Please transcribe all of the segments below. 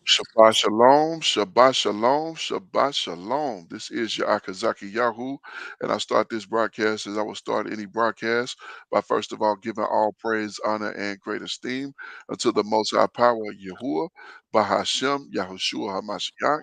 Shabbat shalom, Shabbat shalom, Shabbat shalom. This is your Akazaki Yahoo, and I start this broadcast as I will start any broadcast by first of all giving all praise, honor, and great esteem unto the Most High Power Yahuwah, Bahashem, Yahushua Hamashiach,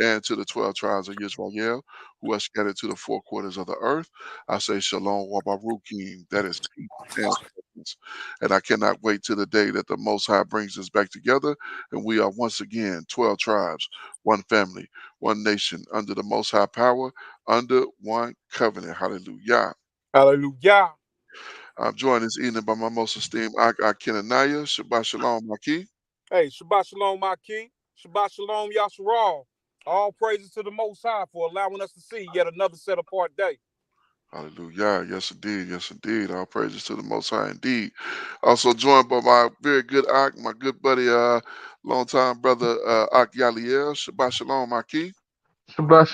and to the 12 tribes of Israel who are scattered to the four quarters of the earth. I say shalom wa baruchim, that is peace and blessings. And I cannot wait till the day that the Most High brings us back together and we are once again 12 tribes, one family, one nation, under the Most High power, under one covenant. Hallelujah. Hallelujah. I'm joined this evening by my most esteemed Akinanaya. Shabbat Shalom, Maki. Hey, Shabbat Shalom, my king. Shabbat Shalom, Yasharal. All praises to the Most High for allowing us to see yet another set apart day. Hallelujah. Yes, indeed. Yes, indeed. All praises to the Most High, indeed. Also joined by my very good my good buddy, longtime brother, Yaliel. Shabbat Shalom, Maki. Shabbat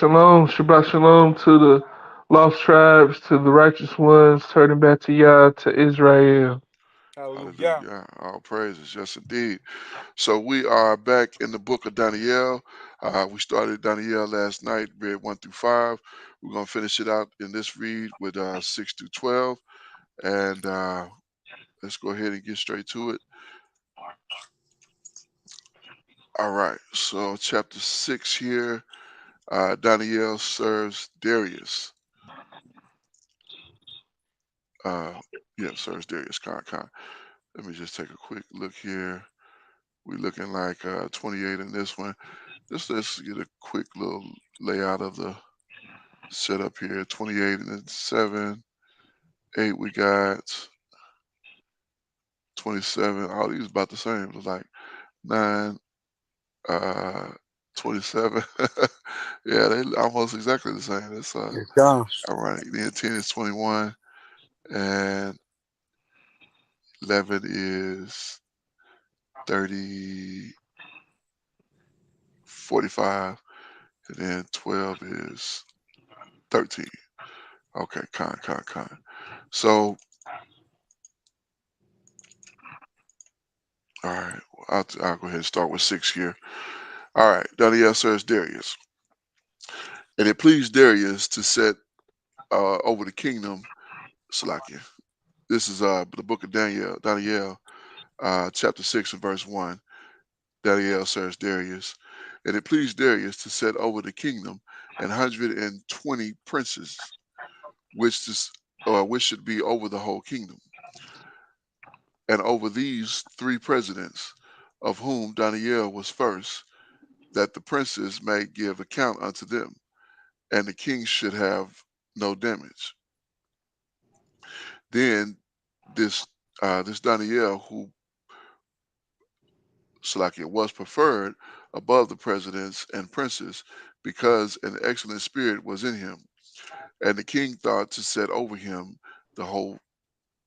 Shalom to the lost tribes, to the righteous ones, turning back to Yah, to Israel. Hallelujah. Hallelujah. All praises. Yes, indeed. So we are back in the book of Daniel. We started Daniel last night, read 1 through 5. We're going to finish it out in this read with 6 through 12. And let's go ahead and get straight to it. All right. So, chapter 6 here, Daniel serves Darius. Uh, yeah, serves Darius. Khan. Let me just take a quick look here. We're looking like 28 in this one. Let's get a quick little layout of the setup here. 28 and then 7, 8 we got 27. All these about the same. It's like 9, uh, 27. Yeah, they almost exactly the same. That's God. ironic. Then 10 is 21, and 11 is 30, 45, and then 12 is 13. Okay, con. So, all right, I'll go ahead and start with 6 here. All right, Daniel says Darius. And it pleased Darius to set over the kingdom, Salakia. This is the book of Daniel, chapter 6 and verse 1. Daniel says Darius. And it pleased Darius to set over the kingdom 120 princes, which should be over the whole kingdom, and over these 3 presidents, of whom Daniel was first, that the princes may give account unto them, and the king should have no damage. Then this Daniel, who Salakia was preferred above the presidents and princes, because an excellent spirit was in him, and the king thought to set over him the whole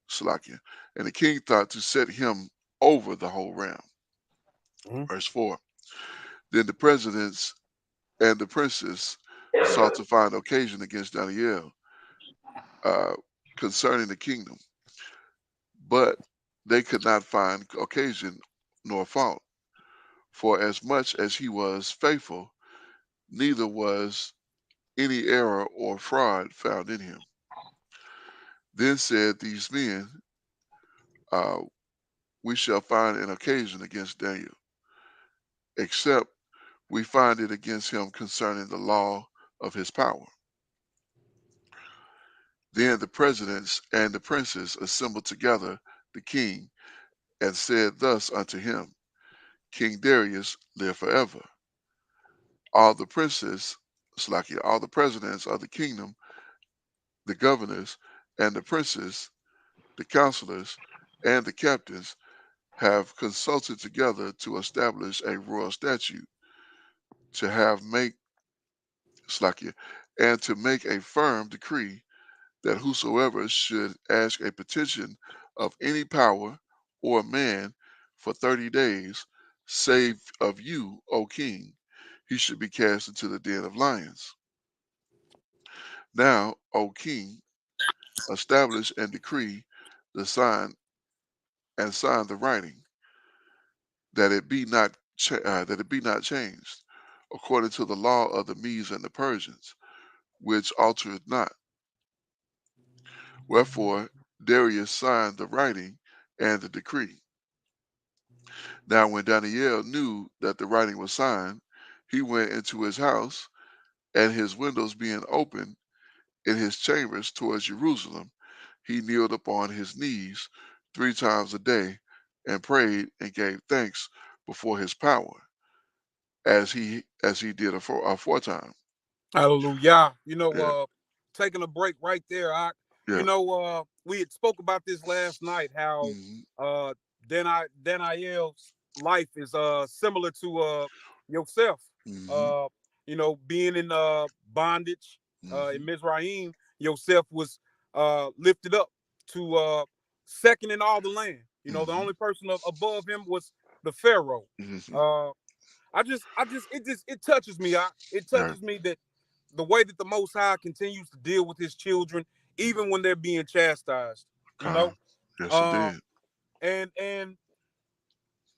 Salakia, and the king thought to set him over the whole realm. Mhm. Verse 4. Then the presidents and the princes sought to find occasion against Daniel uh, concerning the kingdom, but they could not find occasion nor fault. For as much as he was faithful, neither was any error or fraud found in him. Then said these men, uh, we shall find an occasion against Daniel, except we find it against him concerning the law of his power. Then the presidents and the princes assembled together the king, and said thus unto him, King Darius, live forever. All the princes, Slakia, all the presidents of the kingdom, the governors, and the princes, the counselors, and the captains have consulted together to establish a royal statute, to have make Slakia, and to make a firm decree that whosoever should ask a petition of any power or man for 30 days, save of you, O king, he should be cast into the den of lions. Now, O king, establish and decree the sign and sign the writing, that it be not that it be not changed, according to the law of the Medes and the Persians, which altereth not. Wherefore Darius signed the writing and the decree. Now when Daniel knew that the writing was signed, he went into his house, and his windows being open in his chambers towards Jerusalem, he kneeled upon his knees 3 times a day and prayed and gave thanks before his power, as he did aforetime. Hallelujah. Yeah. Taking a break right there. Yeah. We had spoke about this last night. How Mhm. uh, Daniel's life is similar to yourself. Mhm. Uh, being in bondage in Mhm. Mizraim, Yosef was lifted up to second in all the land. The Mhm. only person above him was the Pharaoh. Mhm. Uh, it touches me. It Right. touches me that the way that the Most High continues to deal with His children, even when they're being chastised. You God. know, Yes, uh, indeed. and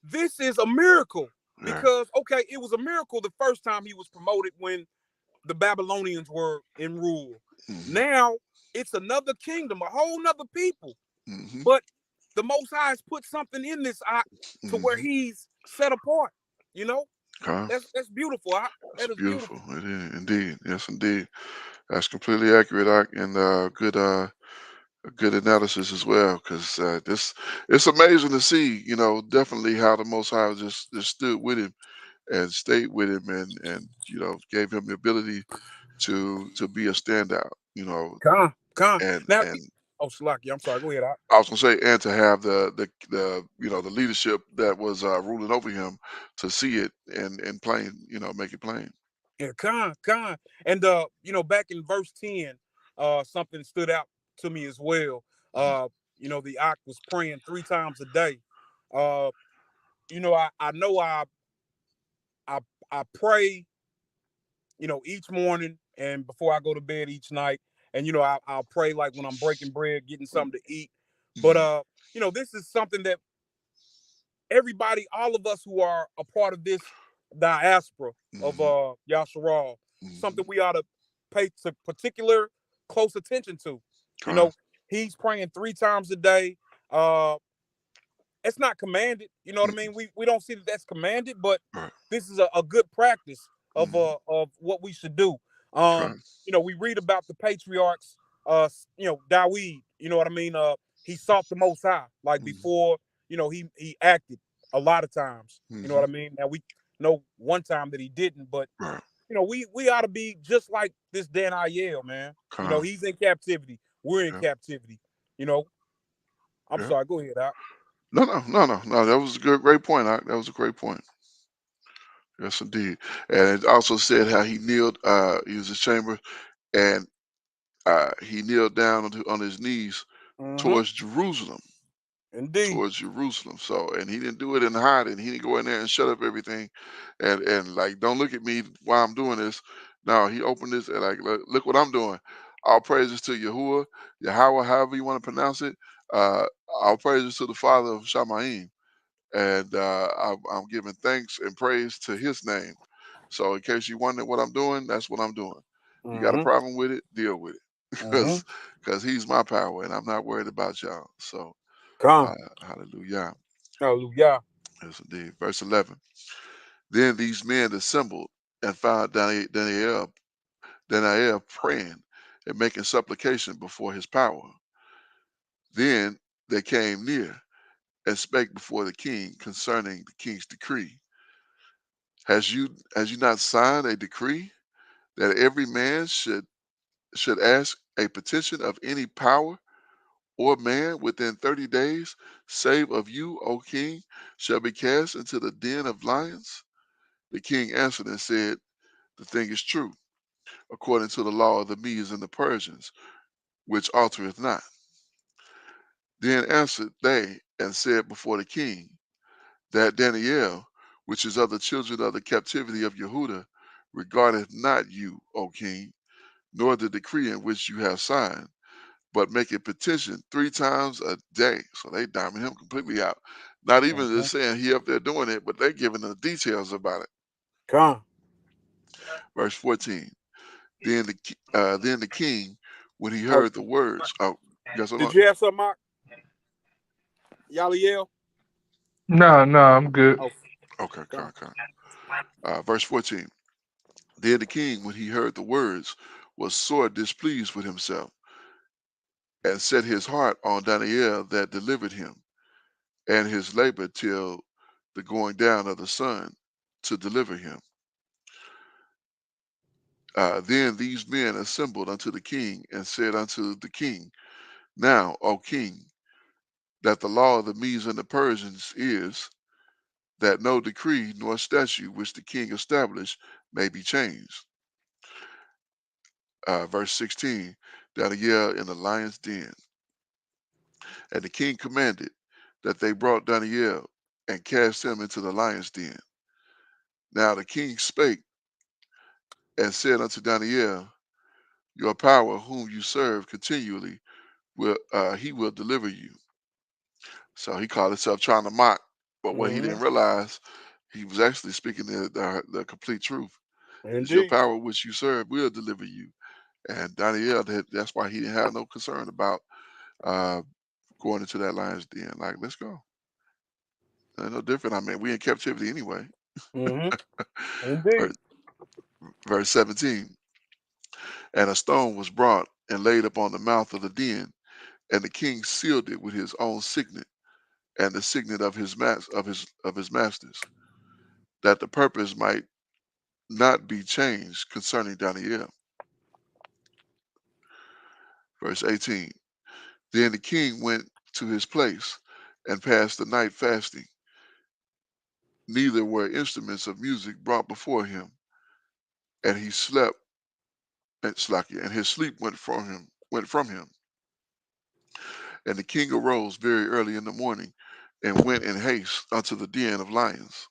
this is a miracle Right. because it was a miracle the first time he was promoted when the Babylonians were in rule. Mhm. Now it's another kingdom, a whole nother people, Mhm. but the Most High has put something in this to where Mhm. He's set apart. You know, God. that's beautiful. That's That is beautiful. beautiful. It is indeed. Yes, indeed. That's completely accurate, Doc, and good analysis as well. Because this it's amazing to see, definitely how the Most High just stood with him and stayed with him, and gave him the ability to be a standout. Con. Now, And oh, Slacky, I'm sorry. Go ahead. I was gonna say, and to have the the leadership that was ruling over him to see it and plain, make it plain. Yeah, con. And back in verse 10, something stood out to me as well. Mhm. The Ak was praying 3 times a day. Uh, I know I I pray, each morning and before I go to bed each night. And I'll pray like when I'm breaking bread, getting something to eat. But Mhm. this is something that everybody, all of us who are a part of this diaspora of Mhm. Yasharal, Mhm. something we ought to pay to particular close attention to. You Con. know, he's praying 3 times a day. Uh, it's not commanded. You know what I Mm. mean? We don't see that that's commanded, but Right. this is a good practice Mhm. of what we should do. Um, Con. we read about the patriarchs. Dawid. You know what I mean? He sought the Most High like Mhm. before. He acted a lot of times. You know what Mhm. I mean? Now we know one time that he didn't, but Right. we ought to be just like this Dani'Ėl, man. Con. He's in captivity. We're in Yeah. captivity. You know. I'm Yeah. sorry. Go ahead, Doc. No, no, no, no, no. That was a great point. That was a great point. Yes, indeed. And it also said how he kneeled. He was in his chamber, and he kneeled down on his knees Mm-hmm. towards Jerusalem. Indeed. Towards Jerusalem. So, and he didn't do it in hiding. He didn't go in there and shut up everything, and like, don't look at me while I'm doing this. No, he opened this and like, look what I'm doing. All praises to Yahuwah, Yahweh, however you want to pronounce it. Uh, all praises to the Father of Shamaim, and I'm giving thanks and praise to His name. So, in case you wonder what I'm doing, that's what I'm doing. You got a Mm-hmm. problem with it? Deal with it, Mm-hmm. because He's my power, and I'm not worried about y'all. So, Come. uh, hallelujah. Hallelujah. Yes, indeed. Verse 11. Then these men assembled and found Daniel praying and making supplication before his power. Then they came near and spake before the king concerning the king's decree. Has you not signed a decree that every man should ask a petition of any power or man within 30 days, save of you, O king, shall be cast into the den of lions? The king answered and said, the thing is true, according to the law of the Medes and the Persians, which altereth not. Then answered they and said before the king, that Daniel, which is of the children of the captivity of Yehuda, regardeth not you, O king, nor the decree in which you have signed, but make a petition 3 times a day. So they diming him completely out. Not even Mm-hmm. just saying he up there doing it, but they're giving the details about it. Con. Verse 14. Then the king, when he Oh, heard the words, oh, guess did what? you have something, Mark? Yaliel? No, no, I'm good. Oh, Okay, con. verse 14. Then the king, when he heard the words, was sore displeased with himself, and set his heart on Daniel that delivered him, and his labor till the going down of the sun to deliver him. Then these men assembled unto the king and said unto the king, Now, O king, that the law of the Medes and the Persians is that no decree nor statute which the king established may be changed. Verse 16, Daniel in the lion's den. And the king commanded that they brought Daniel and cast him into the lion's den. Now the king spake and said unto Daniel, Your power, whom you serve continually, he will deliver you. So he called himself trying to mock, but what he Mm-hmm. didn't realize, he was actually speaking the complete truth. Is your Indeed. power which you serve will deliver you. And Daniel, that's why he didn't have no concern about uh, going into that lion's den. Like, let's go. No different. I mean, we in captivity anyway. Mm-hmm. Indeed. Verse, verse 17. And a stone was brought and laid upon the mouth of the den, and the king sealed it with his own signet and the signet of his masters, that the purpose might not be changed concerning Daniel. Verse 18. Then the king went to his place and passed the night fasting. Neither were instruments of music brought before him, and he slept and Slakia, and his sleep went from him. And the king arose very early in the morning and went in haste unto the den of lions.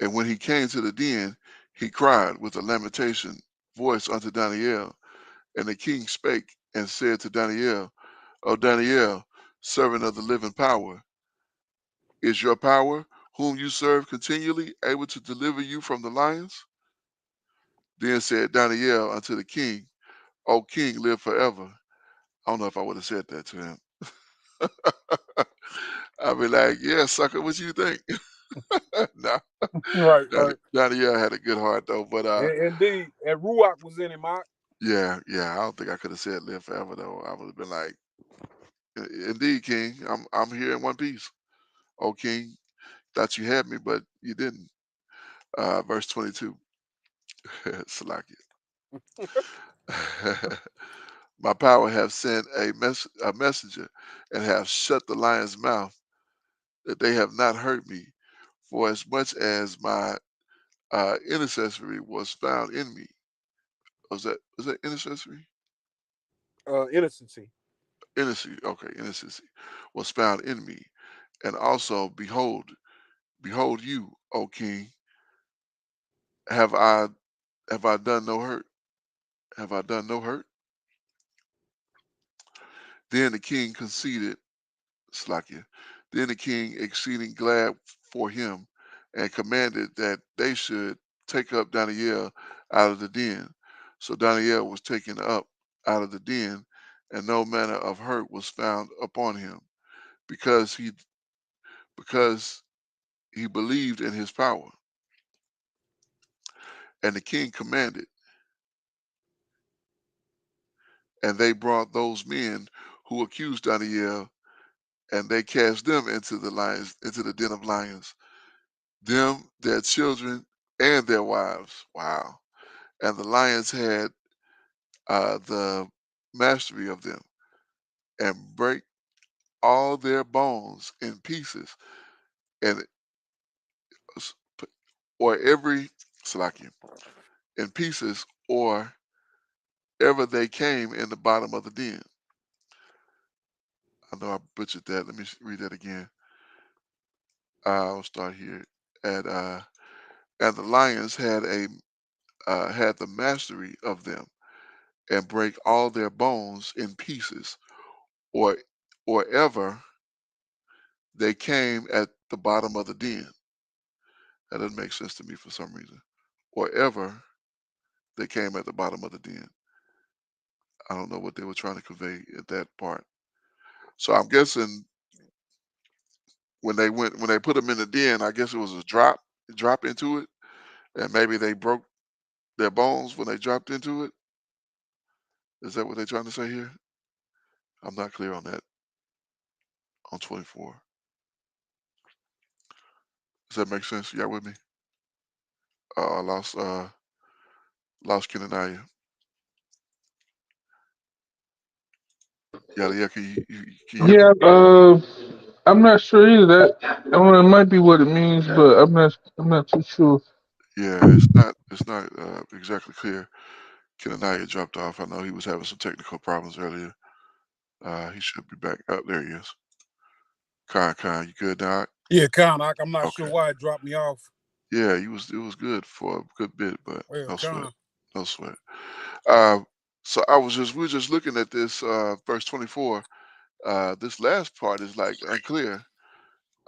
And when he came to the den, he cried with a lamentation voice unto Daniel. And the king spake and said to Daniel, O Daniel, servant of the living power, is your power, whom you serve continually, able to deliver you from the lions? Then said Daniel unto the king, O king, live forever. I don't know if I would have said that to him. I'd be like, yeah, sucker, what you think? No, Right, right. Daniel had a good heart though, but Indeed. And Ruach was in it, Mark. yeah, I don't think I could have said live forever though. I would have been like, Indeed, King, I'm here in one piece. Oh, King, thought you had me, but you didn't." Verse 22, Salakia. My power have sent a messenger and have shut the lion's mouth, that they have not hurt me, for as much as my intercessory was found in me. Was that intercessory? Innocency. Innocency. Okay, innocency was found in me, and also behold you, O King, have I have I done no hurt? Have I done no hurt? Then the king conceded, Slakia. Then the king exceeding glad for him, and commanded that they should take up Daniel out of the den. So Daniel was taken up out of the den, and no manner of hurt was found upon him, because because he believed in his power. And the king commanded, and they brought those men who accused Daniel, and they cast them into the den of lions, them, their children, and their wives. Wow. And the lions had the mastery of them, and break all their bones in pieces, and s- or every Salakia, in pieces, or ever they came in the bottom of the den. I know I butchered that. Let me read that again. I'll start here at and the lions had the mastery of them, and break all their bones in pieces, or or ever they came at the bottom of the den. That doesn't make sense to me for some reason. Or ever they came at the bottom of the den. I don't know what they were trying to convey at that part. So I'm guessing when they put them in the den, I guess it was a drop into it, and maybe they broke their bones when they dropped into it. Is that what they're trying to say here? I'm not clear on that on 24. Does that make sense? Y'all with me? I lost Kenaniah. Yeah, can you hear me? Yeah, I'm not sure either. That I mean, it might be what it means, but I'm not too sure. Yeah, it's not exactly clear. Kenaniah dropped off. I know he was having some technical problems earlier. He should be back. Oh, there he is. Khan, you good, Doc? Yeah, kind of. I'm not sure Okay. why it dropped me off. Yeah, it was good for a good bit, but Well, no sweat. kind. No sweat. Uh, so we were just looking at this verse 24. This last part is like unclear.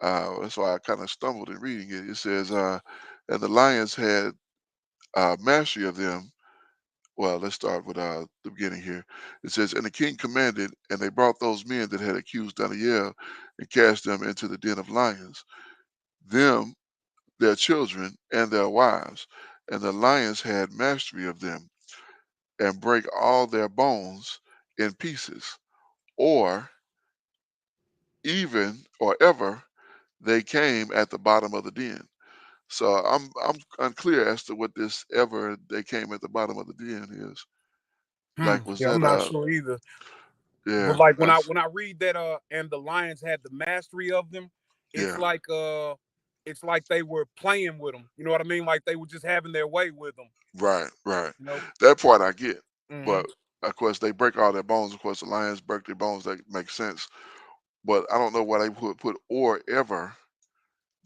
That's why I kind of stumbled in reading it. It says, and the lions had mastery of them. Well, let's start with the beginning here. It says, and the king commanded, and they brought those men that had accused Daniel and cast them into the den of lions, them, their children, and their wives. And the lions had mastery of them and break all their bones in pieces, or even or ever they came at the bottom of the den. So I'm unclear as to what this ever they came at the bottom of the den is. Like was Yeah, I'm that not sure either. But yeah, like that's when I read that and the lions had the mastery of them, it's yeah, like it's like they were playing with them. You know what I mean? Like they were just having their way with them. right. You know. That part I get. Hmm. But of course they break all their bones. Of course the lions break their bones, that makes sense. But I don't know why they would put or ever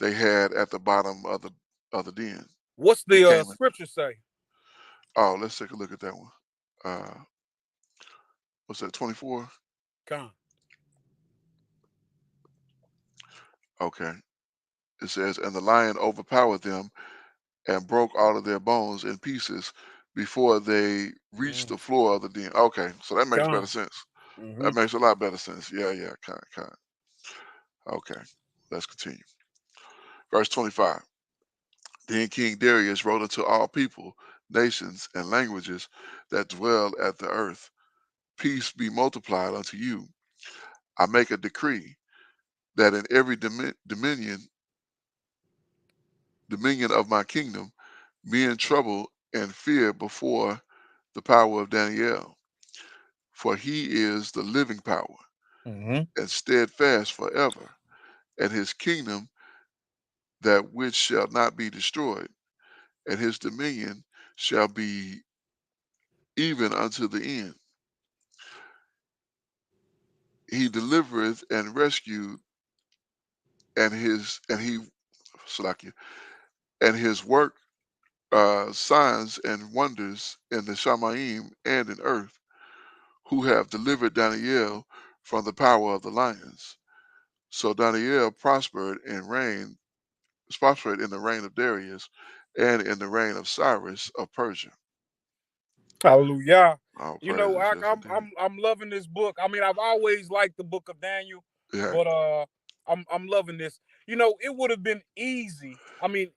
they had at the bottom of the den. What's It the came in. scripture say? Oh, let's take a look at that one. What's that, 24? Con. Okay. It says, and the lion overpowered them and broke all of their bones in pieces before they reached Mm. the floor of the den. Okay, so that makes better Con. sense. Hmm. That makes a lot better sense. Yeah, kind. Okay, let's continue. Verse 25. Then King Darius wrote unto all people, nations, and languages that dwell at the earth, peace be multiplied unto you. I make a decree that in every dominion of my kingdom be in trouble and fear before the power of Daniel, for he is the living power Hmm. and steadfast forever, and his kingdom that which shall not be destroyed, and his dominion shall be even unto the end. He delivereth and rescued, and he Salakia, and his work signs and wonders in the Shamaim and in earth, who have delivered Daniel from the power of the lions. So Daniel prospered in the reign of Darius and in the reign of Cyrus of Persia. Hallelujah. All You know, praises, yes indeed. I'm loving this book. I mean, I've always liked the book of Daniel, Yeah, but I'm loving this. You know, it would have been easy. I mean,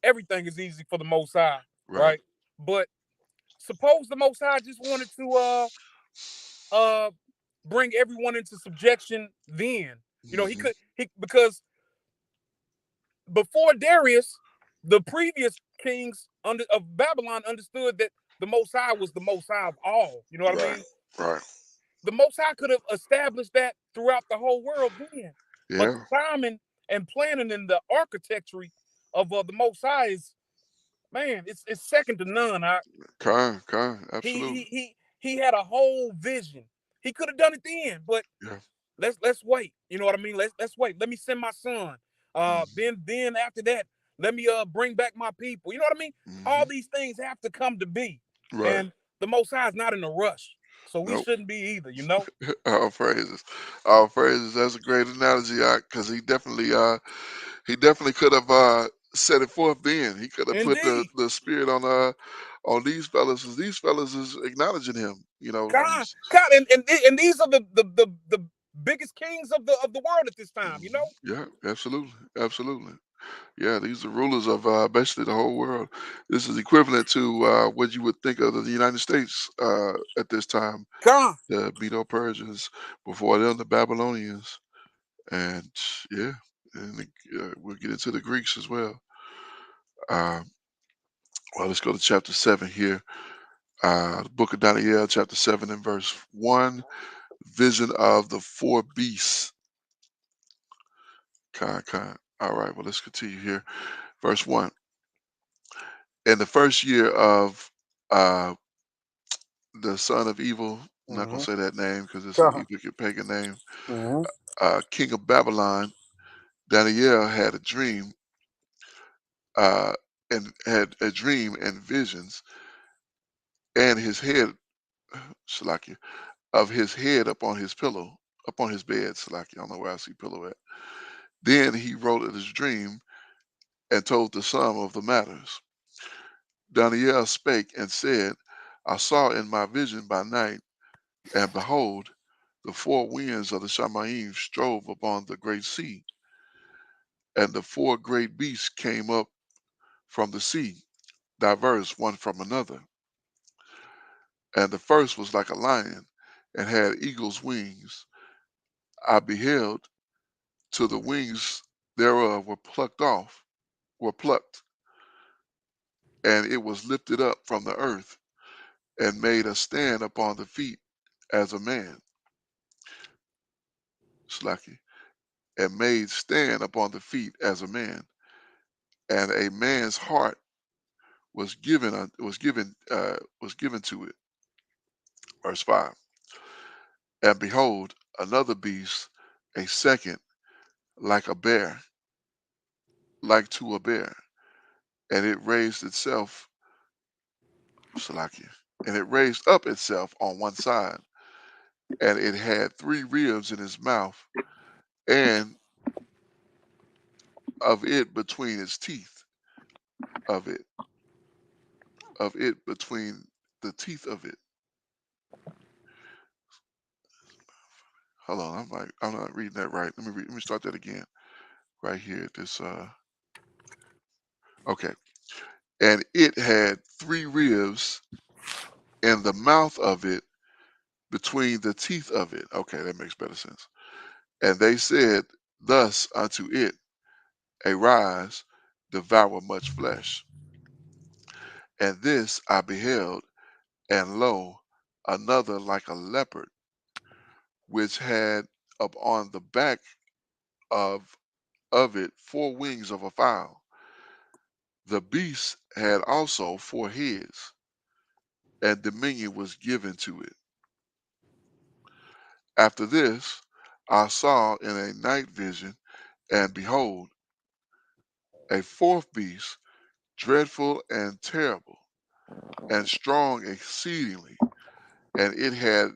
everything is easy for the Most High, right. right? But suppose the Most High just wanted to uh bring everyone into subjection. Then you know he Hmm. could he because before Darius, the previous kings of Babylon understood that the Most High was the Most High of all. You know what I Right, mean? right. The Most High could have established that throughout the whole world then. But the Yeah, timing and planning and the architecture of the Most High is, man, it's second to none. He he absolutely. he he had a whole vision. He could have done it then, but Yeah. let's wait. You know what I mean? Let's wait. Let me send my son. Hmm. Then after that, let me bring back my people. You know what I mean? All Hmm. these things have to come to be, Right. and the Most High is not in a rush. So we Nope. shouldn't be either, you know? All praises. All praises. That's a great analogy, because he definitely could have set it forth then. He could have put Indeed. the spirit on these fellas, 'cause these fellas is acknowledging him. God, God, and these are the biggest kings of the world at this time, you Mhm. know? Yeah, absolutely, absolutely. Yeah, these are rulers of basically the whole world. This is equivalent to what you would think of the United States at this time. God. The Medo-Persians, before them, the Babylonians, and yeah, and we'll get into the Greeks as well. Uh, well, let's go to chapter 7 here. The book of Daniel, chapter 7 and verse 1, vision of the four beasts. All right, well, let's continue here. Verse 1. In the first year of uh, the son of evil, I'm not going Mm-hmm. to say that name because it's an God. evil pagan name, Mm-hmm. king of Babylon, Daniel had a dream, uh, and had a dream and visions, and his head, Salakia, of his head upon his pillow, upon his bed, Salakia. I don't know where I see pillow at. Then he wrote in his dream and told the sum of the matters. Daniel spake and said, I saw in my vision by night, and behold, the four winds of the Shamayim strove upon the great sea, and the four great beasts came up from the sea, diverse one from another. And the first was like a lion, and had eagle's wings. I beheld till the wings thereof were plucked, and it was lifted up from the earth, and made a stand upon the feet as a man, Slaki, and made stand upon the feet as a man, and a man's heart was given to it. Verse 5. And behold, another beast, a second, like a bear, like to a bear, and it raised itself, Salakia, and it raised up itself on one side, and it had three ribs in its mouth, and of it between its teeth, of it, of it between the teeth of it. Hold on, I'm not reading that right. Let me start that again. Right here, this okay. And it had three ribs in the mouth of it between the teeth of it. Okay, that makes better sense. And they said thus unto it, arise, devour much flesh. And this I beheld, and lo, another like a leopard, which had upon the back of it four wings of a fowl. The beast had also four heads, and dominion was given to it. After this, I saw in a night vision, and behold, a fourth beast, dreadful and terrible, and strong exceedingly, and it had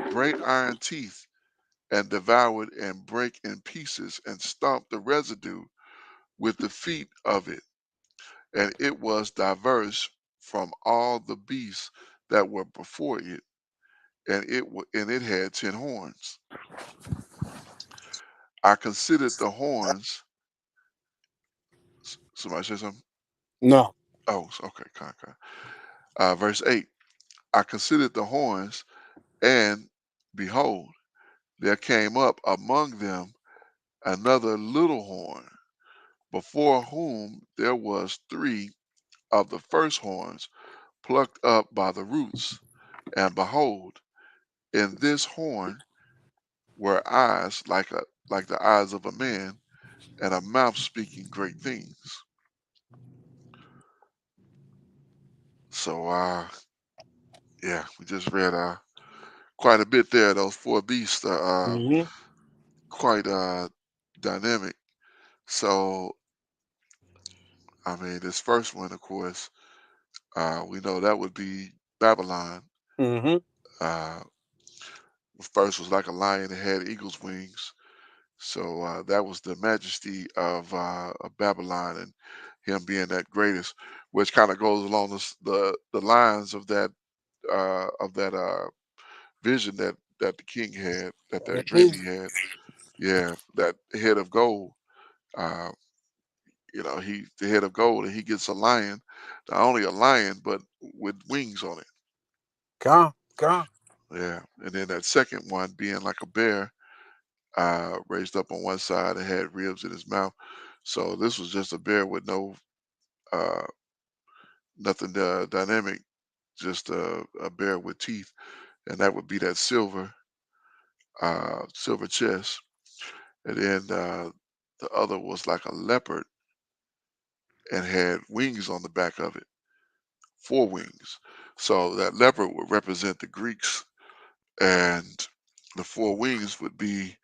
great iron teeth, and devoured and brake in pieces, and stomped the residue with the feet of it, and it was diverse from all the beasts that were before it, and it had 10 horns. I considered the horns. Somebody say something. No. Oh, okay, verse 8. I considered the horns, and behold, there came up among them another little horn, before whom there was three of the first horns plucked up by the roots. And behold, in this horn were eyes like the eyes of a man, and a mouth speaking great things. So yeah, we just read quite a bit there. Those four beasts are Mm-hmm. quite dynamic. So I mean, this first one, of course, we know that would be Babylon. Mm-hmm. Uh, First was like a lion that had eagle's wings. So that was the majesty of Babylon and him being that greatest, which kind of goes along the lines of that vision that the king had, that dream Indeed. he had. Yeah, that head of gold. Uh, he the head of gold, and he gets a lion, not only a lion but with wings on it. Con. Yeah, and then that second one being like a bear, raised up on one side and had ribs in his mouth. So this was just a bear with no uh, nothing dynamic, just a bear with teeth, and that would be that silver chest. And then the other was like a leopard and had wings on the back of it, four wings. So that leopard would represent the Greeks, and the four wings would be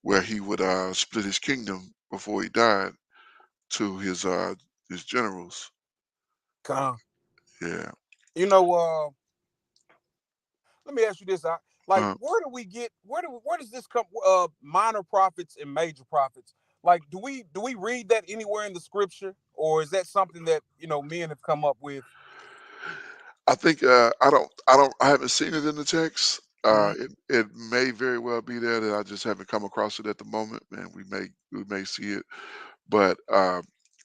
where he would split his kingdom before he died to his generals. Con. Yeah. You know, let me ask you this: like, Uh, where do we get? Where does this come? Minor prophets and major prophets. Like, do we read that anywhere in the scripture, or is that something that men have come up with? I think I haven't seen it in the text. Mhm. It may very well be there that I just haven't come across it at the moment, and we may see it. But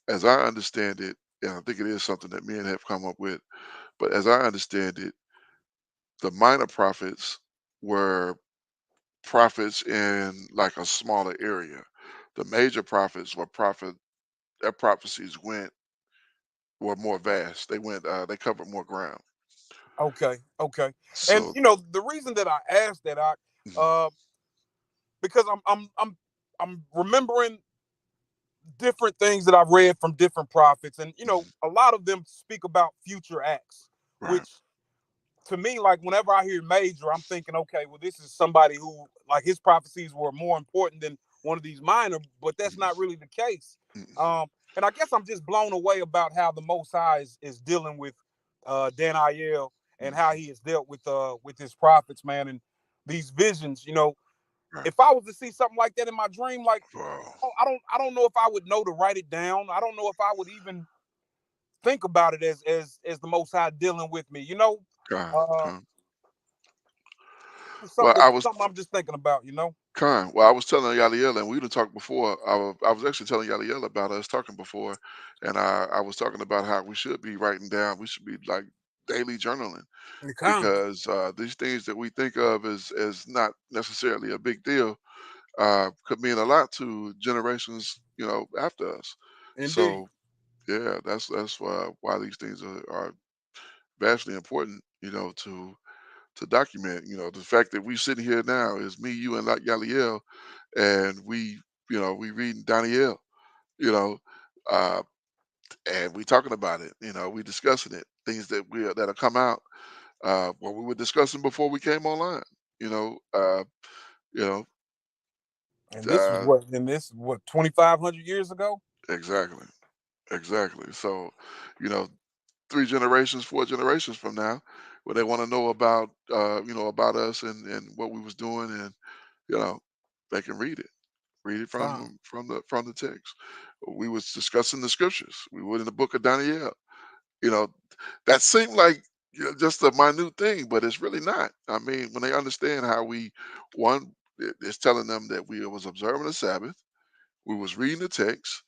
as I understand it, and I think it is something that men have come up with. But as I understand it, the minor prophets were prophets in like a smaller area. The major prophets their prophecies were more vast. They covered more ground. Okay, okay. And So the reason that I asked that, I mhm, uh because I'm remembering different things that I've read from different prophets, and mhm, a lot of them speak about future acts, right. which to me, like whenever I hear major, I'm thinking, okay, well, this is somebody who like his prophecies were more important than one of these minor, but that's Mhm, not really the case. mhm, And I guess I'm just blown away about how the Most High is dealing with Dani'Eel, and how mhm, he has dealt with his prophets, man, and these visions. right. If I was to see something like that in my dream, like Wow. I don't know if I would know to write it down. I don't know if I would even think about it as the Most High dealing with me. God, Uh, God. it's Well, something I'm just thinking about. I was telling Yaliel, and we done talked before. I was actually telling Yaliel about us talking before, and I was talking about how we should be writing down. We should be like daily journaling Con, because these things that we think of as not necessarily a big deal could mean a lot to generations, after us. indeed. So yeah, that's why these things are vastly important, to document. The fact that we sitting here now is me, you, and like Yaliel, and we reading Daniel, you know, uh, and we talking about it. We discussing it. Things that'll come out. What we were discussing before we came online. You know, uh, you know, And this was uh, what? And this what 2,500 years ago? exactly, exactly. So, you know, 3 generations, 4 generations from now, when they want to know about us and what we was doing, and you know, they can read it Con, from the text. We was discussing the scriptures. We were in the book of Daniel. You know, that seemed like just a minute thing, but it's really not. I mean, when they understand how it's telling them that we was observing the Sabbath, we was reading the text,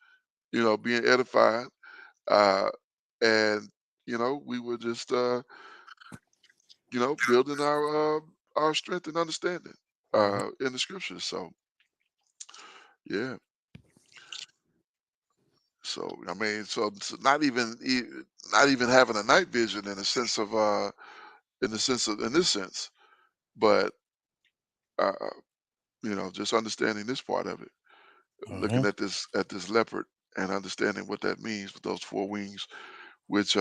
being edified, uh, and we were just building our strength and understanding mhm. in the scriptures. So yeah. So I mean, so it's not even having a night vision in this sense, but just understanding this part of it, looking Mhm. at this leopard and understanding what that means with those four wings, which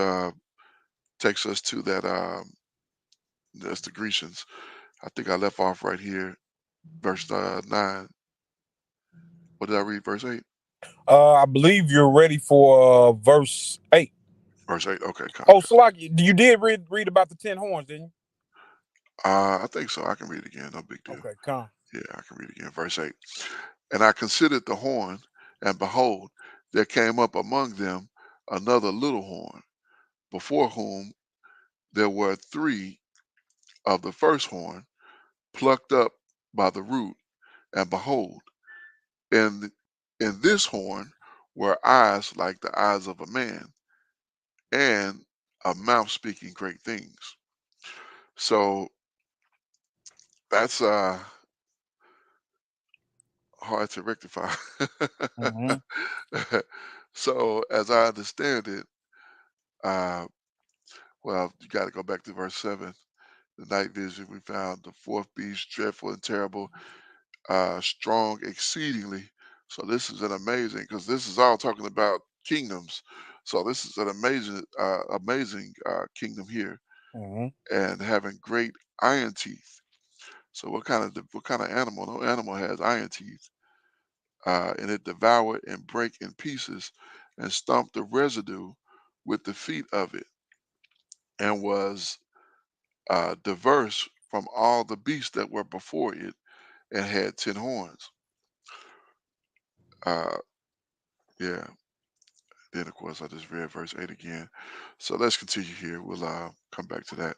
takes us to that's the Grecians. I think I left off right here, verse 9. What did I read? Verse 8. I believe you're ready for verse 8. Verse 8. Okay, Oh, con. Salaki, you did read about the 10 horns, didn't you? I think so. I can read it again. No big deal. Okay, come. Yeah, I can read it again. Verse 8. And I considered the horn, and behold, there came up among them another little horn, before whom there were three of the first horn plucked up by the root. And behold, in, in this horn were eyes like the eyes of a man, and a mouth speaking great things. So that's hard to rectify. Mm-hmm. So as I understand it, uh, well, you got to go back to verse 7. The night vision, we found the fourth beast, dreadful and terrible, strong exceedingly. So this is an amazing, because this is all talking about kingdoms. So this is an amazing kingdom here, Mm-hmm. and having great iron teeth. So what kind of animal? No animal has iron teeth. And it devoured and break in pieces, and stomped the residue with the feet of it, and was diverse from all the beasts that were before it, and had 10 horns. Uh, yeah. Then of course I just read verse 8 again. So let's continue here. We'll come back to that.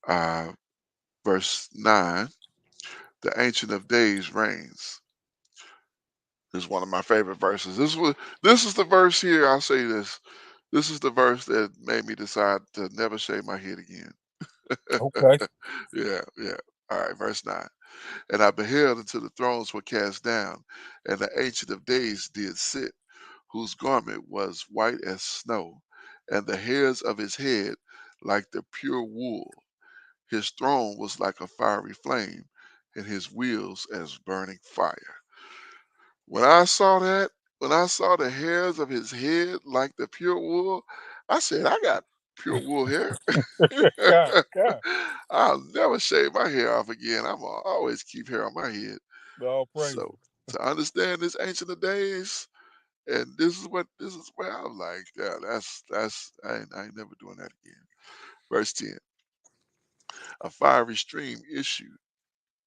Uh, verse 9. The Ancient of Days reigns. This is one of my favorite verses. This is the verse here. I'll say this. This is the verse that made me decide to never shave my head again. Okay. Yeah, yeah. All right, verse 9. And I beheld until the thrones were cast down, and the Ancient of Days did sit, whose garment was white as snow, and the hairs of his head like the pure wool. His throne was like a fiery flame, and his wheels as burning fire. When I saw that, when I saw the hairs of his head like the pure wool, I said, I got pure wool hair. God, God. I'll never shave my hair off again. I'm gonna always keep hair on my head. All praises. So to understand this ancient of days, and this is where I was like, yeah, that's I ain't never doing that again. Verse 10. A fiery stream issued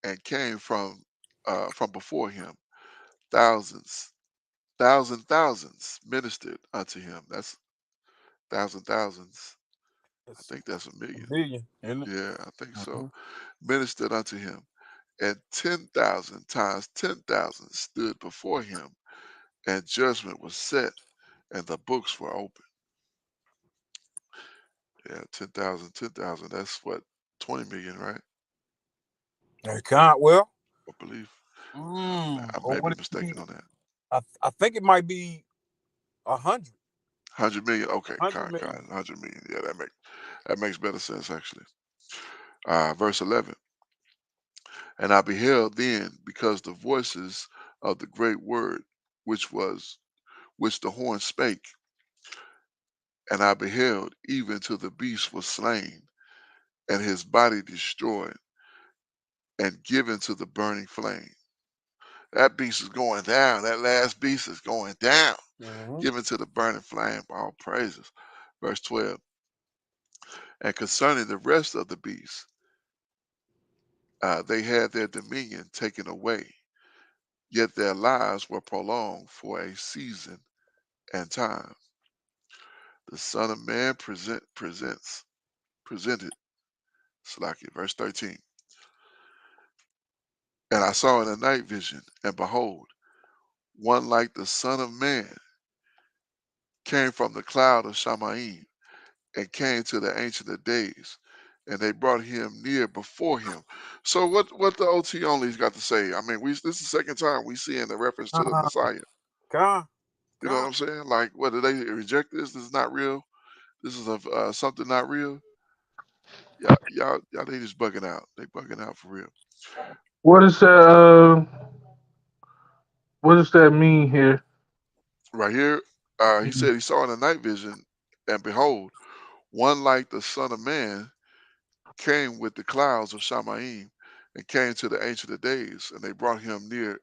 and came from before him. Thousands, thousands ministered unto him. That's thousands. I It's think that's a a million. million, isn't it? Yeah, I think so. Mm-hmm. Ministered unto him. And 10,000 times 10,000 stood before him, and judgment was set, and the books were open. Yeah, 10,000, 10,000. That's what, 20 million, right? They can't. Well, I believe. I or may would be it be? mistaken on that. I think it might be 100, 100 million. Okay, 100 million. 100 million. Yeah, that makes better sense actually. Verse 11. And I beheld then, because the voices of the great word, which was which the horn spake, and I beheld even till the beast was slain, and his body destroyed, and given to the burning flame. That beast is going down. That last beast is going down, Mm-hmm. given to the burning flame. All praises. Verse 12. And concerning the rest of the beasts, they had their dominion taken away, yet their lives were prolonged for a season and time. The Son of Man presented, Salakia, verse 13. And I saw in a night vision, and behold, one like the Son of Man came from the cloud of Shamaim, and came to the Ancient of Days, and they brought him near before him. So what the OT only's got to say? I mean, this is the second time we see in the reference to the Uh, Messiah. God, You know what God. I'm saying? Like, what did they reject this? This is not real. This is something not real. Y'all, they just bugging out. They bugging out for real. What is that? What does that mean here? Right here, he said he saw in the night vision, and behold, one like the Son of Man came with the clouds of Shamaim, and came to the Ancient of Days, and they brought him near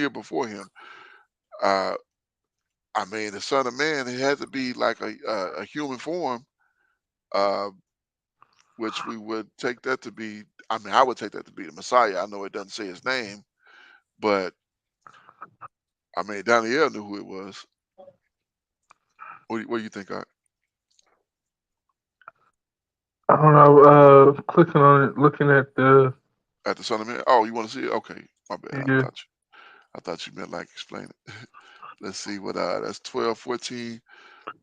before him. Uh, I mean, the Son of Man, it had to be like a human form. Uh, which we would take that to be. I mean, I would take that to be the Messiah. I know it doesn't say his name, but I mean, Daniel knew who it was. What do you think? I don't know. Clicking on it, looking at the At the Son of Man? Oh, you want to see it? Okay, my bad. yeah. I thought you meant like explain it. Let's see what that's 12:14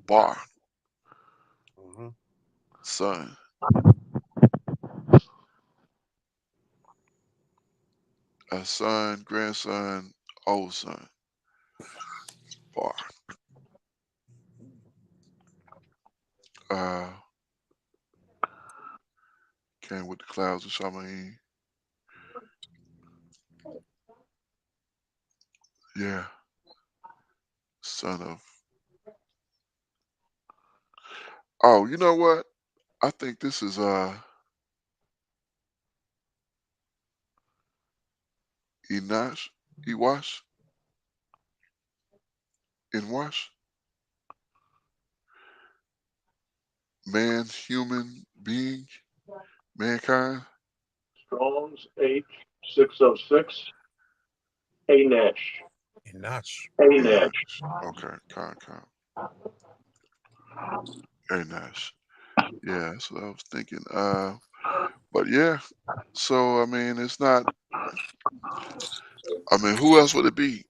bar Hmm. son, a son, grandson, old son bar. Uh, came with the clouds of Shamaim. Yeah, son of. Oh, you know what? I think this is Enosh, Ewash, Enwash, man, human being, mankind. Strong's H606. A Nash. And notch. A Nash. Enosh. Okay, con. Enosh. Yeah, that's what I was thinking. But yeah, so I mean, it's not. I mean, who else would it be?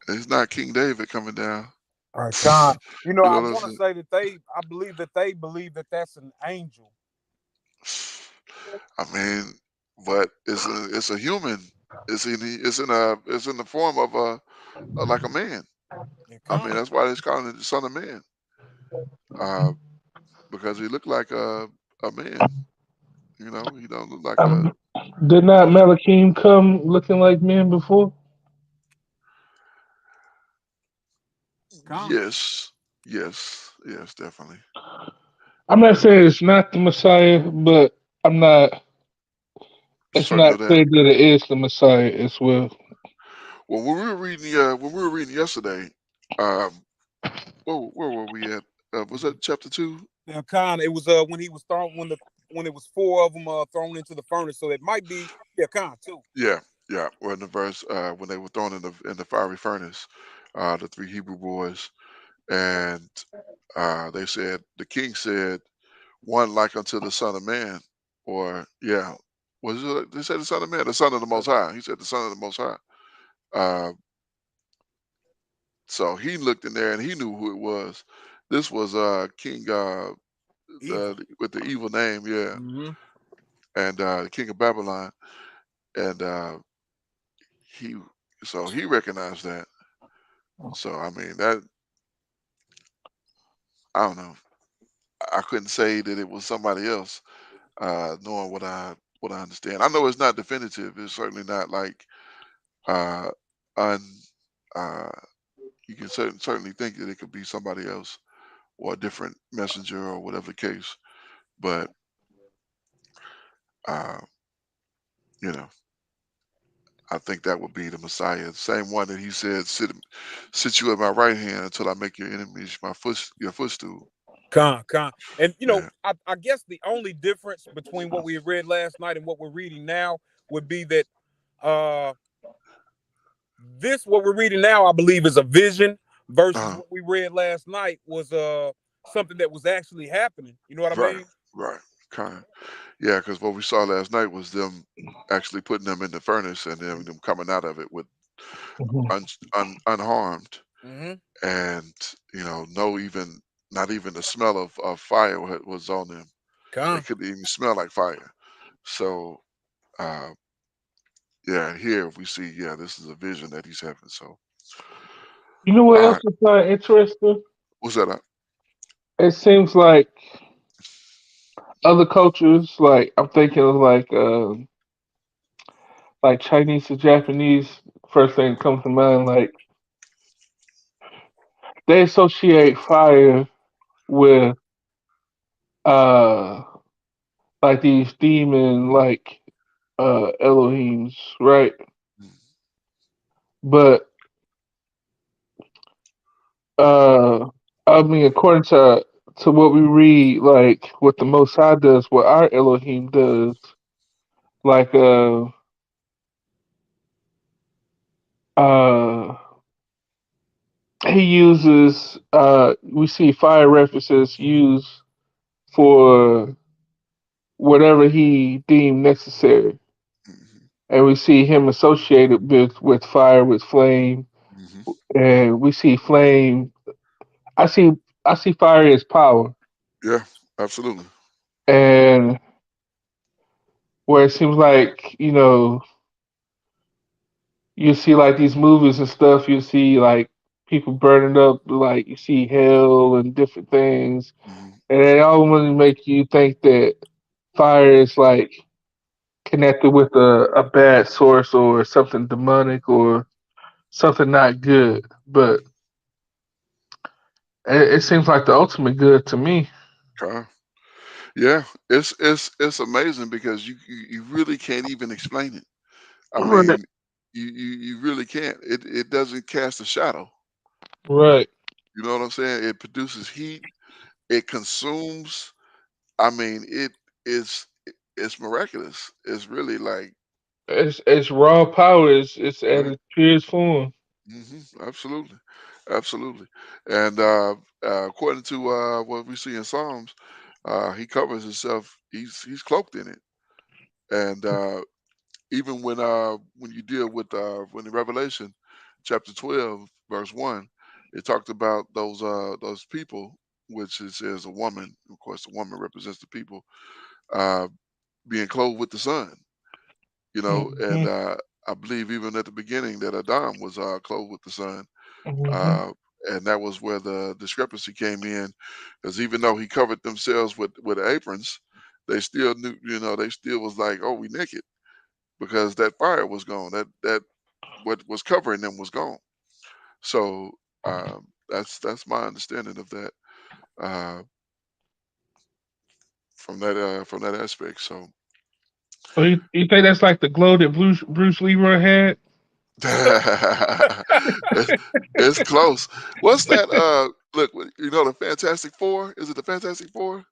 It's not King David coming down. All right, Con. You know, You I know what I'm want to saying? say that I believe that they believe that that's an angel. I mean, but it's a human. It's in the form of like a man. And I mean, Con. that's why it's calling it the Son of Man. Uh, because he looked like a man. You know, he don't look like a. Um, did not Malakim come looking like men before? Con. Yes, yes, definitely. I'm not saying it's not the Messiah, but I'm not. It's Certain not of that. clear that it is the Messiah as well. Well, when we were reading yesterday, um, where were we at? Was that chapter two? Now, Con, it was when he was thrown when it was four of them thrown into the furnace. So it might be Con too. Yeah, yeah. We're in the verse when they were thrown in the fiery furnace, the three Hebrew boys, and they said the king said, "One like unto the Son of Man," or yeah, was it? They said the Son of Man, the Son of the Most High. He said the Son of the Most High. Uh, so he looked in there and he knew who it was. This was King Evil. with the evil name, yeah, Hmm. and the king of Babylon, and he so he recognized that. So I mean that I don't know. I couldn't say that it was somebody else, knowing what I understand. I know it's not definitive. It's certainly not like uh, un. Uh, you can certainly think that it could be somebody else or a different messenger or whatever the case. But uh, you know, I think that would be the Messiah, the same one that he said, sit you at my right hand until I make your enemies your footstool." Con. And Yeah. I guess the only difference between what we read last night and what we're reading now would be that uh this what we're reading now, I believe, is a vision versus Uh, what we read last night was something that was actually happening. You know what I right. mean? Right. Kind of. Yeah, because what we saw last night was them actually putting them in the furnace and then them coming out of it with Mhm. unharmed, Mm-hmm. and no even not even the smell of fire was on them. They Con. couldn't even smell like fire. So uh, yeah, and here we see, yeah, this is a vision that he's having. So You know what all else right, I find interesting? what's that? It seems like other cultures, like I'm thinking of like Chinese or Japanese. First thing that comes to mind, like they associate fire with uh like these demon like Elohims, right? Mm, But uh I mean according to to what we read, like what the Most High does, what our Elohim does. Like uh he uses we see fire references used for whatever he deemed necessary. Hmm. And we see him associated with fire, with flame, Hmm. and we see flame. I see I see fire as power, Yeah, absolutely. and where it seems like you see like these movies and stuff. You see like people burning up, like you see hell and different things, Hmm. and they all want to make you think that fire is like connected with a bad source or something demonic or something not good. But it seems like the ultimate good to me. Okay. Yeah, it's amazing because you really can't even explain it. I Right, mean, you really can't. It doesn't cast a shadow. right. You know what I'm saying? It produces heat. It consumes. I mean, it's miraculous. It's really like It's raw power. It's at right. its purest form. Absolutely, absolutely. And according to what we see in Psalms, he covers himself. He's cloaked in it. And even when you deal with when in Revelation chapter 12 verse 1, it talked about those people, which it says a woman. Of course, the woman represents the people uh, being clothed with the sun. And Hmm. I believe even at the beginning that Adam was clothed with the sun. Hmm. Uh, and that was where the discrepancy came in, because even though he covered themselves with aprons, they still knew, they still was like, oh, we naked, because that fire was gone. That what was covering them was gone. So that's my understanding of that uh, from that aspect. So So you think that's like the glow that Bruce Leroy had? it's, it's close. What's that? Look, the Fantastic Four. Is it the Fantastic Four?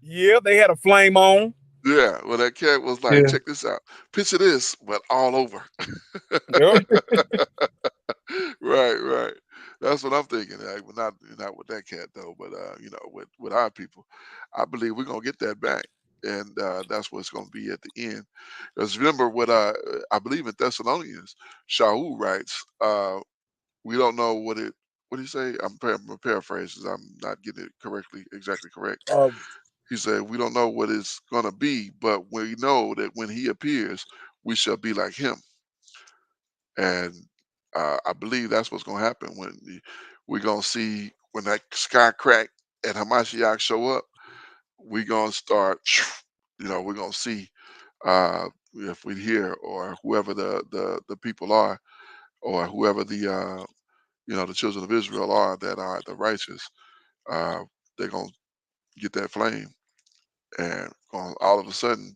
Yeah, they had a flame on. Yeah. Well, that cat was like, Yeah. check this out. Picture this, but all over. Yep. Right, right. That's what I'm thinking. But not with that cat though, but with our people, I believe we're gonna get that back, and that's what it's gonna be at the end. Because remember what I believe in Thessalonians, Shaul writes, we don't know what do you say? I'm paraphrasing. I'm not getting it exactly correct. Uh, He said, we don't know what it's gonna be, but we know that when he appears, we shall be like him. And I believe that's what's going to happen when we're going to see when that sky crack and Hamashiach show up. We're going to start, we're going to see if we hear or whoever the people are or whoever the children of Israel are that are the righteous. Uh, they're going to get that flame and all of a sudden,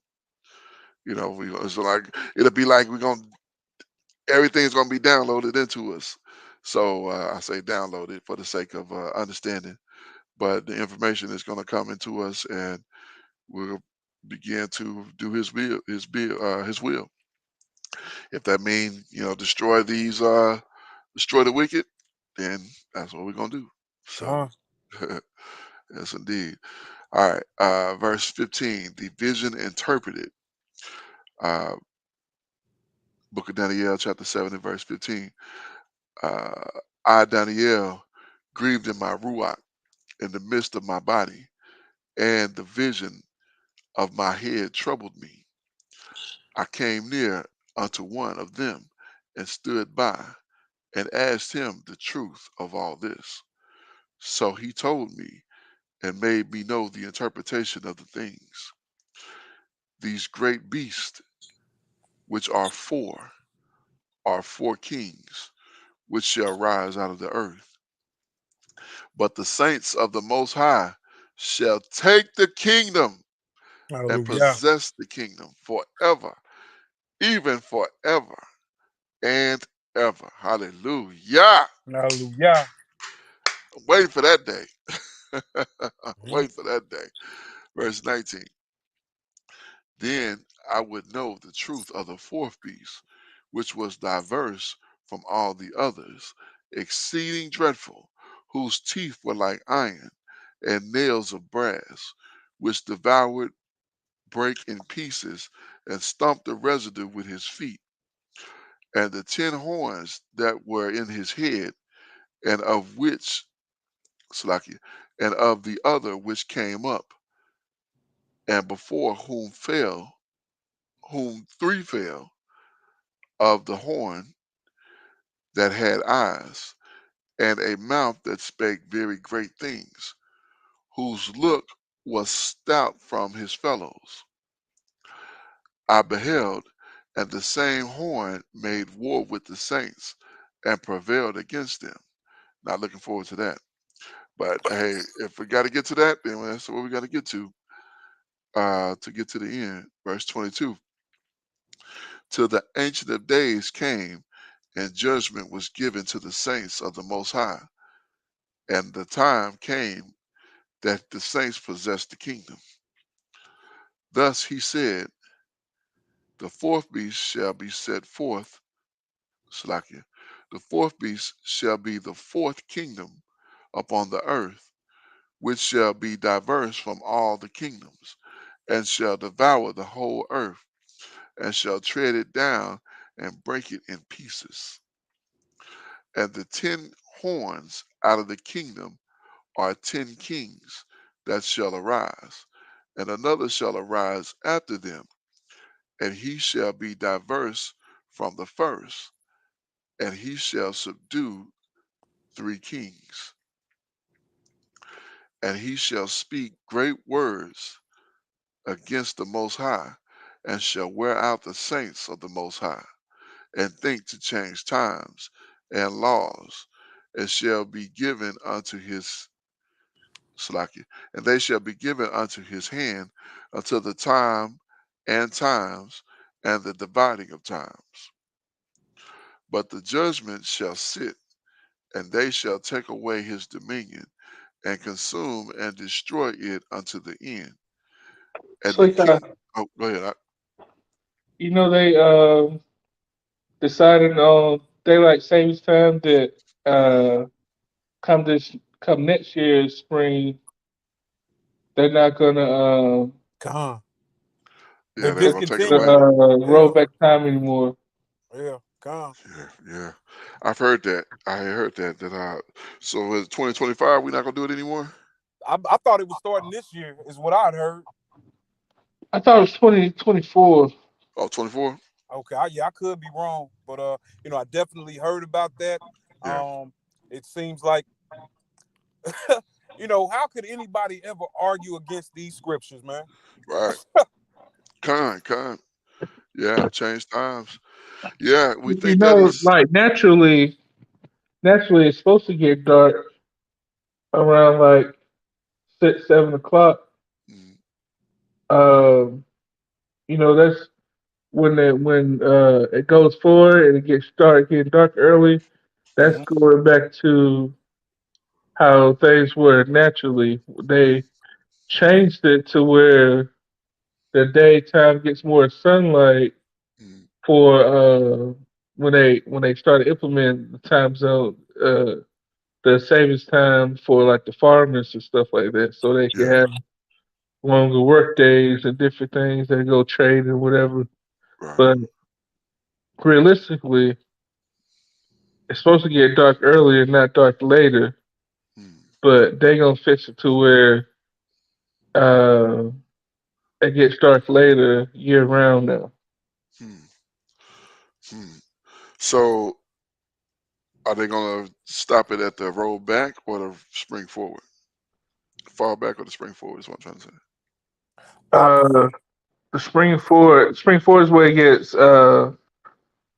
it's like it'll be like we're going to everything's going to be downloaded into us. So I say download it for the sake of understanding, but the information is going to come into us, and we'll begin to do His will. If that means destroy the wicked, then that's what we're going to do. So, uh, yes, indeed. All right, verse 15, the vision interpreted. Uh, Book of Daniel, chapter 7, and verse 15. Uh, I, Daniel, grieved in my ruach in the midst of my body, and the vision of my head troubled me. I came near unto one of them and stood by and asked him the truth of all this. So he told me and made me know the interpretation of the things. These great beasts, which are four kings, which shall rise out of the earth. But the saints of the Most High shall take the kingdom and hallelujah. possess the kingdom forever, even forever and ever. Hallelujah. Hallelujah. I'm waiting for that day. Wait for that day. Verse 19. Then I would know the truth of the fourth beast, which was diverse from all the others, exceeding dreadful, whose teeth were like iron, and nails of brass, which devoured, brake in pieces, and stomped the residue with his feet. And the 10 horns that were in his head, and of which, Slakia, and of the other which came up, and before whom three fell, of the horn that had eyes, and a mouth that spake very great things, whose look was stout from his fellows. I beheld, and the same horn made war with the saints, and prevailed against them. Not looking forward to that. But hey, if we got to get to that, then that's what we got to get to the end. Verse 22. Till the Ancient of Days came, and judgment was given to the saints of the Most High. And the time came that the saints possessed the kingdom. Thus he said, the fourth beast shall be set forth, Slakia. The fourth beast shall be the fourth kingdom upon the earth, which shall be diverse from all the kingdoms, and shall devour the whole earth, and shall tread it down and break it in pieces. And the 10 horns out of the kingdom are 10 kings that shall arise, and another shall arise after them, and he shall be diverse from the first, and he shall subdue 3 kings. And he shall speak great words against the Most High, and shall wear out the saints of the Most High, and think to change times and laws, and shall be given unto his Slakia, and they shall be given unto his hand until the time and times and the dividing of times. But the judgment shall sit, and they shall take away his dominion, and consume and destroy it unto the end. And So, the king, oh, go ahead. they decided on daylight savings time that come this come next year's spring, they're not gonna Con. They Yeah, they're they're gonna take not discontinued away. it. gonna roll Yeah. back time anymore. Yeah. Con. Yeah, yeah. I've heard that. I heard that. So in 2025, we're not gonna do it anymore. I thought it was starting this year, is what I'd heard. I thought it was 2024. Oh, 24. Okay, yeah, I could be wrong, but I definitely heard about that. Yeah, Um, it seems like, how could anybody ever argue against these scriptures, man? right. Con. Yeah, change times. Yeah, we think that is. Like naturally, it's supposed to get dark around like 6, 7 o'clock. Mm, Um, that's when it goes forward and it gets getting dark early. That's Hmm. going back to how things were naturally. They changed it to where the daytime gets more sunlight mm, for when they started implementing the time zone, the savings time for like the farmers and stuff like that, so they can yeah, have longer work days and different things. They go trade and whatever. right. But realistically, it's supposed to get dark earlier, not dark later. Mm, But they gonna fix it to where uh, it gets dark later year round now. hmm, hmm. So are they gonna stop it at the roll back or the spring forward? Fall back or the spring forward is what I'm trying to say. I Uh, the spring forward is where it gets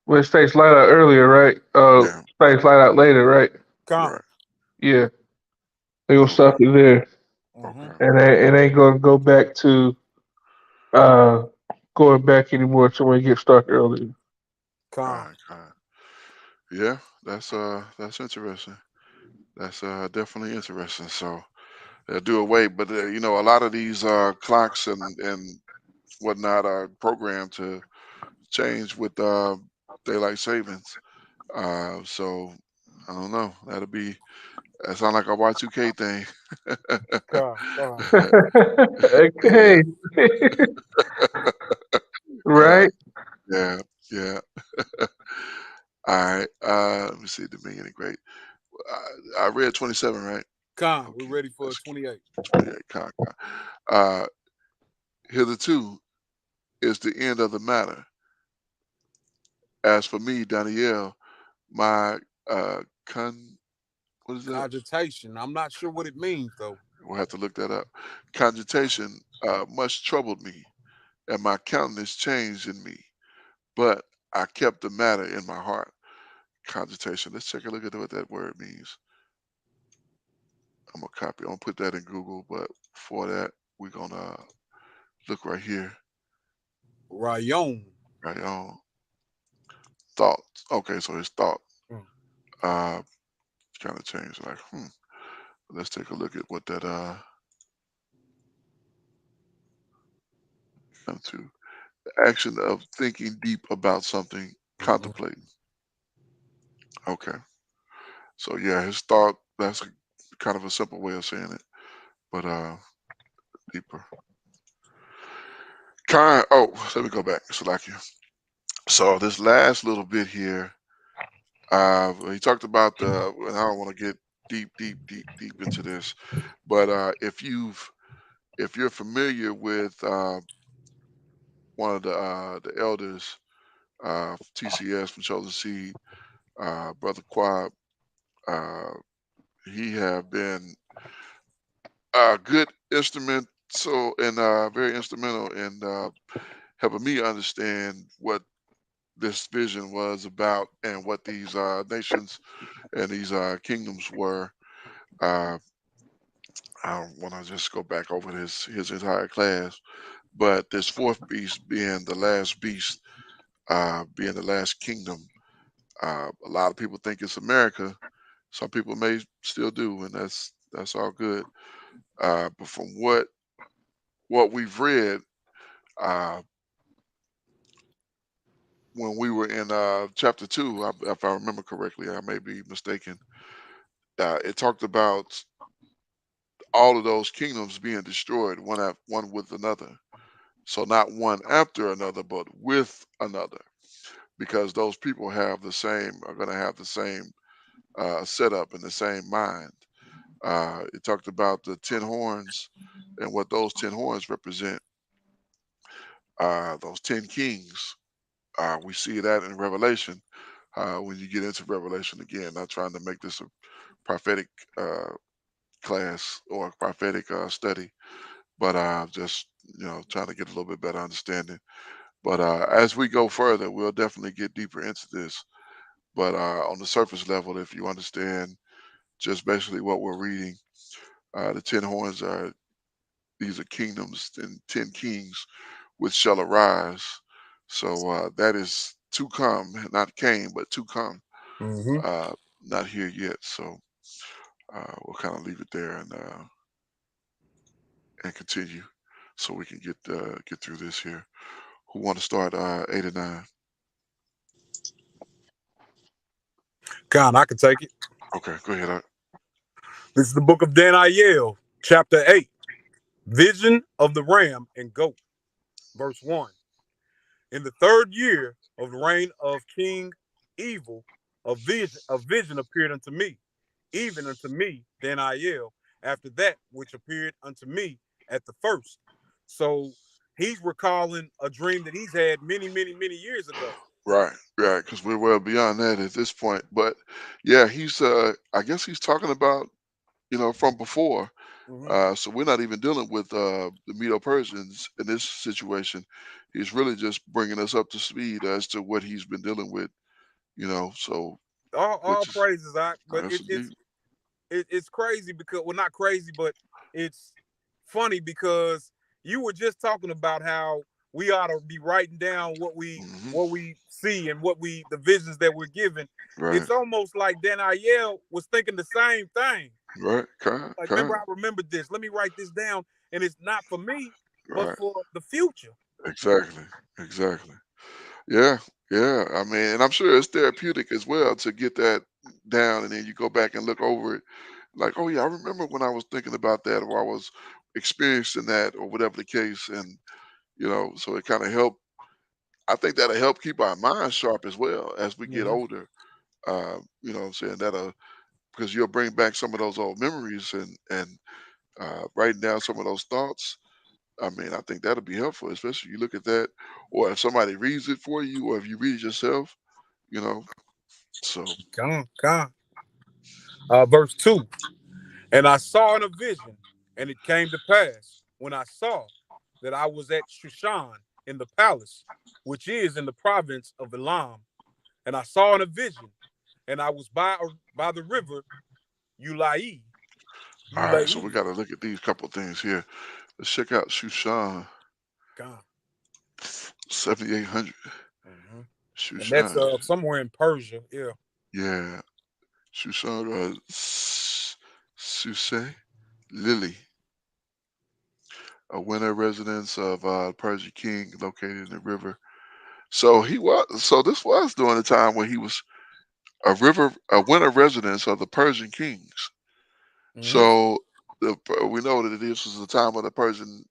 where it stays light out earlier, right? Yeah, Stays light out later, right? Con. right. Yeah, they gonna Okay, stop it there, Hmm. okay. and it ain't gonna go back to uh going back anymore to when it gets dark earlier. Con. Kind. Yeah, that's interesting. That's definitely interesting. So they'll do away. But a lot of these clocks and whatnot are programmed to change with daylight savings. So I don't know. That sound like a Y2K thing. God. Yeah, Okay. uh, Right. yeah, yeah. All right. Let me see. Dominion and Great. I read 27, right? Con, we're Okay, ready for that's 28. 28. Uh, Hitherto is the end of the matter. As for me, Danielle, my what is that? Cogitation. I'm not sure what it means though. We'll have to look that up. Cogitation much troubled me, and my countenance changed in me. But I kept the matter in my heart. Cogitation. Let's take a look at what that word means. I'm gonna copy. I'm gonna put that in Google. But for that, we're gonna look right here, Rayon. right on thoughts. Okay, so it's thought. Mm. Uh, kind of changed. Like, let's take a look at what that comes to. The action of thinking deep about something, Mhm. contemplating. Okay, so yeah, his thought. That's kind of a simple way of saying it, but deeper. Kind. Oh, let me go back. Salakia. So this last little bit here, he talked about and I don't want to get deep into this, but if you're familiar with one of the elders, TCS from Chosen Seed, Brother Quab, uh, he have been a good instrumental and very instrumental in helping me understand what this vision was about and what these nations and these kingdoms were. Uh, I don't want to just go back over his entire class, but this fourth beast being the last beast, being the last kingdom. A lot of people think it's America. Some people may still do, and that's all good. But from what we've read, uh, when we were in chapter two, if I remember correctly, I may be mistaken. It talked about all of those kingdoms being destroyed one with another. So not one after another, but with another, because those people are going to have the same setup and the same mind. It talked about the 10 horns and what those 10 horns represent. Those 10 kings. We see that in Revelation. When you get into Revelation again, not trying to make this a prophetic uh, class or a prophetic study, but just trying to get a little bit better understanding. But as we go further, we'll definitely get deeper into this. But on the surface level, if you understand just basically what we're reading, the 10 horns are these are kingdoms and 10 kings which shall arise. So that is to come, not came, but to come. Mhm. Uh, not here yet. So we'll kind of leave it there and continue, so we can get through this here. Who want to start 8 and 9? Con, I can take it. Okay, go ahead. This is the book of Daniel, chapter 8. Vision of the ram and goat. Verse 1. In the third year of the reign of King Evil, a vision appeared unto me, even unto me, Daniel, after that which appeared unto me at the first. So he's recalling a dream that he's had many years ago. Right, right, because we're well beyond that at this point. But yeah, he's I guess he's talking about from before. Mm-hmm. So we're not even dealing with the Medo-Persians in this situation. He's really just bringing us up to speed as to what he's been dealing with. So All which is praises, but that's indeed it's crazy because, well, not crazy, but it's funny because you were just talking about how we ought to be writing down hmm what we see and the visions that we're given. right. It's almost like Daniel was thinking the same thing. Right. Con. Like, remember, Con. I remembered this. Let me write this down. And it's not for me, but Right. for the future. Exactly. Exactly. Yeah. Yeah. I mean, and I'm sure it's therapeutic as well to get that down, and then you go back and look over it, like, oh yeah, I remember when I was thinking about that, or I was experiencing that, or whatever the case, and so it kind of help. I think that'll help keep our minds sharp as well as we get Hmm. older. What I'm saying, that'll, because you'll bring back some of those old memories, and writing down some of those thoughts. I mean, I think that'll be helpful, especially you look at that, or if somebody reads it for you, or if you read it yourself. You know, so Come. Verse 2. And I saw in a vision, and it came to pass when I saw that I was at Shushan in the palace, which is in the province of Elam. And I saw in a vision, and I was by the river Ulai. all right, so we Ulai. got to look at these couple things here. Let's check out Shushan, God. 7800. Hmm. And that's Shushan, somewhere in Persia. Yeah. yeah, Shushan, Susay, Lily, a winter residence of Persian king located in the river. So this was during the time when he was a winter residence of the Persian kings. Hmm. So we know that this was the time of the Persian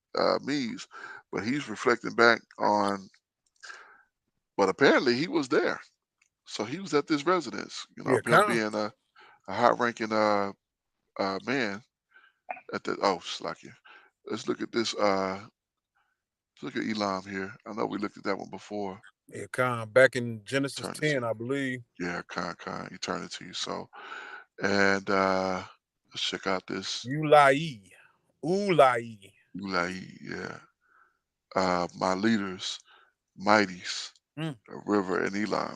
Medes, but he's reflecting back on. But apparently he was there, so he was at this residence. Yeah, Him come. being a high-ranking man at the. Oh, Slakia. Let's look at this. Let's look at Elam here. I know we looked at that one before. Yeah, come. Back in Genesis Eternity. 10, I believe. Yeah, Khan, eternity. So, and let's check out this Ulai. Ulai. Ulai. Yeah, my leaders, mighties, Mm, a river and Elam.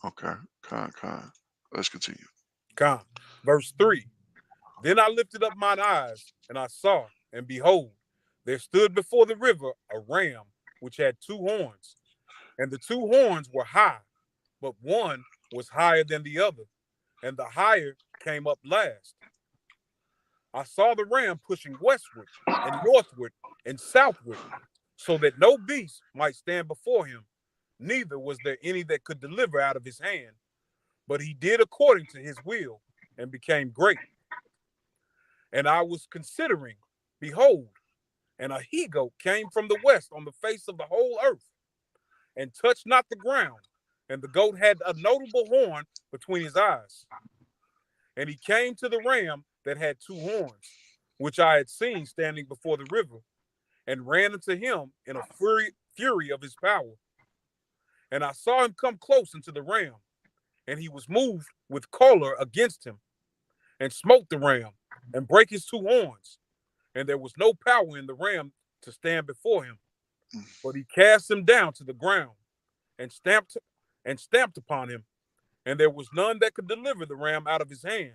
Okay, Khan. Let's continue. come. Verse 3. Then I lifted up mine eyes, and I saw, and behold, there stood before the river a ram which had two horns, and the two horns were high, but one was higher than the other, and the higher came up last. I saw the ram pushing westward and northward and southward, so that no beast might stand before him, neither was there any that could deliver out of his hand. But he did according to his will and became great. And I was considering, behold, and a he goat came from the west on the face of the whole earth, and touched not the ground. And the goat had a notable horn between his eyes. And he came to the ram that had two horns, which I had seen standing before the river, and ran into him in a fury of his power. And I saw him come close into the ram, and he was moved with choler against him, and smote the ram, and brake his two horns. And there was no power in the ram to stand before him. But he cast him down to the ground, and stamped upon him, and there was none that could deliver the ram out of his hand.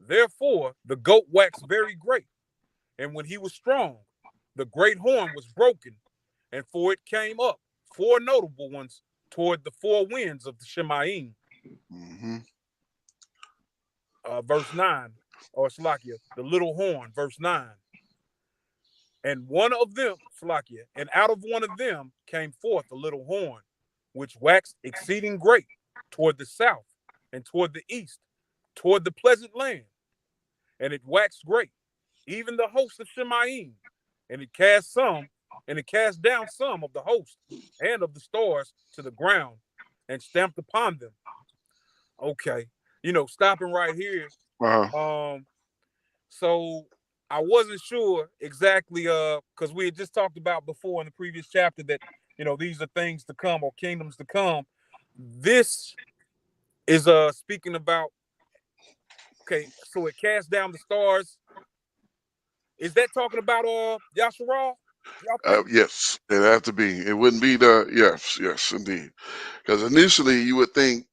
Therefore the goat waxed very great, and when he was strong, the great horn was broken, and for it came up four notable ones toward the four winds of the Shemaim. Mm-hmm. Verse 9, or Slakia, the little horn, verse 9. And one of them, Slakia, and out of one of them came forth a little horn, which waxed exceeding great toward the south and toward the east, toward the pleasant land. And it waxed great, even the host of Shemaim. And it cast down some of the host and of the stars to the ground and stamped upon them. Okay. Stopping right here. Uh, Um, so I wasn't sure exactly because we had just talked about before in the previous chapter that these are things to come or kingdoms to come. This is speaking about, okay, so it cast down the stars. Is that talking about Yasharal? Y'all think? yes, it have to be. It wouldn't be the yes, indeed. Because initially you would think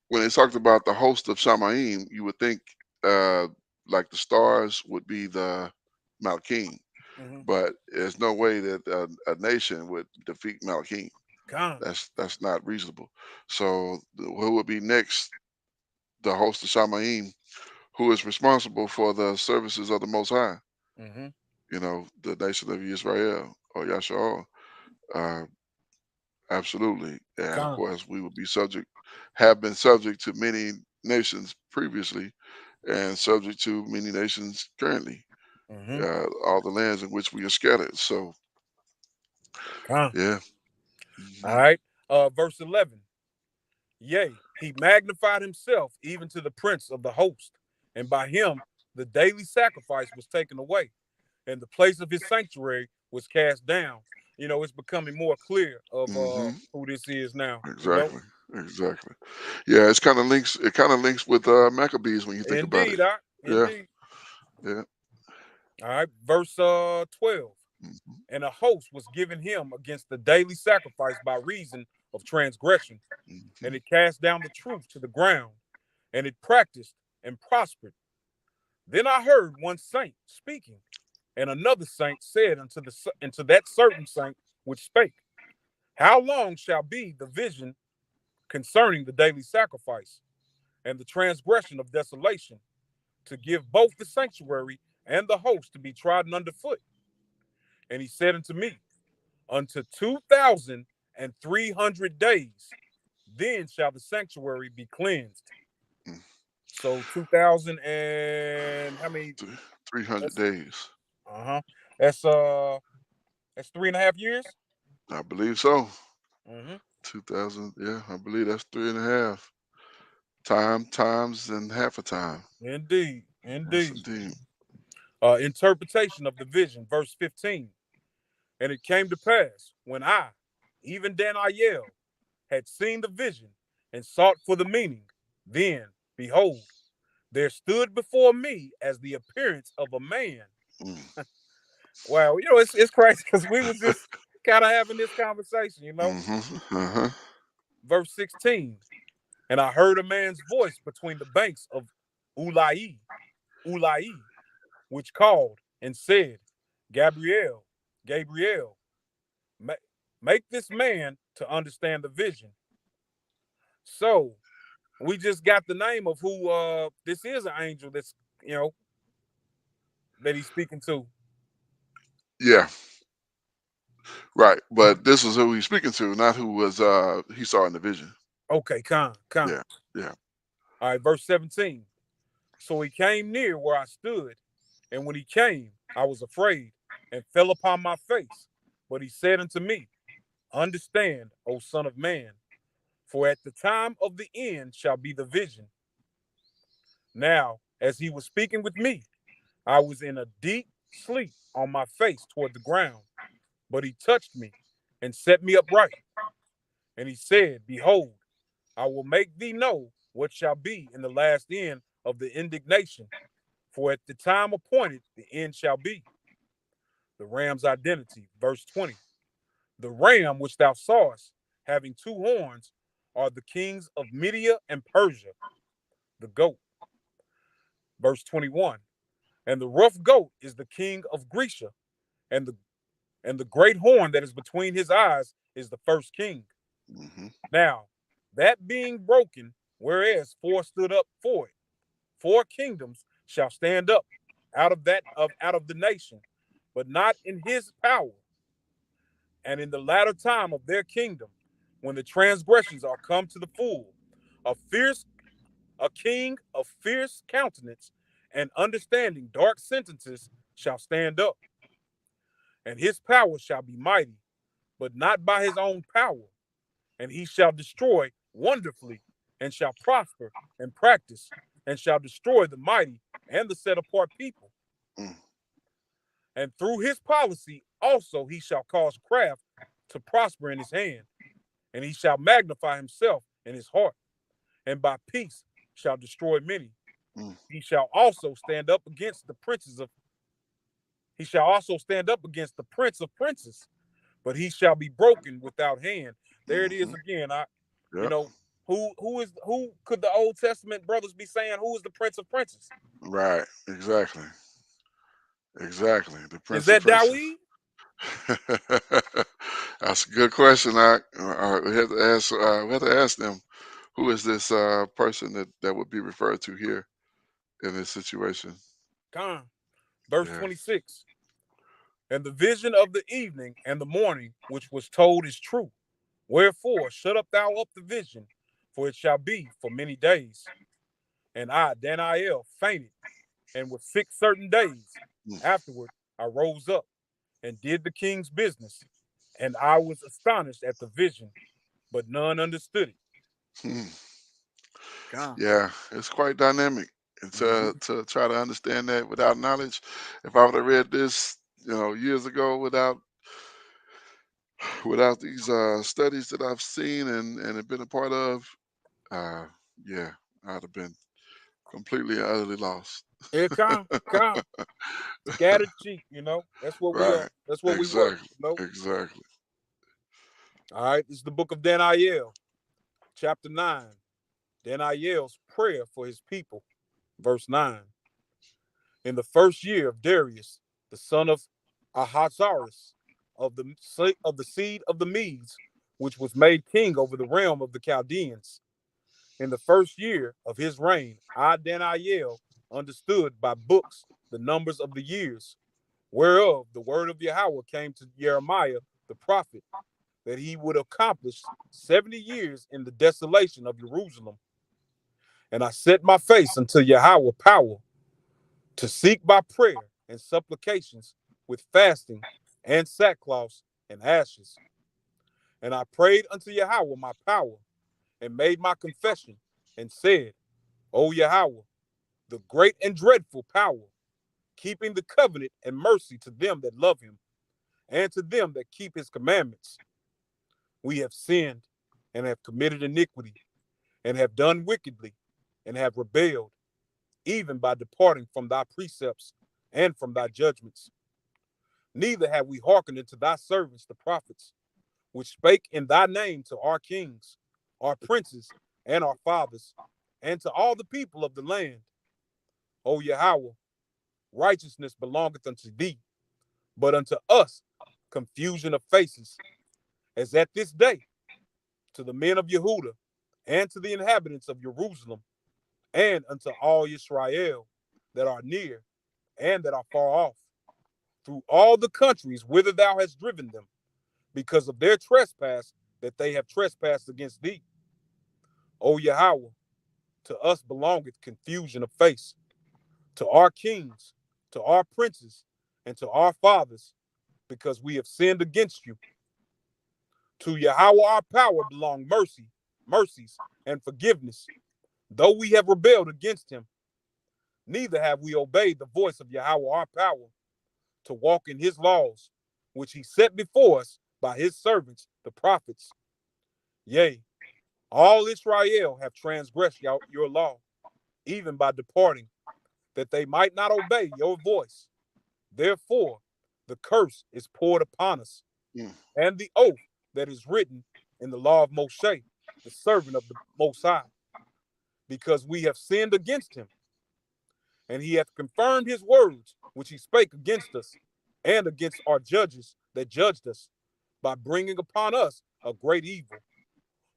when it talked about the host of Shamaim, you would think uh, like the stars would be the Malkim, Mm-hmm. but there's no way that a nation would defeat Malkim. Gone. That's not reasonable. So who would be next the host of Shamaim, who is responsible for the services of the Most High. Mm-hmm. The nation of Israel or Yasha'al. Uh, absolutely, and of Con. course, we would be subject, have been subject to many nations previously, and subject to many nations currently. Mm-hmm. All the lands in which we are scattered. So, Con. yeah. All Hmm. right. Verse 11. Yea, he magnified himself even to the prince of the host, and by him the daily sacrifice was taken away, and the place of his sanctuary was cast down. It's becoming more clear of Hmm. who this is now. Exactly. Exactly. Yeah, it's kind of links. It kind of links with Maccabees when you think about it. Indeed, Yeah. indeed. Yeah. All right, verse 12. Hmm. And a host was given him against the daily sacrifice by reason of transgression, and Hmm. it cast down the truth to the ground, and it practiced and prospered. Then I heard one saint speaking, and another saint said unto that certain saint which spake, how long shall be the vision concerning the daily sacrifice and the transgression of desolation, to give both the sanctuary and the host to be trodden under foot? And he said unto me, unto 2,300 days, then shall the sanctuary be cleansed. So 2,000 and how many? 300 That's days. uh-huh. That's 3.5 years. I believe so. Mm-hmm. 2000. Yeah, I believe that's 3.5 times and half a time. Indeed, Yes, indeed. indeed. Interpretation of the vision, verse 15. And it came to pass when I, even Dani'Ėl, had seen the vision and sought for the meaning, then behold, there stood before me as the appearance of a man. Mm. Wow, it's crazy because we was just kind of having this conversation. Mm-hmm. Uh-huh. Verse 16. And I heard a man's voice between the banks of Ulai, Ulai, which called and said, Gabriel, Gabriel, make this man to understand the vision. So we just got the name of who this is an angel that's you know that he's speaking to. Yeah, right. But this is who he's speaking to, not who was he saw in the vision. Okay, con. Yeah. Yeah. All right, verse 17. So he came near where I stood, and when he came, I was afraid and fell upon my face. But he said unto me, understand, O son of man, for at the time of the end shall be the vision. Now, as he was speaking with me, I was in a deep sleep on my face toward the ground, but he touched me and set me upright. And he said, behold, I will make thee know what shall be in the last end of the indignation, for at the time appointed the end shall be. The ram's identity, verse 20. The ram which thou sawest, having two horns, are the kings of Media and Persia, the goat. Verse 21. And the rough goat is the king of Grecia, and the great horn that is between his eyes is the first king. Mm-hmm. Now, that being broken, whereas four stood up for it, four kingdoms shall stand up out of the nation, but not in his power. And in the latter time of their kingdom, when the transgressions are come to the full, a fierce a king of fierce countenance and understanding dark sentences shall stand up, and his power shall be mighty, but not by his own power, and he shall destroy wonderfully, and shall prosper and practice, and shall destroy the mighty and the set apart people. Mm. And through his policy also he shall cause craft to prosper in his hand, and he shall magnify himself in his heart, and by peace shall destroy many. Mm. He shall also stand up against the princes of he shall also stand up against the prince of princes, but he shall be broken without hand. There it is Mm-hmm. again. You Yep. know, who could the Old Testament brothers be saying who is the Prince of Princes? Right. Exactly. Exactly. The Is Prince of that Princes. Dawid? That's a good question. We have to ask. We have to ask them Who is this person that would be referred to here in this situation? Con. Verse Yeah. 26. And the vision of the evening and the morning which was told is true. Wherefore, shut up thou up the vision, for it shall be for many days. And I, Dani'Eel, fainted, and was sick certain days. Mm. Afterward, I rose up and did the king's business, and I was astonished at the vision, but none understood it. Hmm. God. Yeah, it's quite dynamic. And Mhm. to try to understand that without knowledge, if I would have read this, years ago without these studies that I've seen and have been a part of, uh, yeah, I'd have been completely and utterly lost. Yeah, con. Scattered sheep, That's what we are. Right. That's what we were, Exactly. Exactly. All right, this is the book of Daniel, chapter 9. Daniel's prayer for his people, verse 9. In the first year of Darius, the son of Ahasuerus, of the seed of the Medes, which was made king over the realm of the Chaldeans. In the first year of his reign, I, Daniel, understood by books the numbers of the years, whereof the word of Yahweh came to Jeremiah the prophet, that he would accomplish 70 years in the desolation of Jerusalem. And I set my face unto Yahweh power, to seek by prayer and supplications with fasting and sackcloth and ashes. And I prayed unto Yahweh my power, and made my confession, and said, O Yahweh, the great and dreadful power, keeping the covenant and mercy to them that love him, and to them that keep his commandments. We have sinned, and have committed iniquity, and have done wickedly, and have rebelled, even by departing from thy precepts and from thy judgments. Neither have we hearkened unto thy servants the prophets, which spake in thy name to our kings, our princes, and our fathers, and to all the people of the land. O Yahweh, righteousness belongeth unto thee, but unto us confusion of faces, as at this day, to the men of Yehuda, and to the inhabitants of Jerusalem, and unto all Israel that are near and that are far off, through all the countries whither thou hast driven them, because of their trespass that they have trespassed against thee. O Yahweh, to us belongeth confusion of face, to our kings, to our princes, and to our fathers, because we have sinned against you. To Yahweh our power belong mercies, and forgiveness, though we have rebelled against him. Neither have we obeyed the voice of Yahweh our power, to walk in his laws, which he set before us by his servants, the prophets. Yea, all Israel have transgressed your law, even by departing, that they might not obey your voice. Therefore, the curse is poured upon us, Mm. and the oath that is written in the law of Moshe, the servant of the Most High, because we have sinned against him. And he hath confirmed his words, which he spake against us, and against our judges that judged us, by bringing upon us a great evil.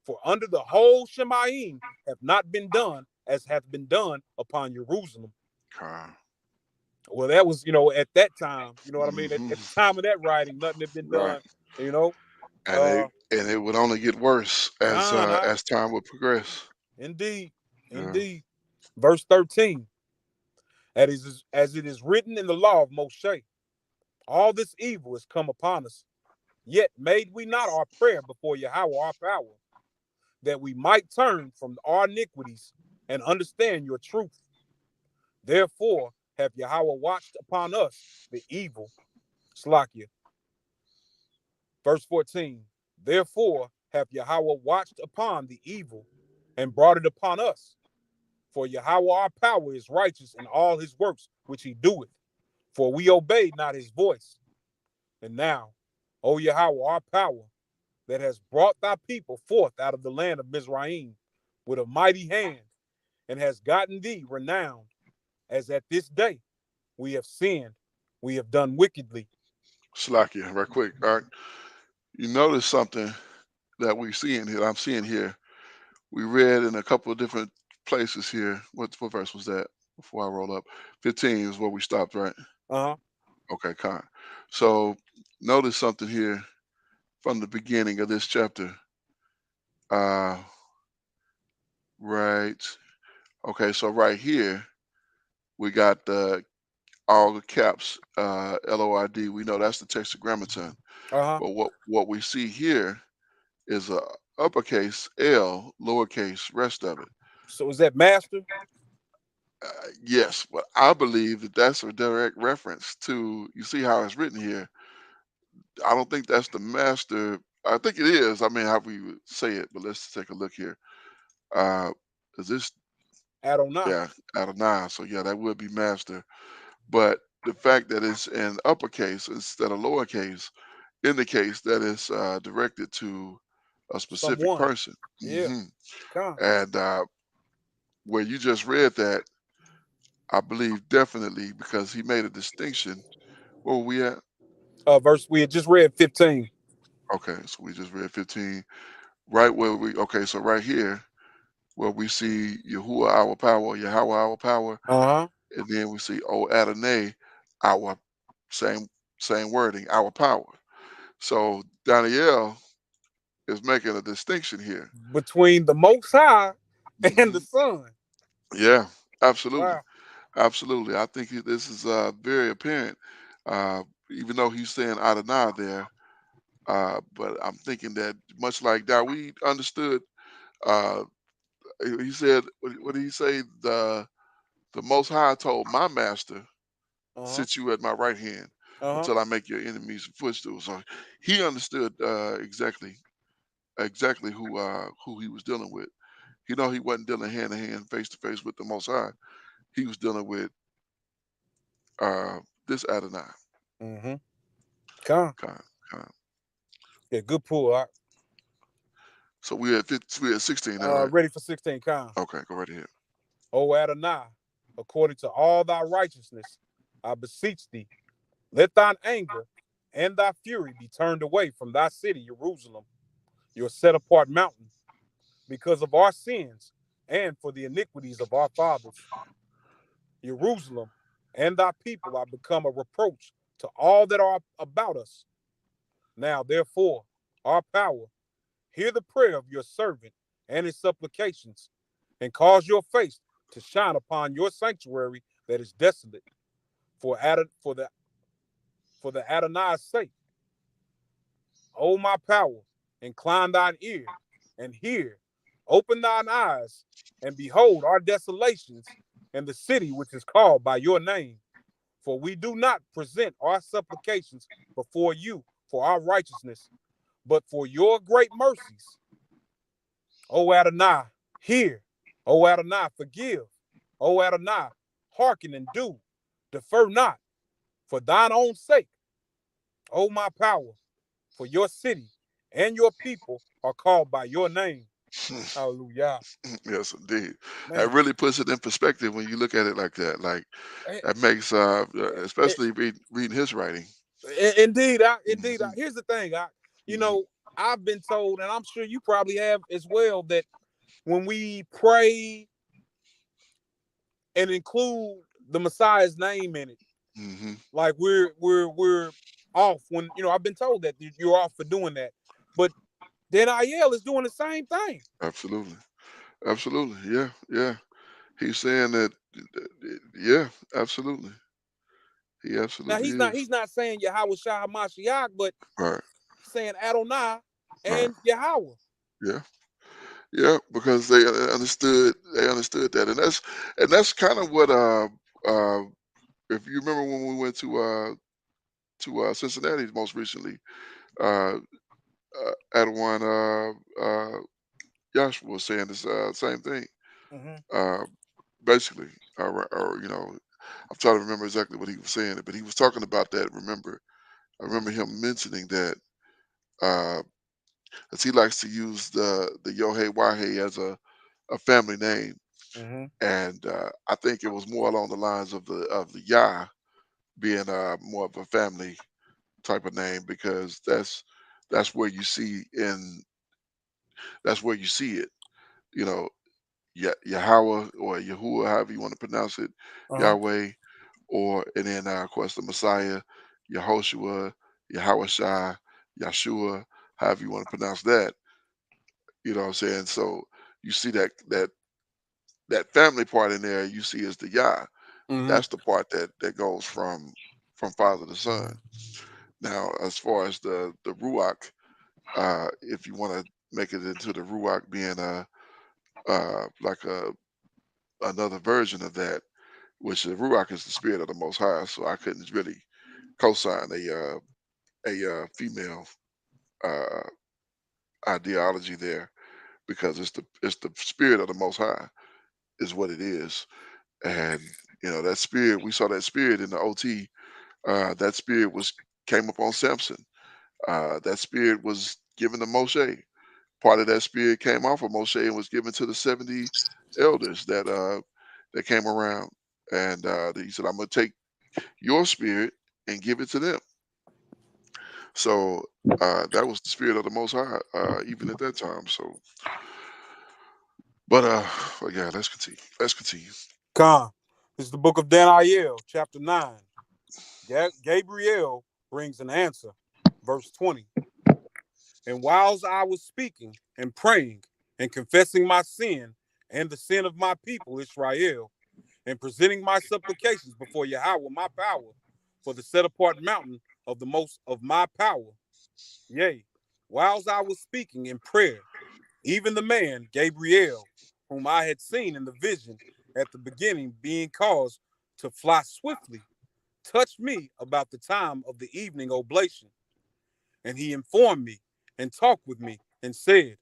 For under the whole Shemaim have not been done as hath been done upon Jerusalem. Car. Well, that was, at that time, you know what I mean? At the Hmm. time of that writing, nothing had been Right. done, you know. And Uh it would only get worse Huh? as time would progress. Indeed, Yeah. indeed. Verse 13, as it is written in the law of Moshe, all this evil is come upon us. Yet made we not our prayer before Yahweh our power, that we might turn from our iniquities and understand your truth. Therefore have Yahweh watched upon us the evil. Slakia. Verse 14. Therefore have Yahweh watched upon the evil and brought it upon us. For Yahweh our power is righteous in all his works which he doeth. For we obeyed not his voice. And now, O Yahweh our power, that has brought thy people forth out of the land of Mizraim with a mighty hand, and has gotten thee renowned, as at this day we have sinned, we have done wickedly. Slakia, right quick. All right. You notice something that we see in here, I'm seeing here. We read in a couple of different places here. What verse was that? Before I roll up, 15 is where we stopped, right? Uh-huh. Okay, con. So notice something here from the beginning of this chapter. Uh, right. Okay, so right here we got all the caps, LORD. We know that's the tetragrammaton. Uh-huh. But what we see here is a uppercase L, lowercase rest of it. So is that master? Yes, but I believe that that's a direct reference to. You see how it's written here. I don't think that's the master. I think it is. I mean, how we would say it, but let's take a look here. Uh, is this? Adonai. Yeah, out of nine. So yeah, that would be master. But the fact that it's in uppercase instead of lowercase indicates that it's directed to a specific Someone. person. Yeah. hmm Con. And where you just read that, I believe definitely because he made a distinction. Where were we at? Verse we had just read 15. Okay, so we just read 15. Right where we, okay, so right here, where we see Yahuwah our power, Yahweh our power, Uh-huh. and then we see O Adonai, our same same wording, our power. So Daniel is making a distinction here. Between the most high and the hmm son. Yeah, absolutely, Wow. absolutely. I think this is very apparent. Even though he's saying Adonai there, but I'm thinking that much like Dawid understood, uh, he said, what did he say? The Most High told my master, Uh-huh. "Sit you at my right hand Uh-huh. until I make your enemies a footstool." So he understood exactly who he was dealing with. You know, he wasn't dealing hand to hand, face to face with the Most High. He was dealing with uh, this Adonai. Mm-hmm. Con. Kind, kind. Yeah, good pull. So we had 16 now, right? Ready for 16. Con. Okay, go right ahead. O Adonai, according to all thy righteousness, I beseech thee, let thine anger and thy fury be turned away from thy city, Jerusalem, your set apart mountain, because of our sins and for the iniquities of our fathers. Jerusalem and thy people are become a reproach to all that are about us. Now, therefore, our power, hear the prayer of your servant and his supplications, and cause your face to shine upon your sanctuary that is desolate, for for the Adonai's sake. O my power, incline thine ear and hear. Open thine eyes and behold our desolations and the city which is called by your name. For we do not present our supplications before you for our righteousness, but for your great mercies. O Adonai, hear. O Adonai, forgive. O Adonai, hearken and do. Defer not for thine own sake. O my power, for your city and your people are called by your name. Hallelujah. Yes, indeed. That Man. really puts it in perspective when you look at it like that. Like Eh, that makes, eh, especially reading his writing. Indeed, hmm here's the thing. You hmm know, I've been told, and I'm sure you probably have as well, that when we pray and include the Messiah's name in it, hmm like we're off. When I've been told that you're off for doing that, but then Ayel is doing the same thing. Absolutely. Absolutely. Yeah. Yeah. He's saying that. Yeah. Absolutely. He Now absolutely he's is. not saying Yahweh Shah Mashiach, but Right. he's saying Adonai Right. and Yahweh. Yeah. Yeah. Because they understood. They understood that, and that's kind of what. Uh. If you remember when we went to Cincinnati most recently, uh, Adawan Joshua was saying this same thing. Mm-hmm. Uh, basically, or I'm trying to remember exactly what he was saying, but he was talking about that. I remember him mentioning that uh, as he likes to use the Yohei Wahei as a family name, Mm-hmm. and I think it was more along the lines of the Yah being more of a family type of name because that's where you see in that's where you see it. you know, Yahweh or Yahuwah, however you want to pronounce it, Uh-huh. Yahweh, or and then of course the Messiah, Yehoshua, Yahushua, Yeshua, however you want to pronounce that. You know what I'm saying? So you see that family part in there. You see is the Yah. Mm-hmm. That's the part that goes from father to son. Now, as far as the Ruach, if you want to make it into the Ruach being like another version of that, which the Ruach is the spirit of the Most High. So I couldn't really co-sign a female uh, ideology there because it's the spirit of the Most High is what it is, and that spirit we saw that spirit in the OT. That spirit was came upon Samson. That spirit was given to Moshe. Part of that spirit came off of Moshe and was given to the 70 elders that came around, and he said, "I'm gonna take your spirit and give it to them." So that was the spirit of the Most High, even at that time. So, but yeah, let's continue. Let's continue. Con. This is the book of Dani'Eel, chapter 9. Gabriel brings an answer. Verse 20. And whilst I was speaking and praying and confessing my sin and the sin of my people Israel, and presenting my supplications before Yahweh my power for the set apart mountain of the most of my power. Yea, whilst I was speaking in prayer, even the man Gabriel, whom I had seen in the vision at the beginning, being caused to fly swiftly, touched me about the time of the evening oblation. And he informed me and talked with me and said,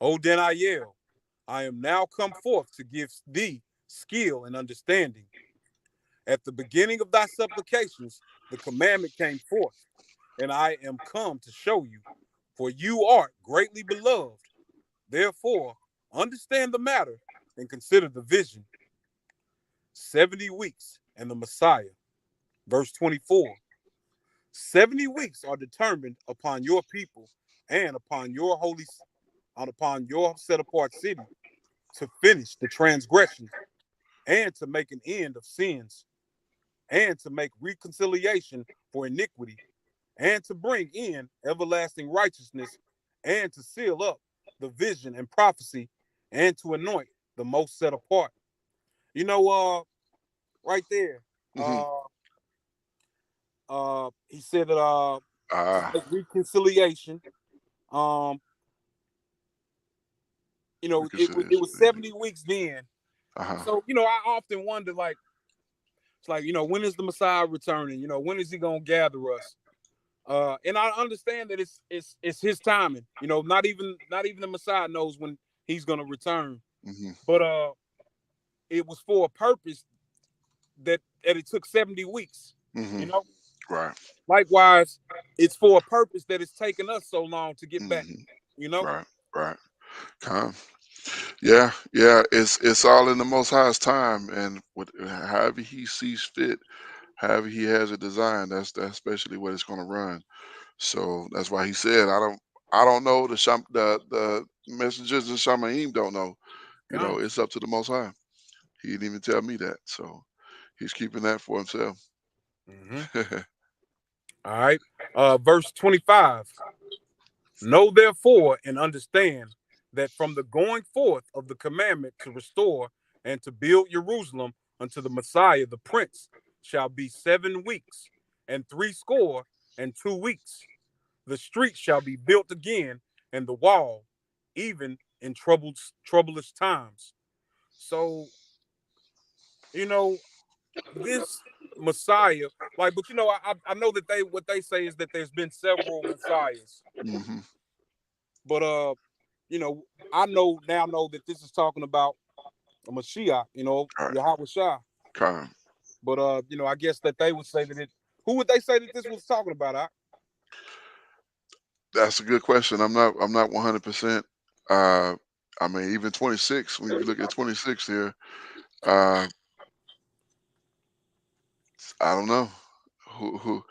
O Daniel, I am now come forth to give thee skill and understanding. At the beginning of thy supplications, the commandment came forth, and I am come to show you, for you art greatly beloved. Therefore, understand the matter and consider the vision. 70 weeks and the Messiah. Verse 24. 70 weeks are determined upon your people and upon your set apart city to finish the transgressions and to make an end of sins and to make reconciliation for iniquity and to bring in everlasting righteousness and to seal up the vision and prophecy and to anoint the most set apart. You know, right there, Hmm. he said that to Ah, make reconciliation. Um, it was reconciliation. 70 weeks then. Uh huh. So I often wonder, like, it's like, when is the Messiah returning? When is he gonna gather us? And I understand that it's his timing. Not even the Messiah knows when he's gonna return. Hmm. But it was for a purpose that it took 70 weeks. Hmm. You know, Right. likewise, it's for a purpose that it's taken us so long to get back. Hmm. You know, Right. Right. Come. Yeah. Yeah. It's all in the Most High's time, and however He sees fit, however He has it designed. That's especially what it's going to run. So that's why He said, I don't know the messengers of Shamaim don't know. God. It's up to the Most High. He didn't even tell me that, so He's keeping that for Himself. Mm-hmm. All right. Verse 25. Know therefore and understand that from the going forth of the commandment to restore and to build Jerusalem unto the Messiah the Prince shall be 7 weeks and 62 weeks. The street shall be built again, and the wall, even in troublous times. So, you know, this Messiah, like, but I know that what they say is that there's been several Messiahs, Hmm. but I know that this is talking about a Mashiach, All right. Yahweh Shah. Con. But I guess that they would say that it. Who would they say that this was talking about? That's a good question. I'm not 100%. Uh, I mean, even 26. When you look at 26 here, uh, I don't know who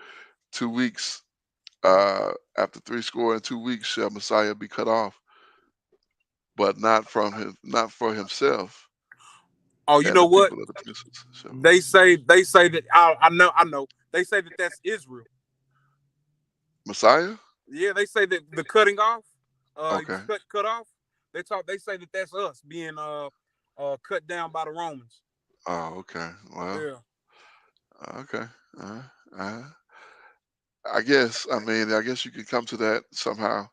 2 weeks after 3 score and 2 weeks shall Messiah be cut off. but not from him, not for himself Oh, you and know the what? people of the princes. So They say that I know. They say that that's Israel. Messiah. Yeah, they say that the cutting off, he was Okay. cut off. They say that that's us being cut down by the Romans. Oh, okay. Well, Yeah. okay. Uh, uh, I guess. I mean, I guess you could come to that somehow,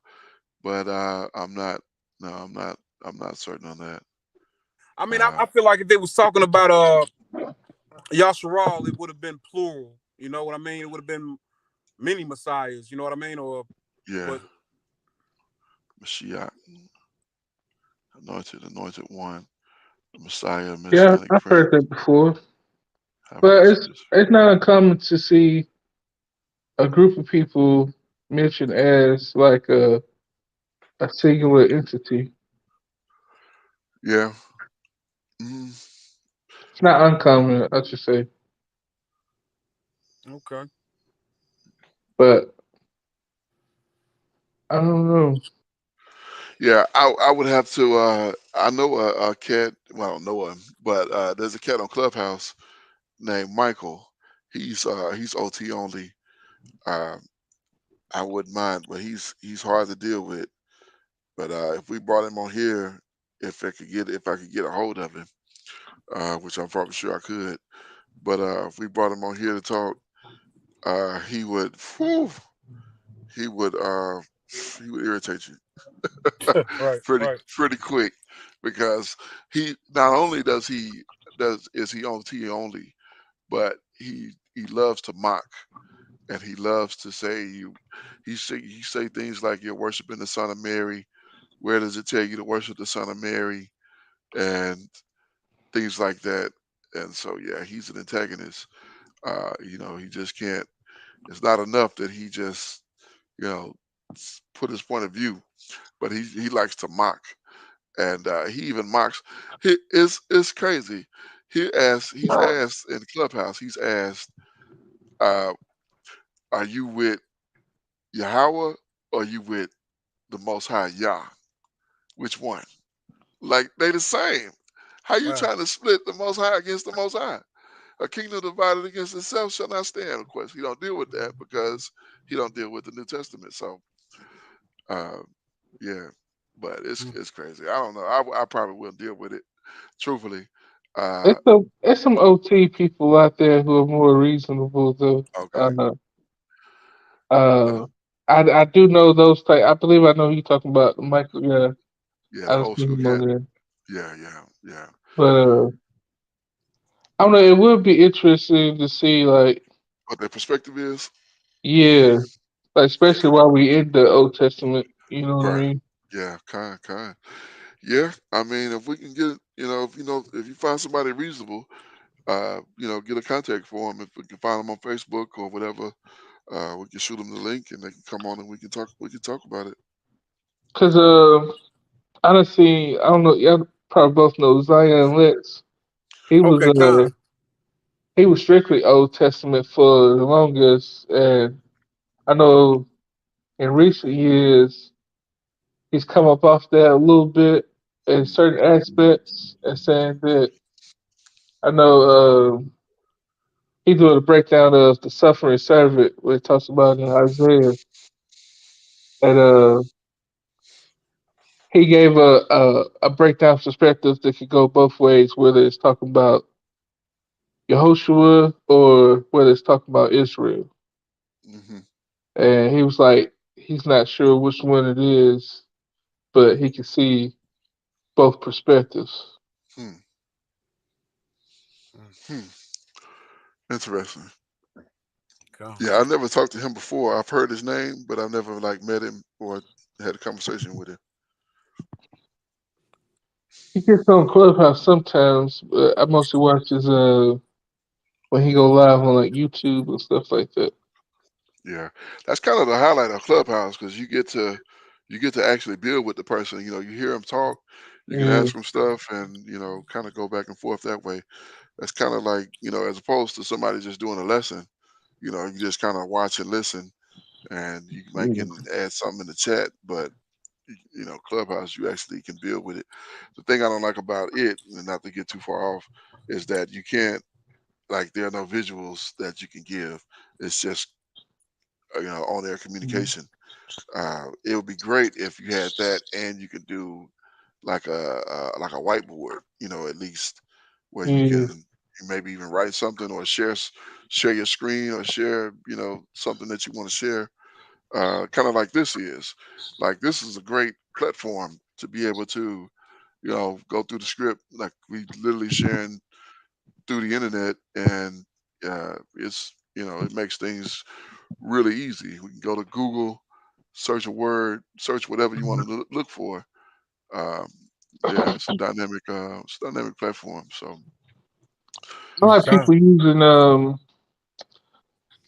but I'm not. No, I'm not. I'm not certain on that. I mean, I Uh, feel like if they was talking about Yasharal, it would have been plural. You know what I mean? It would have been many messiahs. You know what I mean? Or yeah, but Mashiach, anointed one, the Messiah, Yeah, Messianic I've Prince, heard that before. High But Priest of it's not uncommon to see a group of people mentioned as like a singular entity. Israel. Yeah. Mm, It's not uncommon, I should say. okay. But I don't know. yeah, I would have to. I know a cat. Well, I don't know him, but there's a cat on Clubhouse named Michael. He's OT only. Uh, I wouldn't mind, but he's hard to deal with. But if we brought him on here, if I could get a hold of him, which I'm probably sure I could. But if we brought him on here to talk, he would, whew, he would, uh, he would irritate you Right. Right. pretty quick because he not only is he OT only, but he loves to mock and he loves to say he say things like you're worshiping the Son of Mary. Where does it tell you to worship the Son of Mary? And things like that. And so, yeah, he's an antagonist. He just can't. It's not enough that he just, put his point of view, but he likes to mock, and he even mocks. It's crazy. He's asked in Clubhouse. He's asked, uh, "Are you with Yahweh or are you with the Most High Yah? Which one?" Like they the same. How you Wow. trying to split the Most High against the Most High? A kingdom divided against itself shall not stand. Of course, he don't deal with that because he don't deal with the New Testament. So, uh, yeah, but Mm. it's crazy. I don't know. I probably will deal with it. Truthfully, uh, There's some OT people out there who are more reasonable though. okay, Uh, uh, uh, I do know those type. I believe I know who you're talking about, Michael. Yeah, yeah, the I've old seen school him on cat. there. Yeah, yeah, yeah. But I don't know. It would be interesting to see, like, What their perspective is, yeah, like especially while we in the Old Testament. You know what I right? mean? Yeah, kind. Yeah, I mean, if we can get, if you find somebody reasonable, get a contact for them. If we can find them on Facebook or whatever, we can shoot them the link and they can come on and we can talk. We can talk about it. Because I done seen. I don't know. Y'all probably both know Zion Lex. He was Okay, uh Con. he was strictly Old Testament for the longest, and I know in recent years he's come up off that a little bit in certain aspects and saying that I know he doing a breakdown of the suffering servant where it talks about in Isaiah, and he gave a breakdown perspective that could go both ways, whether it's talking about Yehoshua or whether it's talking about Israel. Hmm. And he was like, he's not sure which one it is, but he can see both perspectives. Hmm. Mm. Hmm. Interesting. Con. Yeah, I never talked to him before. I've heard his name, but I've never like met him or had a conversation with him. He gets on Clubhouse sometimes, but I mostly watch his when he go live on like YouTube and stuff like that. Yeah, that's kind of the highlight of Clubhouse because you get to actually build with the person. You hear him talk, you can Yeah, ask him stuff, and kind of go back and forth that way. That's kind of like as opposed to somebody just doing a lesson. You just kind of watch and listen, and you might yeah. can add something in the chat, but Clubhouse, you actually can build with it. The thing I don't like about it, and not to get too far off, is that you can't, like, there are no visuals that you can give. It's just on air communication. It would be great if you had that and you could do like a whiteboard, at least where you Yeah. can maybe even write something or share your screen or share something that you want to share. Kind of like this is. Like, this is a great platform to be able to go through the script, like we literally sharing through the internet, and it makes things really easy. We can go to Google, search a word, search whatever you want to look for. Um, yeah, it's a dynamic platform. So A lot of Con. people using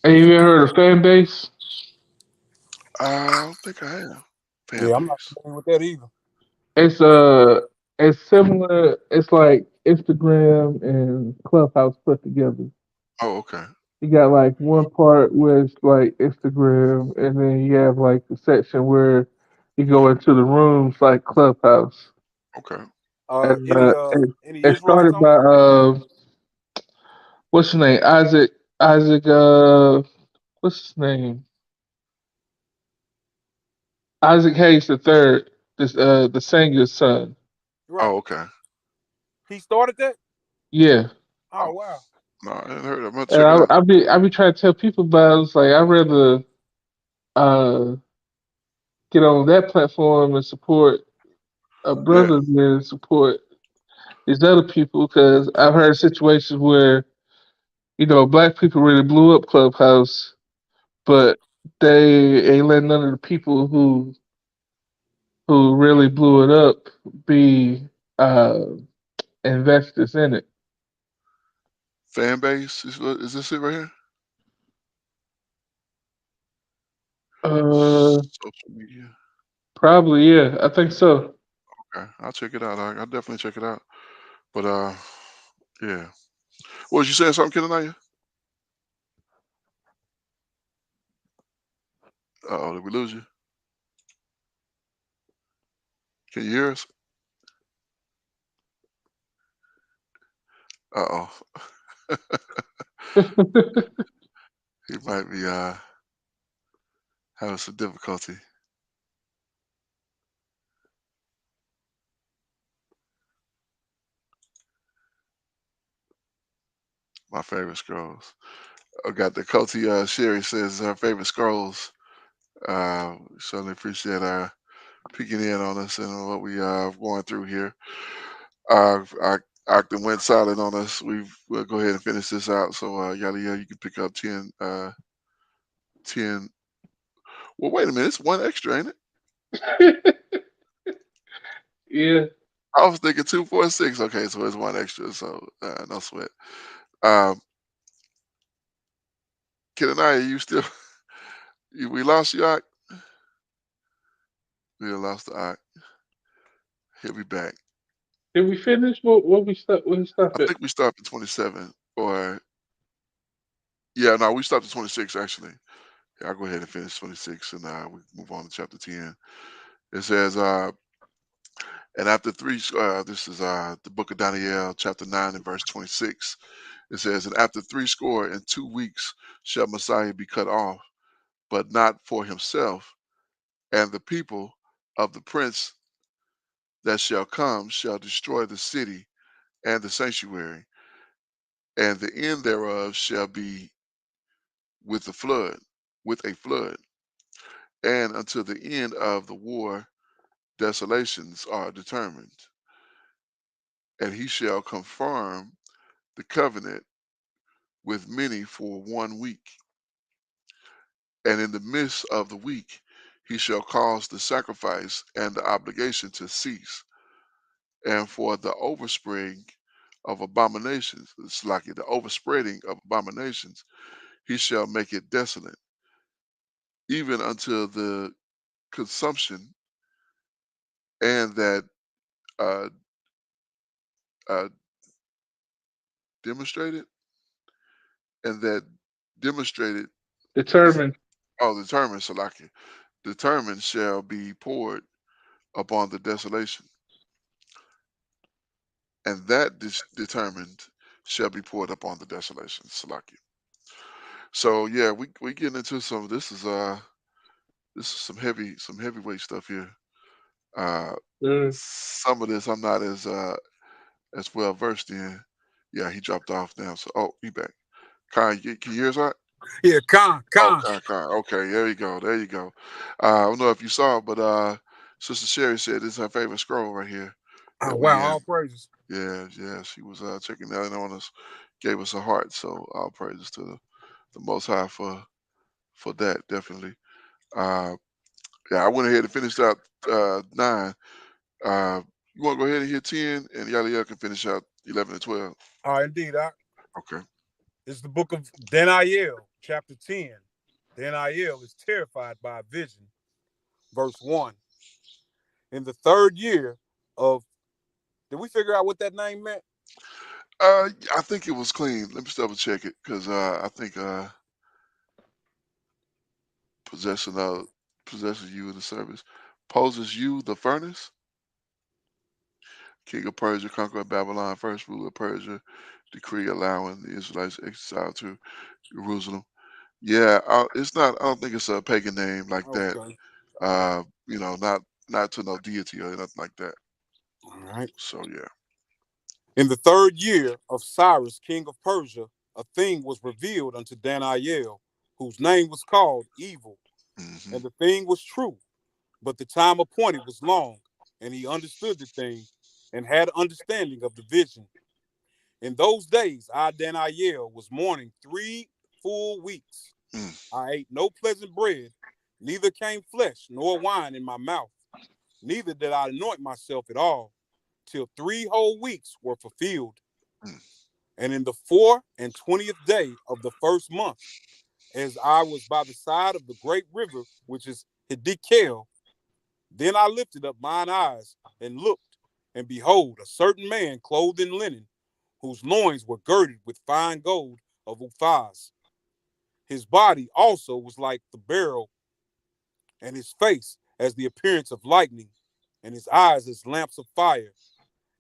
have you ever heard of fan base? I don't think I have fan Yeah, I'm not base. familiar with that either. It's it's similar. It's like Instagram and Clubhouse put together. Oh, okay, You got like one part where it's like Instagram, and then you have like the section where you go into the rooms like Clubhouse. okay. And Any it Israelites started on by it? what's his name? Isaac what's his name? Isaac Hayes the third, this the singer's son. Right. Oh, okay. He started that? Yeah. Oh Oh, wow. no, I hadn't heard. I'm gonna And check it out. I be trying to tell people about it. It's like I'd rather uh get on that platform and support a Yeah, brother than support these other people because I've heard situations where black people really blew up Clubhouse, but they ain't letting none of the people who really blew it up be investors in it. fan base is this it right here? Uh, Social media. Probably yeah, I think so. Okay, I'll check it out. I'll definitely check it out. But yeah. What was you saying? Something, Kenanaya? Oh, did we lose you? Can you hear us? Uh oh. He might be having some difficulty. My favorite scrolls. I got the Coty Sherry says her favorite scrolls. Certainly appreciate peeking in on us and what we going through here. I Octon went silent on us. We'll go ahead and finish this out. So Yada, you can pick up 10. Well, wait a minute. It's one extra, ain't it? Yeah. I was thinking 246. Okay, so it's one extra. So no sweat. Um, Kenanaya, you still we lost you, Ock? We lost the Ock. He'll be back. Did we finish what we stop? What we I stop at? think we stopped at 27, or yeah, no, we stopped at 26 actually. Yeah, I'll go ahead and finish 26, and we move on to chapter 10. It says, and after three, this is the book of Daniel, chapter 9, and verse 26. It says, and after 62 weeks shall Messiah be cut off, but not for himself, and the people of the prince that shall come shall destroy the city and the sanctuary, and the end thereof shall be with the flood, with a flood, and until the end of the war desolations are determined. And he shall confirm the covenant with many for 1 week. And in the midst of the week, he shall cause the sacrifice and the obligation to cease. And for the overspring of abominations, it's like the overspreading of abominations, he shall make it desolate, even until the consumption and that uh, uh, demonstrated, and that demonstrated is Determined. determined, so like determined shall be poured. upon the desolation, and that determined shall be poured upon the desolation. Salaki. So yeah, we getting into some. This is some heavyweight stuff here. Uh, Mm. some of this I'm not as well versed in. Yeah, he dropped off now. So he back. Kai, can you hear us all right? Yeah, Oh, Con. Kai. Okay, there you go. There you go. I don't know if you saw, but Sister Sherry said this is her favorite scroll right here Oh that wow, we in. all praises. Yeah. She was checking that on us, gave us a heart. So all praises to the Most High for that. Definitely. Uh, yeah, I went ahead and finished out 9. Uh, you want to go ahead and hit 10, and Yada can finish out 11 and 12. Indeed, Okay. it's the book of Dani'Eel, chapter 10. Dani'Eel is terrified by a vision, verse 1. In the third year of, did we figure out what that name meant? I think it was clean. Let me just double check it because I think possession possesses you in the service poses you the furnace. King of Persia conquered Babylon. First ruler of Persia decree allowing the Israelites exile to Jerusalem. Yeah, it's not. I don't think it's a pagan name like that. Okay. Not to no deity or nothing like that. All right. So yeah. In the third year of Cyrus, king of Persia, a thing was revealed unto Dani'Eel, whose name was called Evil. Hmm. And the thing was true, but the time appointed was long, and he understood the thing and had understanding of the vision. In those days, I, Dani'Eel, was mourning 3 full weeks. Mm, I ate no pleasant bread, neither came flesh nor wine in my mouth, neither did I anoint myself at all, till 3 whole weeks were fulfilled. mm, And in the 24th day of the first month, as I was by the side of the great river, which is Hiddekel, then I lifted up mine eyes and looked, and behold, a certain man clothed in linen, whose loins were girded with fine gold of Uphaz. His body also was like the beryl, and his face as the appearance of lightning, and his eyes as lamps of fire,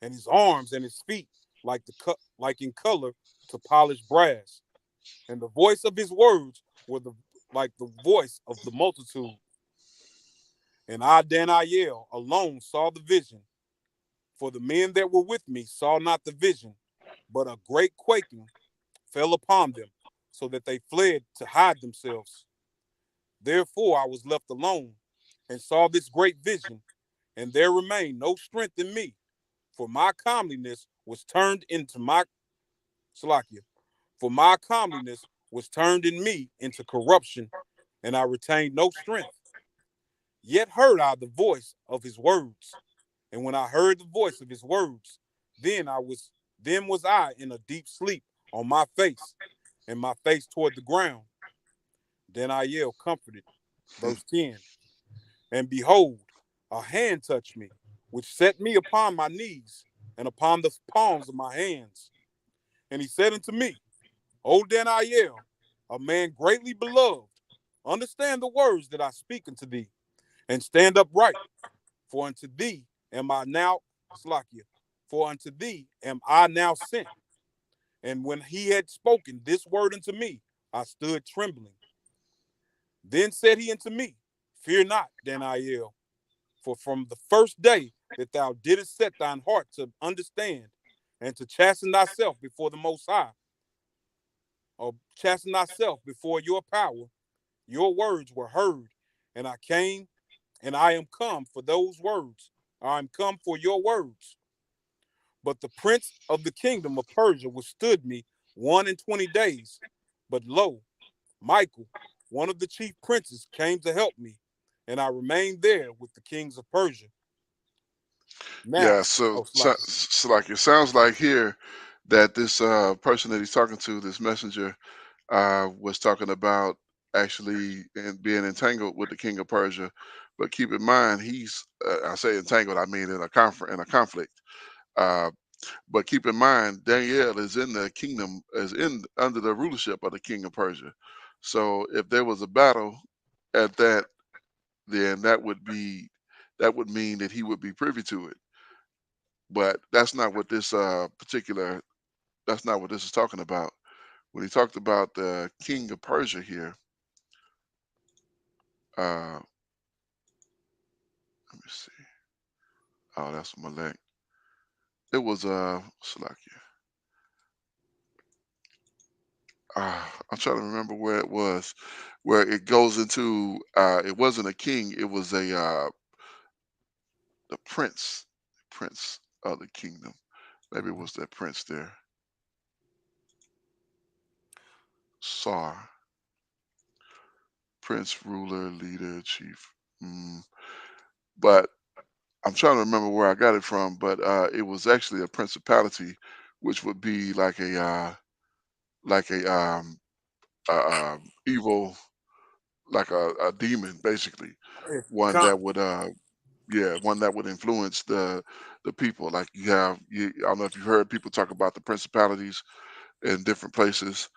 and his arms and his feet like in color to polished brass. And the voice of his words were like the voice of the multitude. And I, Daniel, alone saw the vision, for the men that were with me saw not the vision, but a great quaking fell upon them, so that they fled to hide themselves. Therefore I was left alone, and saw this great vision, and there remained no strength in me, for my comeliness was turned into my Salakia, for my comeliness was turned in me into corruption, and I retained no strength. Yet heard I the voice of his words, and when I heard the voice of his words, then was I in a deep sleep on my face, and my face toward the ground. Then I yelled, comforted. mm, Verse 10. And behold, a hand touched me, which set me upon my knees and upon the palms of my hands. And he said unto me, O Daniel, a man greatly beloved, understand the words that I speak unto thee, and stand upright, for unto thee am I now, Slakia, for unto thee am I now sent. And when he had spoken this word unto me, I stood trembling. Then said he unto me, fear not, Daniel, for from the first day that thou didst set thine heart to understand and to chasten thyself before the Most High, or chasten thyself before your power, your words were heard, and I came, and I am come for those words. I am come for your words. But the prince of the kingdom of Persia withstood me 21 days. But lo, Michael, one of the chief princes, came to help me, and I remained there with the kings of Persia. yeah. Now, So, oh, Slakia. like it sounds like here that this person that he's talking to, this messenger, was talking about actually and being entangled with the king of Persia. But keep in mind, he's I say entangled, I mean in a conflict. Uh, but keep in mind, Daniel is in the kingdom, is in under the rulership of the king of Persia. So if there was a battle at that, then that would be that would mean that he would be privy to it. But that's not what this particular. That's not what this is talking about. When he talked about the king of Persia here, let me see. Oh, that's Malek. It was Salakia. I'm trying to remember where it was, where it goes into. It wasn't a king. It was a the prince of the kingdom. Maybe it was that prince there. Sar, prince, ruler, leader, chief. Mm, but I'm trying to remember where I got it from. But it was actually a principality, which would be like a evil, like a demon, basically. One Con, that would yeah, one that would influence the people. Like I don't know if you've heard people talk about the principalities in different places.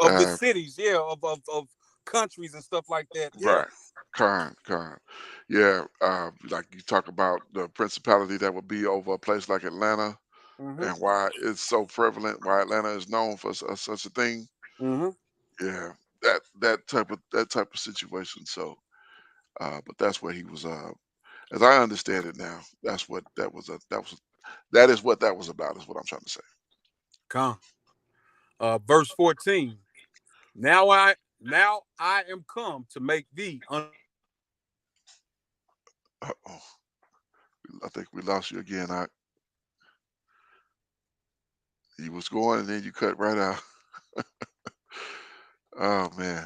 of the Uh, cities, yeah, of countries and stuff like that, yeah. right. Con. Yeah, like you talk about the principality that would be over a place like Atlanta Mm-hmm. and why it's so prevalent, why Atlanta is known for such a thing. Mm-hmm. Yeah, that type of situation. So, but that's where he was. As I understand it now, that's what that is what that was about. Is what I'm trying to say. Con. Verse 14. Now I am come to make thee Uh-oh. I think we lost you again. You was going and then you cut right out. Oh man.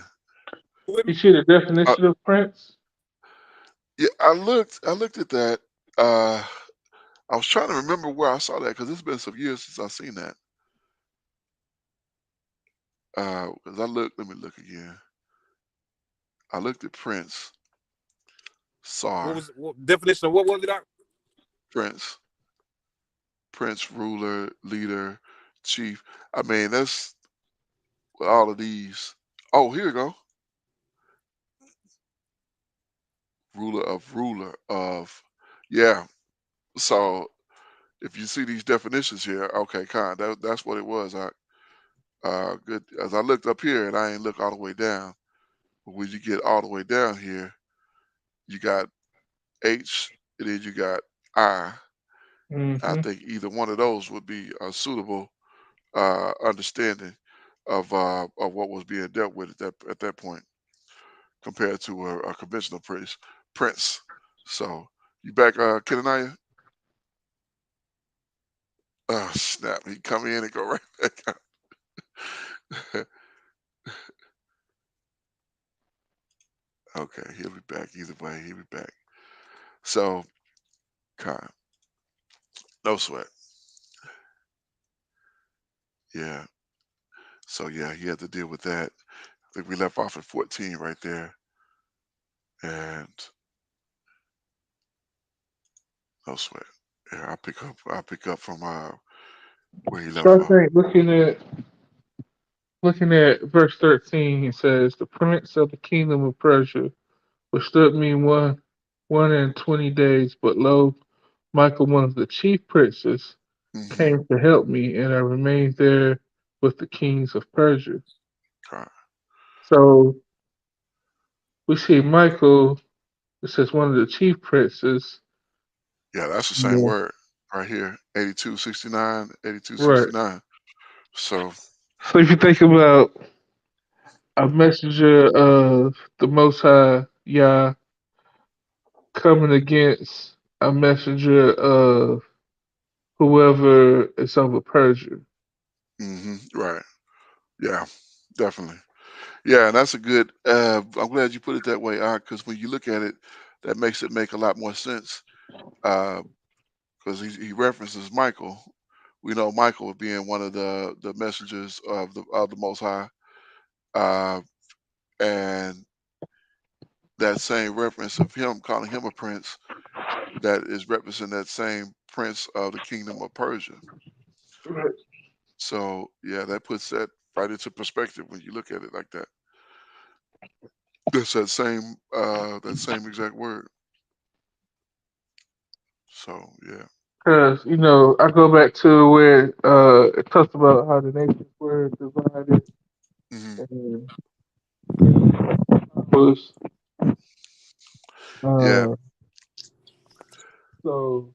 with You me. see the Uh, definition of prince? yeah, I looked at that. Uh, I was trying to remember where I saw that because it's been some years since I've seen that. 'Cause I looked. Let me look again. I looked at Prince, What Sar, was what definition of what was it? Prince, Prince, ruler, leader, chief. I mean, that's with all of these. Oh, here we go. Ruler of. Yeah. So if you see these definitions here, okay, that's what it was. Good. As I looked up here, and I ain't look all the way down. But when you get all the way down here, you got H, and then you got I. I Mm-hmm. think either one of those would be a suitable understanding of what was being dealt with at that point compared to a conventional prince. So you back, Kenaniah? Oh snap! He come in and go right back out. Okay, he'll be back either way. He'll be back. So, kind, no sweat. Yeah. So yeah, he had to deal with that. I think we left off at 14 right there, and no sweat. Yeah, I'll pick up from where he So left I off. think looking at verse 13, it says, "The prince of the kingdom of Persia withstood me 120 days, but lo, Michael, one of the chief princes, Mm-hmm. came to help me, and I remained there with the kings of Persia." Right. So we see Michael, it says one of the chief princes. Yeah, that's the same Yeah. word right here. 8269, Right. 8269. So, So if you think about a messenger of the Most High Yah coming against a messenger of whoever is over Persia. right. Yeah, definitely. Yeah, and that's a good. I'm glad you put it that way, because when you look at it, that makes it make a lot more sense. Because he references Michael. We know Michael being one of the messengers of the Most High, uh, and that same reference of him calling him a prince, that is referencing that same prince of the kingdom of Persia. Right. So yeah, that puts that right into perspective when you look at it like that. That's that same exact word. So yeah. Because, I go back to where it talks about how the nations were divided Hmm. and was Yeah. uh so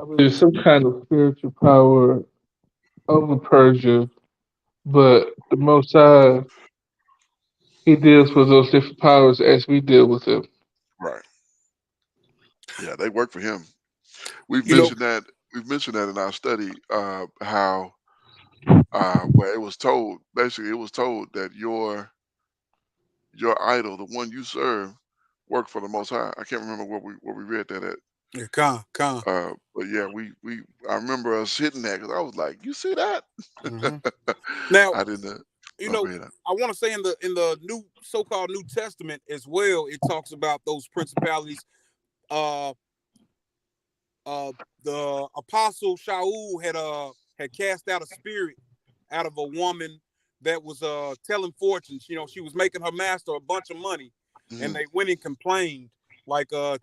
I believe some kind of spiritual power over Persia, but the Most High, he deals with those different powers as we deal with them. Right. Yeah. They work for him. We've You know, mentioned that. We've mentioned that in our study. How where it was told. Basically, it was told that your idol, the one you serve, work for the Most High. I can't remember where we read that at. yeah, con. But yeah, we I remember us hitting that because I was like, you see that? Hmm. Now, I didn't. you No, go know, ahead. I want to say in the new so-called New Testament as well, it talks about those principalities. Uh, uh, the apostle Shaul had cast out a spirit out of a woman that was telling fortunes. You know, she was making her master a bunch of money, and Hmm. they went and complained like to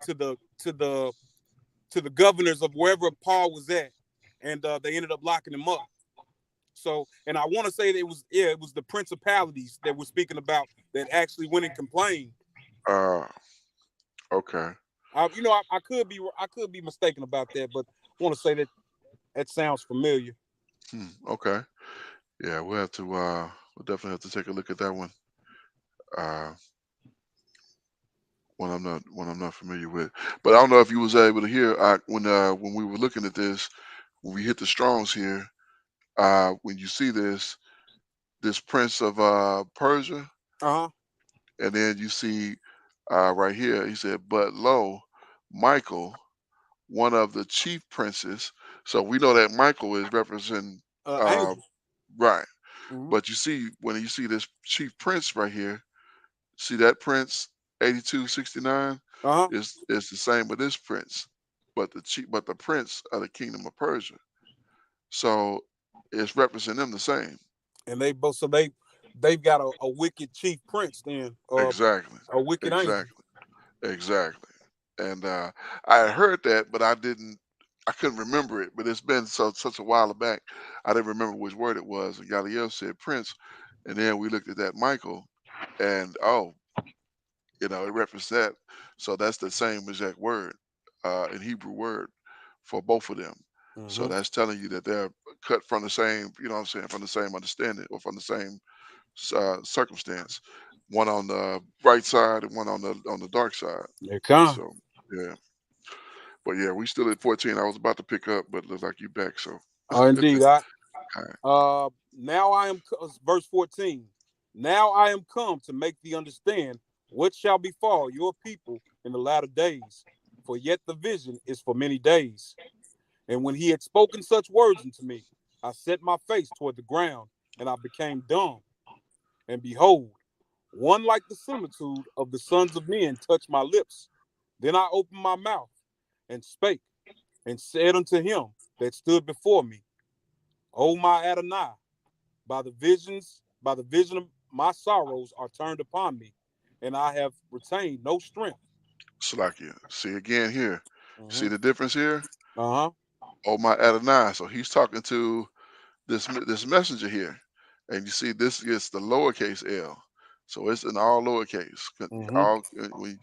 the governors of wherever Paul was at, and they ended up locking him up. So, and I want to say that it was the principalities that we're speaking about that actually went and complained. Uh, okay. I could be mistaken about that, but I want to say that that sounds familiar. Okay. Yeah, we'll have to. We'll definitely have to take a look at that one. Uh, one I'm not familiar with. But I don't know if you was able to hear when we were looking at this when we hit the Strongs here. When you see this prince of Persia, Uh huh. and then you see right here, he said, "But lo, Michael, one of the chief princes." So we know that Michael is representing uh, Angel. right. Hmm. But you see when you see this chief prince right here, see that prince 8269 Uh huh. is the same with this prince, but the prince of the kingdom of Persia. So it's representing them the same. And they both they've got a wicked chief prince then, Exactly. a wicked angel. Exactly. Exactly. And I had heard that, but I couldn't remember it. But it's been such a while back, I didn't remember which word it was. And Galileo said Prince, and then we looked at that Michael, and oh, it referenced that. So that's the same exact word, in Hebrew word for both of them. So Hmm. that's telling you that they're cut from the same, you know what I'm saying, from the same understanding or from the same circumstance. One on the bright side and one on the dark side. They come. So yeah, but yeah, we still at 14. I was about to pick up, but looks like you back. So Oh, indeed. all right. Now verse 14. Now I am come to make thee understand what shall befall your people in the latter days. For yet the vision is for many days. And when he had spoken such words unto me, I set my face toward the ground, and I became dumb. And behold, one like the similitude of the sons of men touched my lips. Then I opened my mouth and spake, and said unto him that stood before me, O my Adonai, by the vision of my sorrows are turned upon me, and I have retained no strength. Salakia. See again here. See Uh-huh. the difference here? Uh-huh. Oh my Adonai. So he's talking to this messenger here, and you see this is the lowercase l. So it's in all lowercase. Uh-huh. All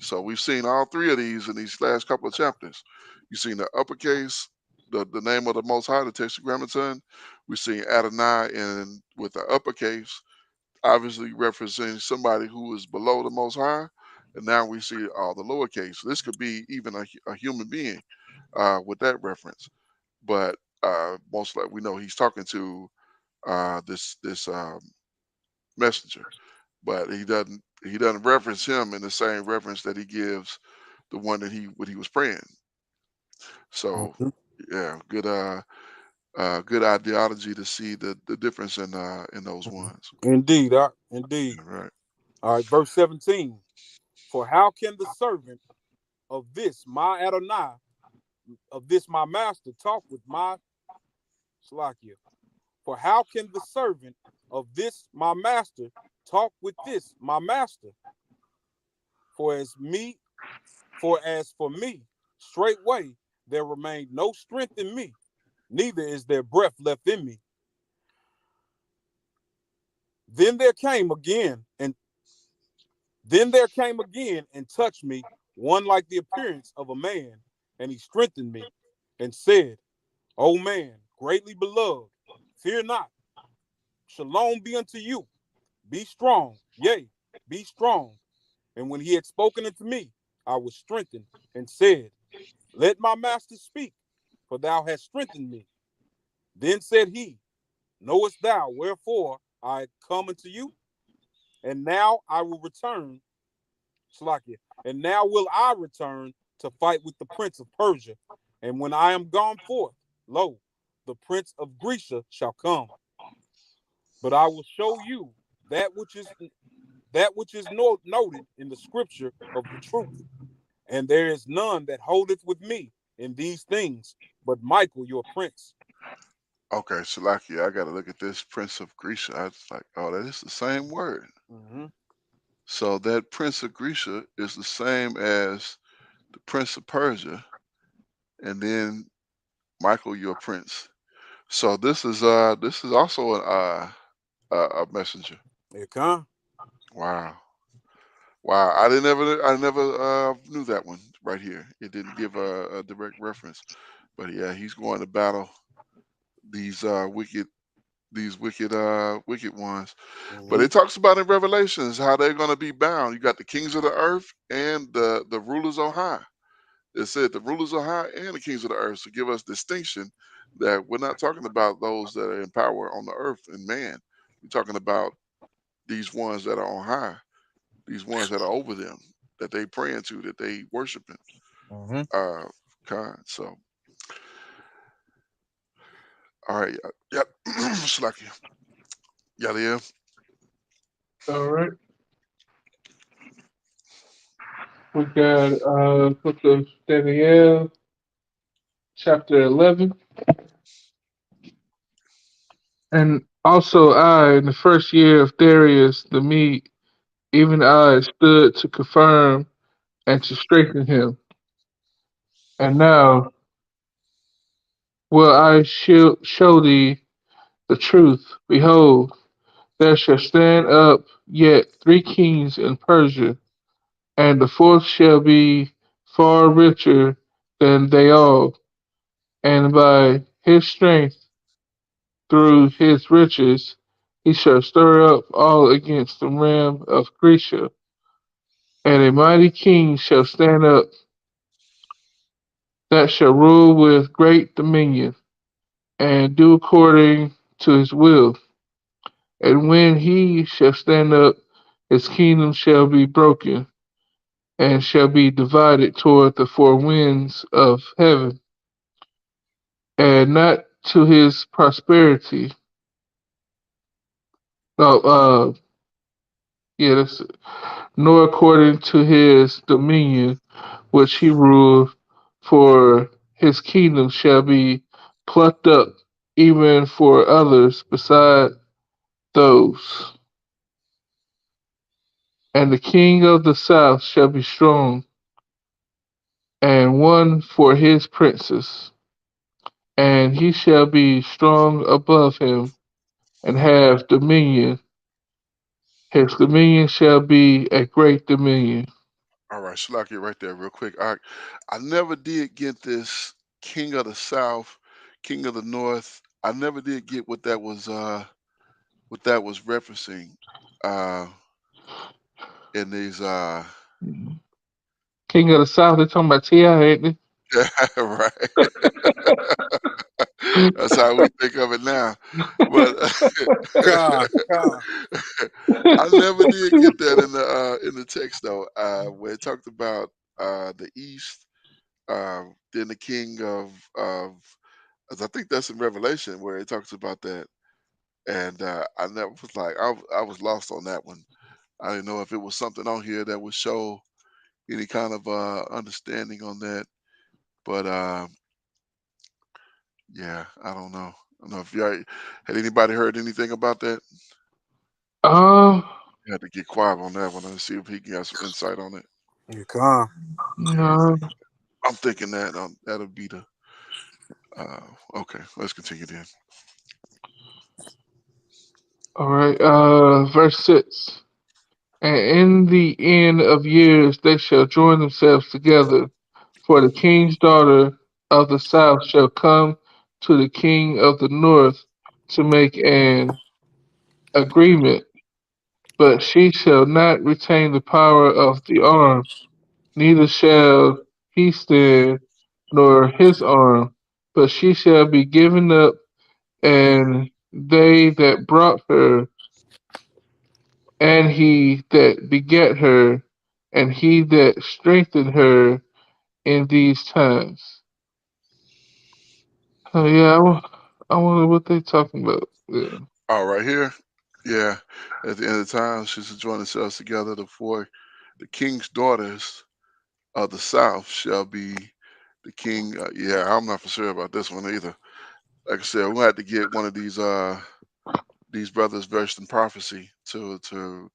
so we've seen all three of these in these last couple of chapters. You've seen the uppercase, the name of the Most High, the Tetragrammaton. We've seen Adonai and with the uppercase, obviously representing somebody who is below the Most High. And now we see all the lowercase. So this could be even a human being with that reference. But most likely we know he's talking to this messenger, but he doesn't reference him in the same reference that he gives the one that he what he was praying. So Uh-huh. yeah, good ideology to see the difference in those ones. Indeed, indeed. Yeah, right. All right, verse 17. For how can the servant of this my Adonai, of this my master, talk with my Slakia? For how can the servant of this my master talk with this my master? For as me, for as for me, Straightway there remained no strength in me, neither is there breath left in me. Then there came again, and then there came again and touched me one like the appearance of a man, and he strengthened me, and said, O man, greatly beloved, fear not. Shalom be unto you. Be strong, yea, be strong. And when he had spoken unto me, I was strengthened, and said, Let my master speak, for thou hast strengthened me. Then said he, Knowest thou wherefore I come unto you? And now I will return, Slakia, and now will I return to fight with the prince of Persia. And when I am gone forth, lo, the prince of Grecia shall come. But I will show you that which is noted in the scripture of the truth. And there is none that holdeth with me in these things, but Michael your prince. Okay, Salaki, I got to look at this Prince of Grecia. I was like, oh, that is the same word. Mm-hmm. So that Prince of Grecia is the same as the Prince of Persia, and then Michael, your prince. So this is also a messenger. Here come. Wow, wow. I never knew that one right here. It didn't give a direct reference, but yeah, he's going to battle these wicked ones. But Mm-hmm. it talks about in Revelations how they're going to be bound. You got the kings of the earth and the rulers on high. It said the rulers on high and the kings of the earth to give us distinction that we're not talking about those that are in power on the earth and man. We're talking about these ones that are on high, these ones that are over them, that they praying to, that they worshiping. Mm-hmm. Uh, kind. So, all right, yep. Slacky, yeah. All right. We got book of Daniel, chapter 11. And also I, in the first year of Darius the Mede, even I stood to confirm and to strengthen him. And now will I show thee the truth. Behold, there shall stand up yet 3 kings in Persia, and the fourth shall be far richer than they all, and by his strength through his riches he shall stir up all against the realm of Grecia. And a mighty king shall stand up that shall rule with great dominion, and do according to his will. And when he shall stand up, his kingdom shall be broken, and shall be divided toward the four winds of heaven, and not to his prosperity. No, yeah, that's it. Nor according to his dominion which he ruled, for his kingdom shall be plucked up, even for others beside those. And the king of the south shall be strong, and one for his princes, and he shall be strong above him, and have dominion. His dominion shall be a great dominion. All right, Slacky, right there, real quick. I never did get this King of the South, King of the North. I never did get what that was referencing uh in these King of the south, they talking about T.I., ain't right. they? That's how we think of it now. But God. I never did get that in the text though. Where it talked about the East, then the king of as I think that's in Revelation where it talks about that. And I never was like I was lost on that one. I didn't know if it was something on here that would show any kind of understanding on that. But yeah, I don't know. I don't know if y'all had anybody heard anything about that. Uh, You had to get quiet on that one and see if he got some insight on it. Here come. no. I'm thinking that that'll be the. Okay, let's continue then. All right. Verse 6. And in the end of years they shall join themselves together, for the king's daughter of the south shall come to the king of the north to make an agreement, but she shall not retain the power of the arm, neither shall he stand, nor his arm, but she shall be given up, and they that brought her, and he that begat her, and he that strengthened her in these times. Yeah, I wonder what they talking about. Yeah. All right here, yeah. At the end of the time, she shall join themselves together. The king's daughters of the south shall be the king. Yeah, I'm not for sure about this one either. Like I said, we'll have to get one of these brothers versed in prophecy to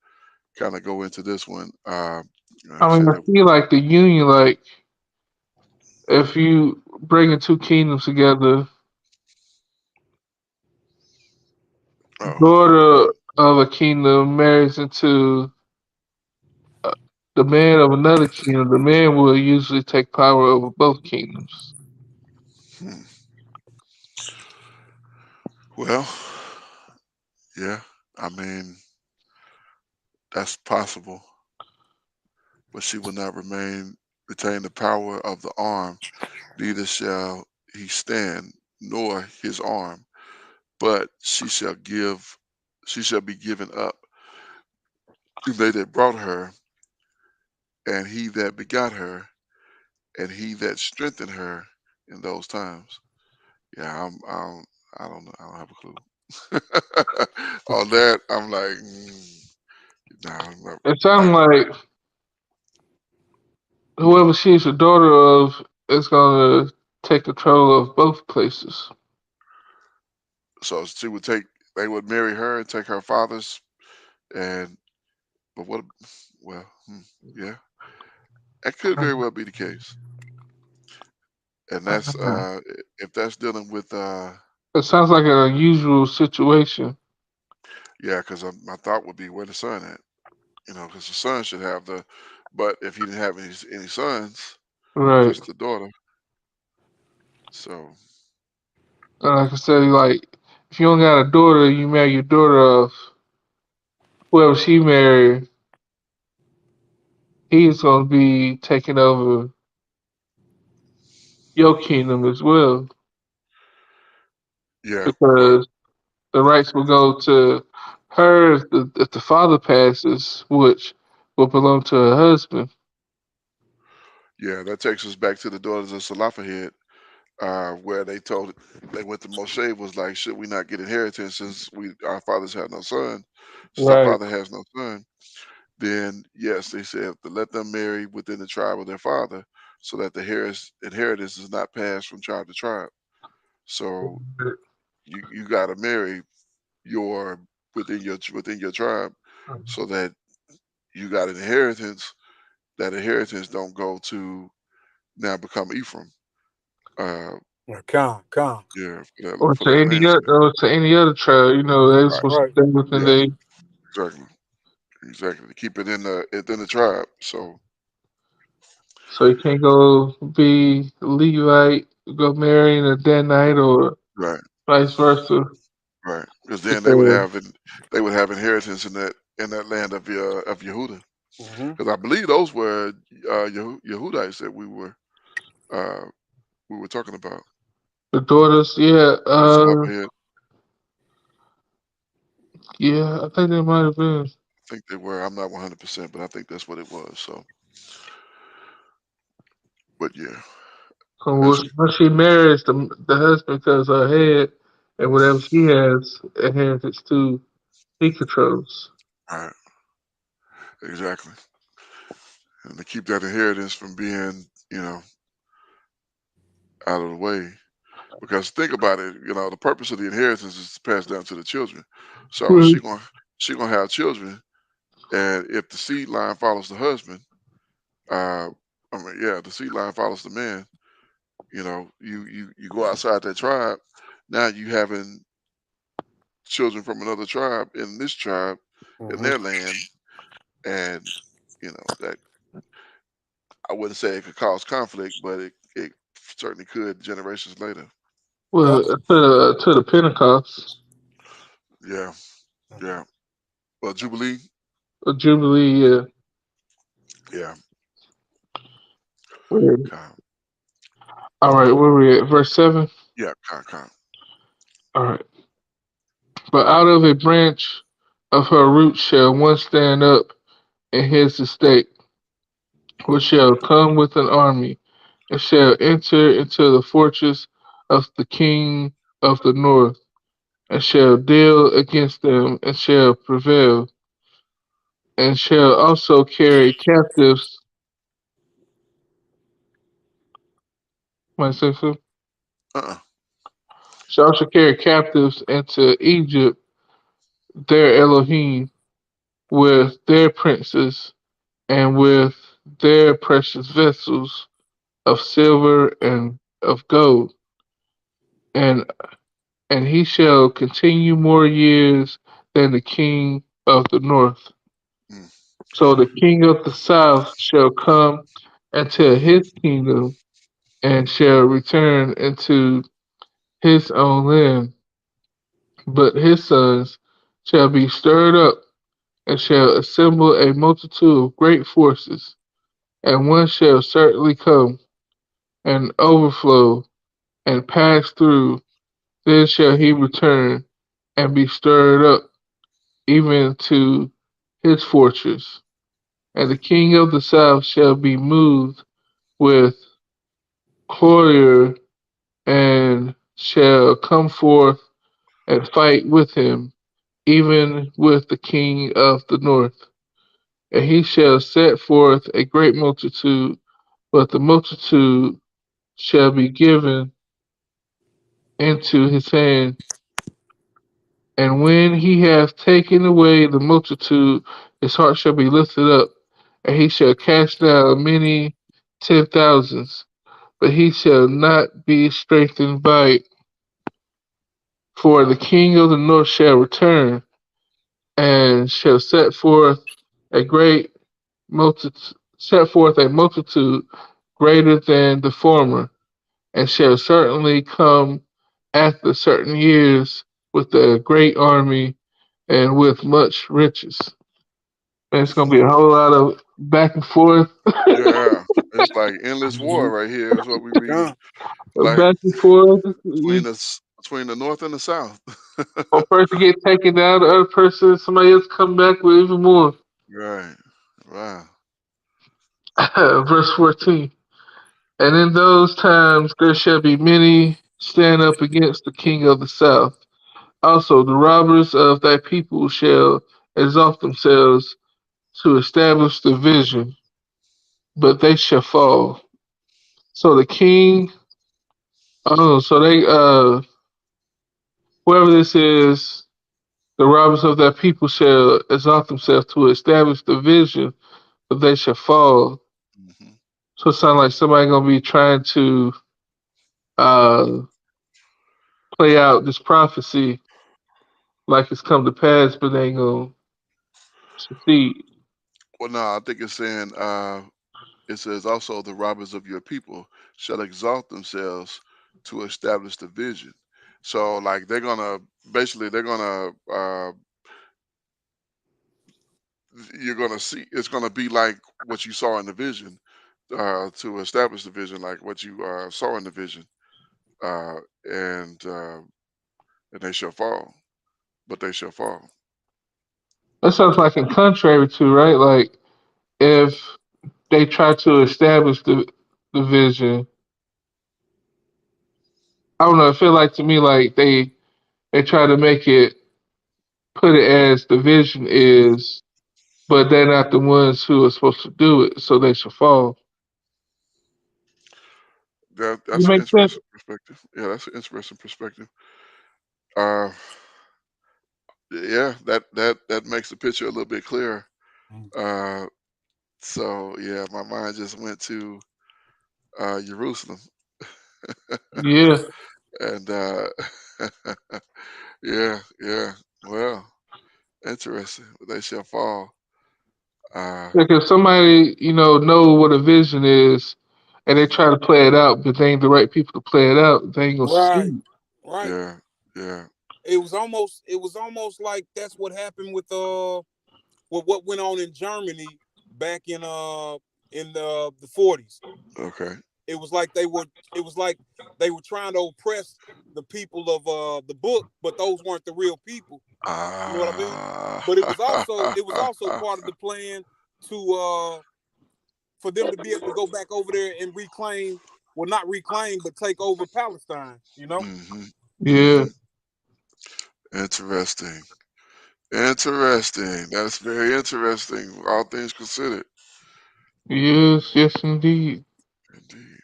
kind of go into this one. Like I I mean, said, I feel like the union, like if you bringing two kingdoms together, oh, daughter of a kingdom marries into uh, the man of another kingdom, the man will usually take power over both kingdoms. hmm. Well, yeah. I mean, that's possible, but she will not retain the power of the arm, neither shall he stand, nor his arm, but she shall be given up. And they that brought her, and he that begot her, and he that strengthened her in those times. Yeah, I don't know. I don't have a clue. On that, I'm like, nah, It sounds I, like whoever she's the daughter of is gonna take control of both places. so they would marry her and take her father's, and but what? Well, yeah, that could very well be the case, and that's if that's dealing with It sounds like an unusual situation. yeah, because my thought would be where the son at, because the son should have the, but if he didn't have any sons, Right. just the daughter. So Like I said, like if you don't got a daughter, you marry your daughter of whoever she married, he's gonna be taking over your kingdom as well. yeah, well, Because the rights will go to her if the father passes, which will belong to her husband. yeah, that takes us back to the daughters of Salafahid, where they went to Moshe was like, should we not get inheritance since our fathers have no son, since our Right. father has no son? Then yes, they said to let them marry within the tribe of their father, so that the inheritance is not passed from tribe to tribe. So you got to marry your within your tribe, so that you got an inheritance. That inheritance don't go to now become Ephraim. Uh, Yeah, con. yeah, Or for to that any land. other, or to any other tribe, they're Right. supposed to Right. stay within Yeah. they Exactly. Exactly. To keep it in the tribe. So so you can't go be Levite, go marry a Danite or right. vice versa. Right. Because then Because they would have inheritance in that land of Yehuda. Mm-hmm. Because I believe those were Yehudites that uh, we were talking about. the daughters, yeah, The Zelophehad. yeah, I think they might have been. I think they were. I'm not 100%, but I think that's what it was. So, but yeah, So that's once she marries the husband becomes her head, and whatever she has inheritance to, he controls. right. Exactly. And to keep that inheritance from being, out of the way. Because think about it, the purpose of the inheritance is to pass down to the children. So Right. she gonna have children, and if the seed line follows the husband, uh, I mean, yeah, the seed line follows the man. You go outside that tribe. Now you having children from another tribe in this tribe in Mm-hmm. their land, and that I wouldn't say it could cause conflict, but it certainly could generations later. Well, Yep. to the Pentecost, Yeah, yeah. Well, Jubilee. Jubilee. Yeah. Where- Con. All right, where we at? Verse 7. Yeah. Con. All right. But out of a branch of her root shall one stand up in his estate, which shall come with an army, and shall enter into the fortress of the king of the north, and shall deal against them, and shall prevail, and shall also carry captives. Might say so. Uh. Shall also carry captives into Egypt, their Elohim, with their princes, and with their precious vessels of silver and of gold, and he shall continue more years than the king of the north. Mm, So the king of the south shall come into his kingdom, and shall return into his own land, but his sons shall be stirred up, and shall assemble a multitude of great forces, and one shall certainly come and overflow and pass through. Then shall he return and be stirred up even to his fortress. And the king of the south shall be moved with choler, and shall come forth and fight with him, even with the king of the north. And he shall set forth a great multitude, but the multitude shall be given into his hand. And when he hath taken away the multitude, his heart shall be lifted up, and he shall cast down many 10,000s, but he shall not be strengthened by it. For the king of the north shall return, and shall a great set forth a multitude greater than the former, and shall certainly come after certain years with a great army and with much riches. And it's gonna be a whole lot of back and forth, yeah. It's like endless Mm-hmm. war right here. Is what we reading. Con. Like back and forth. between the north and the south. One person get taken down, the other person, somebody else come back with even more. Right. Wow. Verse 14. And in those times there shall be many stand up against the king of the south. Also, the robbers of thy people shall exalt themselves to establish the vision, but they shall fall. So the king, oh, so they, whoever this is, the robbers of thy people shall exalt themselves to establish the vision, but they shall fall. Hmm. So it sounds like somebody gonna be trying to uh, play out this prophecy like it's come to pass, but they ain't gonna succeed. Well, no, I think it's saying it says also the robbers of your people shall exalt themselves to establish the vision. So like they're gonna you're gonna see it's gonna be like what you saw in the vision to establish the vision, like what you saw in the vision, uh, and uh, and they shall fall, but they shall fall. That sounds like in contrary to, right? Like if they try to establish the vision, I don't know. It feel like to me like they try to make it put it as the vision is, but they're not the ones who are supposed to do it, so they should fall. You That's an make sense? interesting perspective. Yeah, that's an interesting perspective. Uh, yeah, that makes the picture a little bit clearer. Uh, So yeah, my mind just went to Jerusalem, Yeah, and yeah, yeah. Well, interesting. They shall fall. Uh, like if somebody know what a vision is, and they mhm. try to play it out, but they ain't the right people to play it out, they ain't gonna Right, succeed. right. Yeah, yeah. It was almost like that's what happened with what went on in Germany back in the 40s. Okay. It was like they were trying to oppress the people of the book, but those weren't the real people. You know what I mean? Ah. But it was also part of the plan to for them to be able to go back over there and reclaim, well, not reclaim, but take over Palestine. You know? Mhm. Yeah, Mhm. Interesting. Interesting. That's very interesting. All things considered. yes, yes, indeed. Indeed.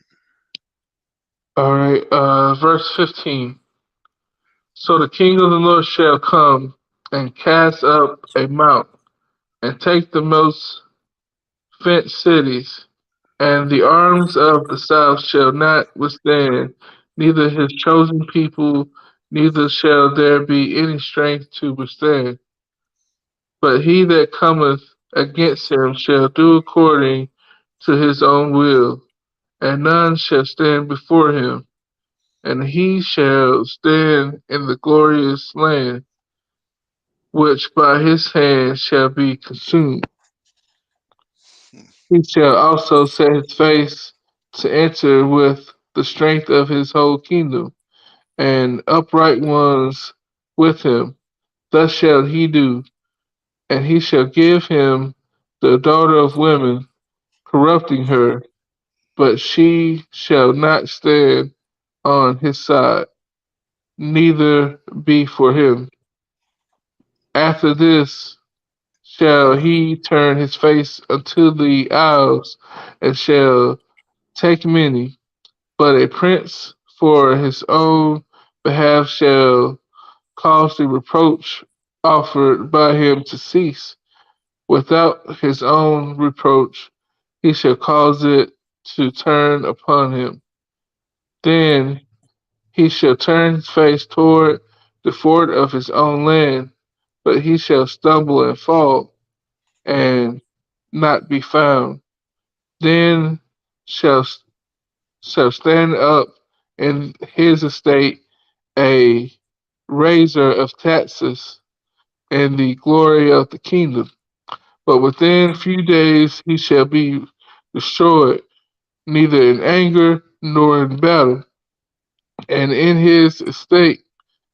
All right, verse 15. So the king of the north shall come and cast up a mount and take the most fenced cities, and the arms of the south shall not withstand, neither his chosen people, neither shall there be any strength to withstand. But he that cometh against him shall do according to his own will, and none shall stand before him, and he shall stand in the glorious land, which by his hand shall be consumed. Hmm. He shall also set his face to enter with the strength of his whole kingdom, and upright ones with him. Thus shall he do, and he shall give him the daughter of women, corrupting her, but she shall not stand on his side, neither be for him. After this shall he turn his face unto the isles, and shall take many. But a prince for his own behalf shall cause the reproach offered by him to cease. Without his own reproach, he shall cause it to turn upon him. Then he shall turn his face toward the fort of his own land, but he shall stumble and fall, and not be found. Then shall stand up in his estate a raiser of taxes and the glory of the kingdom. But within few days he shall be destroyed, neither in anger nor in battle. And in his estate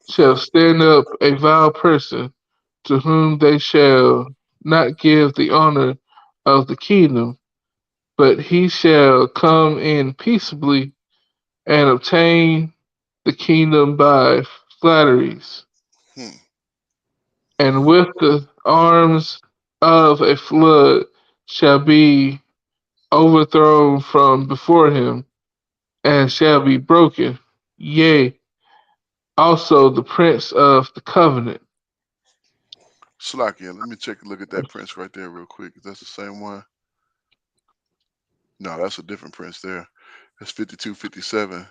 shall stand up a vile person, to whom they shall not give the honor of the kingdom, but he shall come in peaceably and obtain the kingdom by flatteries, Hmm. and with the arms of a flood shall be overthrown from before him, and shall be broken. Yea, also the prince of the covenant. Slakia, let me check a look at that prince right there real quick. That's the same one. No, that's a different prince there. That's 5257.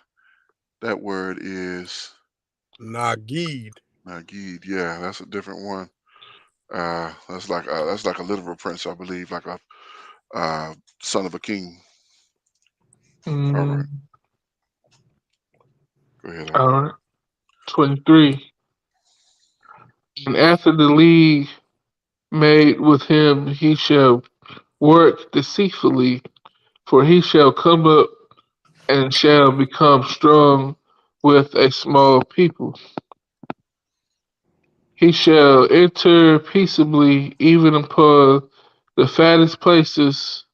That word is Nagid. Nagid. Yeah, that's a different one. That's like a literal prince, I believe, like a son of a king. All right, Mm, go ahead on. all right. 23. And after the league made with him, he shall work deceitfully, for he shall come up and shall become strong with a small people. He shall enter peaceably even upon the fattest places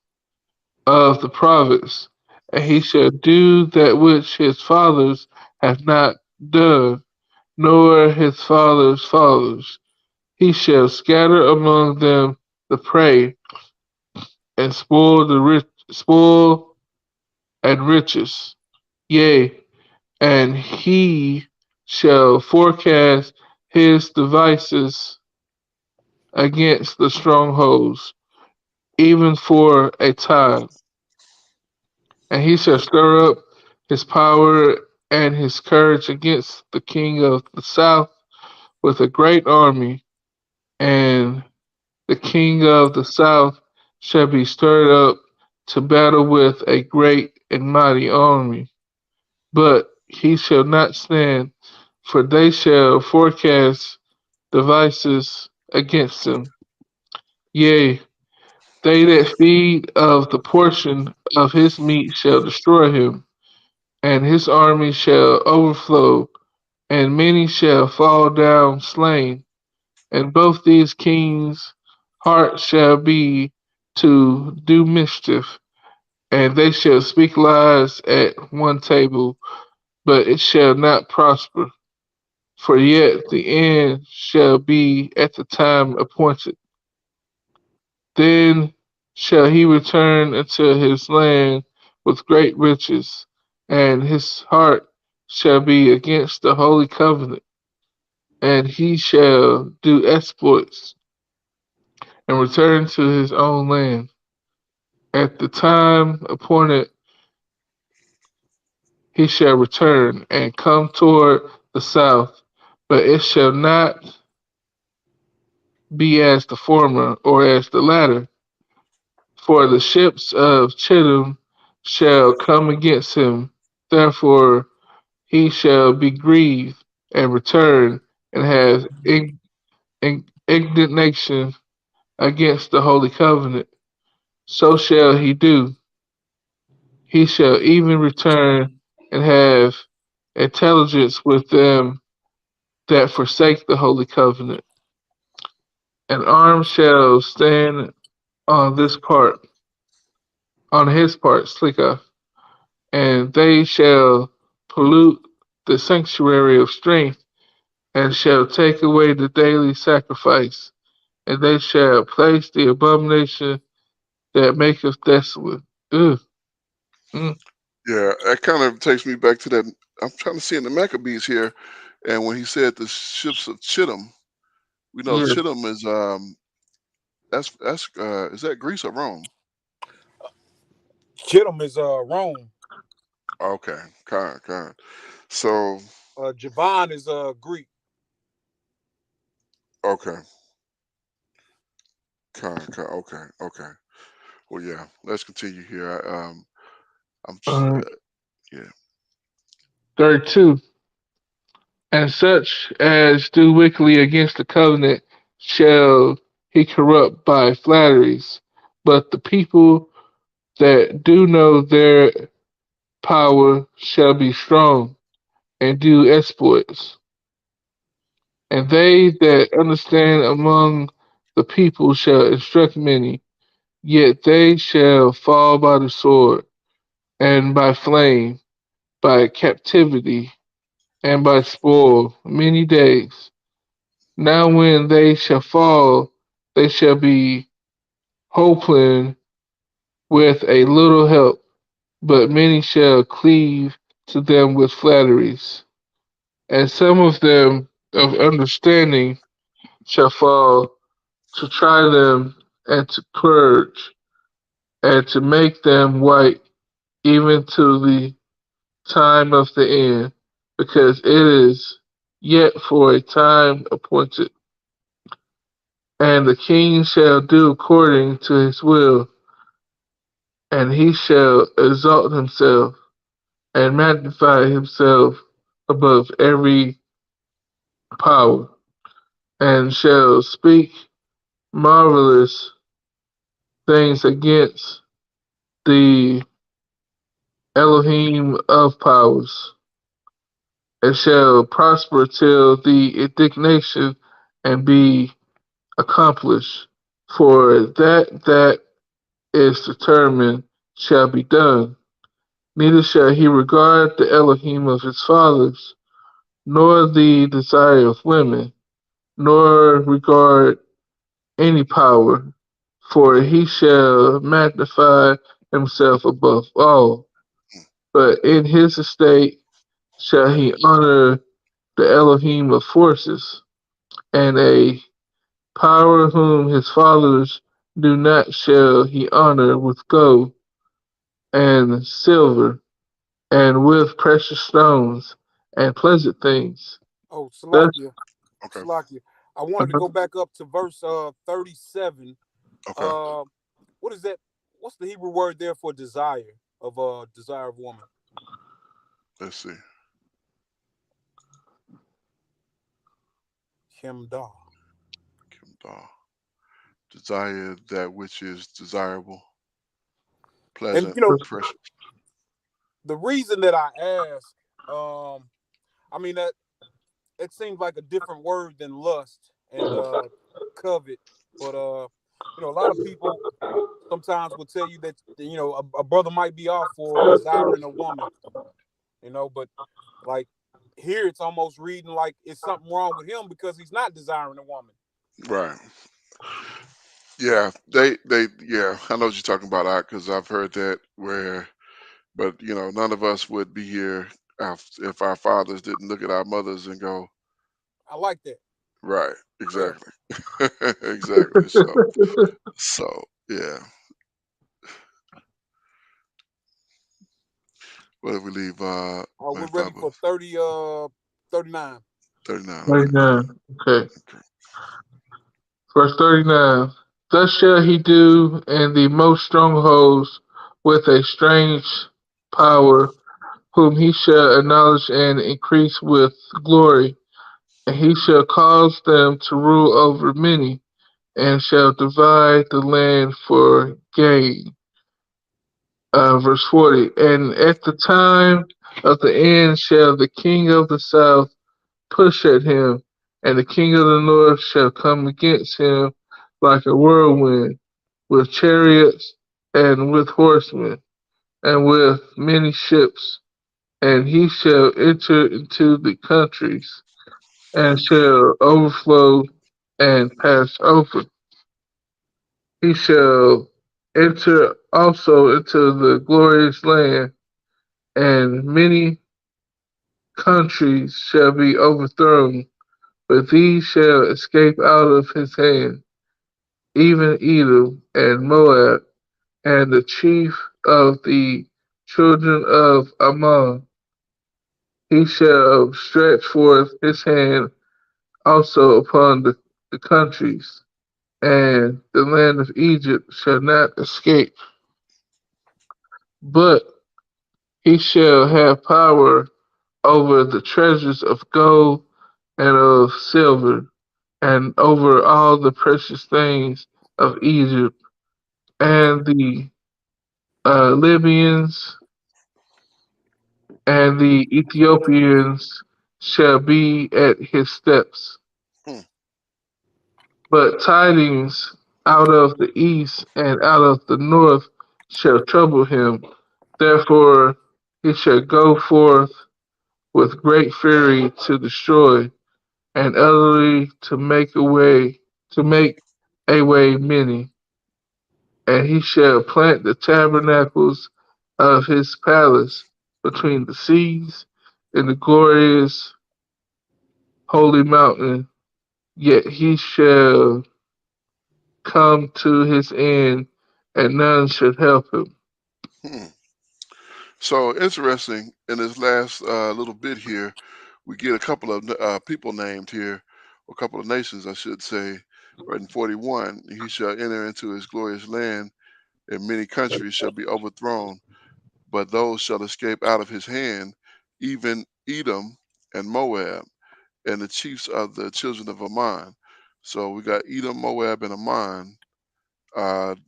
of the province, and he shall do that which his fathers have not done, nor his fathers' fathers. He shall scatter among them the prey, and spoil and riches. Yea, and he shall forecast his devices against the strongholds, even for a time. And he shall stir up his power and his courage against the king of the south with a great army, and the king of the south shall be stirred up to battle with a great and mighty army. But he shall not stand, for they shall forecast devices against him. Yea, they that feed of the portion of his meat shall destroy him, and his army shall overflow, and many shall fall down slain. And both these kings' heart shall be to do mischief, and they shall speak lies at one table, but it shall not prosper. For yet the end shall be at the time appointed. Then shall he return unto his land with great riches, and his heart shall be against the holy covenant, and he shall do exploits and return to his own land. At the time appointed he shall return and come toward the south, but it shall not be as the former or as the latter. For the ships of Chittim shall come against him, therefore he shall be grieved and return and have indignation against the holy covenant. So shall he do. He shall even return and have intelligence with them that forsake the holy covenant. An arm shall stand on this part, on his part, Slikah, and they shall pollute the sanctuary of strength, and shall take away the daily sacrifice, and they shall place the abomination that maketh desolate. Ugh. Mm. Yeah, that kind of takes me back to that. I'm trying to see in the Maccabees here, and when he said the ships of Chittim, we know Yeah. Chittim is that's is that Greece or Rome? Chittim is Rome. Okay, kind. So Javon is Greek. okay, okay. Well, yeah. Let's continue here. I'm Uh, yeah. 32. And such as do wickedly against the covenant shall he corrupt by flatteries. But the people that do know their power shall be strong and do exploits. And they that understand among the people shall instruct many, yet they shall fall by the sword, and by flame, by captivity, and by spoil many days. Now when they shall fall, they shall be hoping with a little help, but many shall cleave to them with flatteries. And some of them of understanding shall fall to try them and to purge and to make them white even to the time of the end, because it is yet for a time appointed. And the king shall do according to his will, and he shall exalt himself and magnify himself above every power, and shall speak marvelous things against the Elohim of powers, and shall prosper till the indignation and be accomplished. For that is determined shall be done. Neither shall he regard the Elohim of his fathers, nor the desire of women, nor regard any power, for he shall magnify himself above all. But in his estate shall he honor the Elohim of forces, and a power whom his fathers do not shall he honor with gold and silver, and with precious stones and pleasant things. Oh, Thus, Salakia, Okay. Salakia. I wanted to go back up to verse 37. Okay. Uh, what is that? What's the Hebrew word there for desire of woman? Let's see. Hemdah. Kimdah. Desire that which is desirable, And pleasant, you know, precious. the reason that I ask, um, I mean that it seems like a different word than lust and covet, but a lot of people sometimes will tell you that a brother might be off for desiring a woman, but like here it's almost reading like it's something wrong with him because he's not desiring a woman. Right. Yeah. They. Yeah. I know what you're talking about, because I've heard that where, but none of us would be here if our fathers didn't look at our mothers and go, I like that. right. Yeah. Exactly. Exactly. So yeah. What if we leave? We're Like ready for 39. 39. Okay. 39. Okay. Okay. Verse 39. Thus shall he do in the most strongholds with a strange power, whom he shall acknowledge and increase with glory. And he shall cause them to rule over many, and shall divide the land for gain. Verse 40. And at the time of the end shall the king of the south push at him, and the king of the north shall come against him like a whirlwind, with chariots and with horsemen, and with many ships. And he shall enter into the countries, and shall overflow and pass over. He shall enter also into the glorious land, and many countries shall be overthrown, but these shall escape out of his hand, even Edom and Moab, and the chief of the children of Ammon. He shall stretch forth his hand also upon the countries, and the land of Egypt shall not escape. But he shall have power over the treasures of gold and of silver, and over all the precious things of Egypt, and the Libyans and the Ethiopians shall be at his steps. Hmm. But tidings out of the east and out of the north shall trouble him. Therefore he shall go forth with great fury to destroy, and utterly to make a way many. And he shall plant the tabernacles of his palace between the seas in the glorious holy mountain. Yet he shall come to his end, and none should help him. Hmm. So interesting. In this last little bit here, we get a couple of people named here, or a couple of nations, I should say. Right in 41, he shall enter into his glorious land, and many countries shall be overthrown, but those shall escape out of his hand, even Edom and Moab, and the chiefs of the children of Ammon. So we got Edom, Moab, and Ammon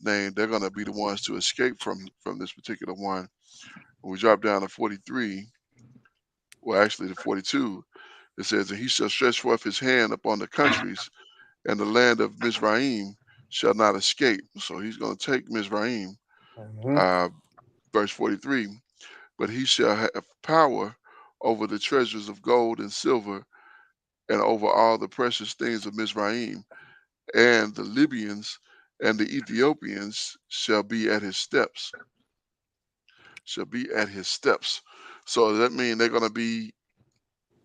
named. They're going to be the ones to escape from this particular one. When we drop down to 43, well, actually to 42, it says, "And he shall stretch forth his hand upon the countries, and the land of Mizraim shall not escape." So he's going to take Mizraim. Mm-hmm. Uh, verse 43, "But he shall have power over the treasures of gold and silver, and over all the precious things of Mizraim, and the Libyans and the Ethiopians shall be at his steps." Shall be at his steps. So does that mean they're going to be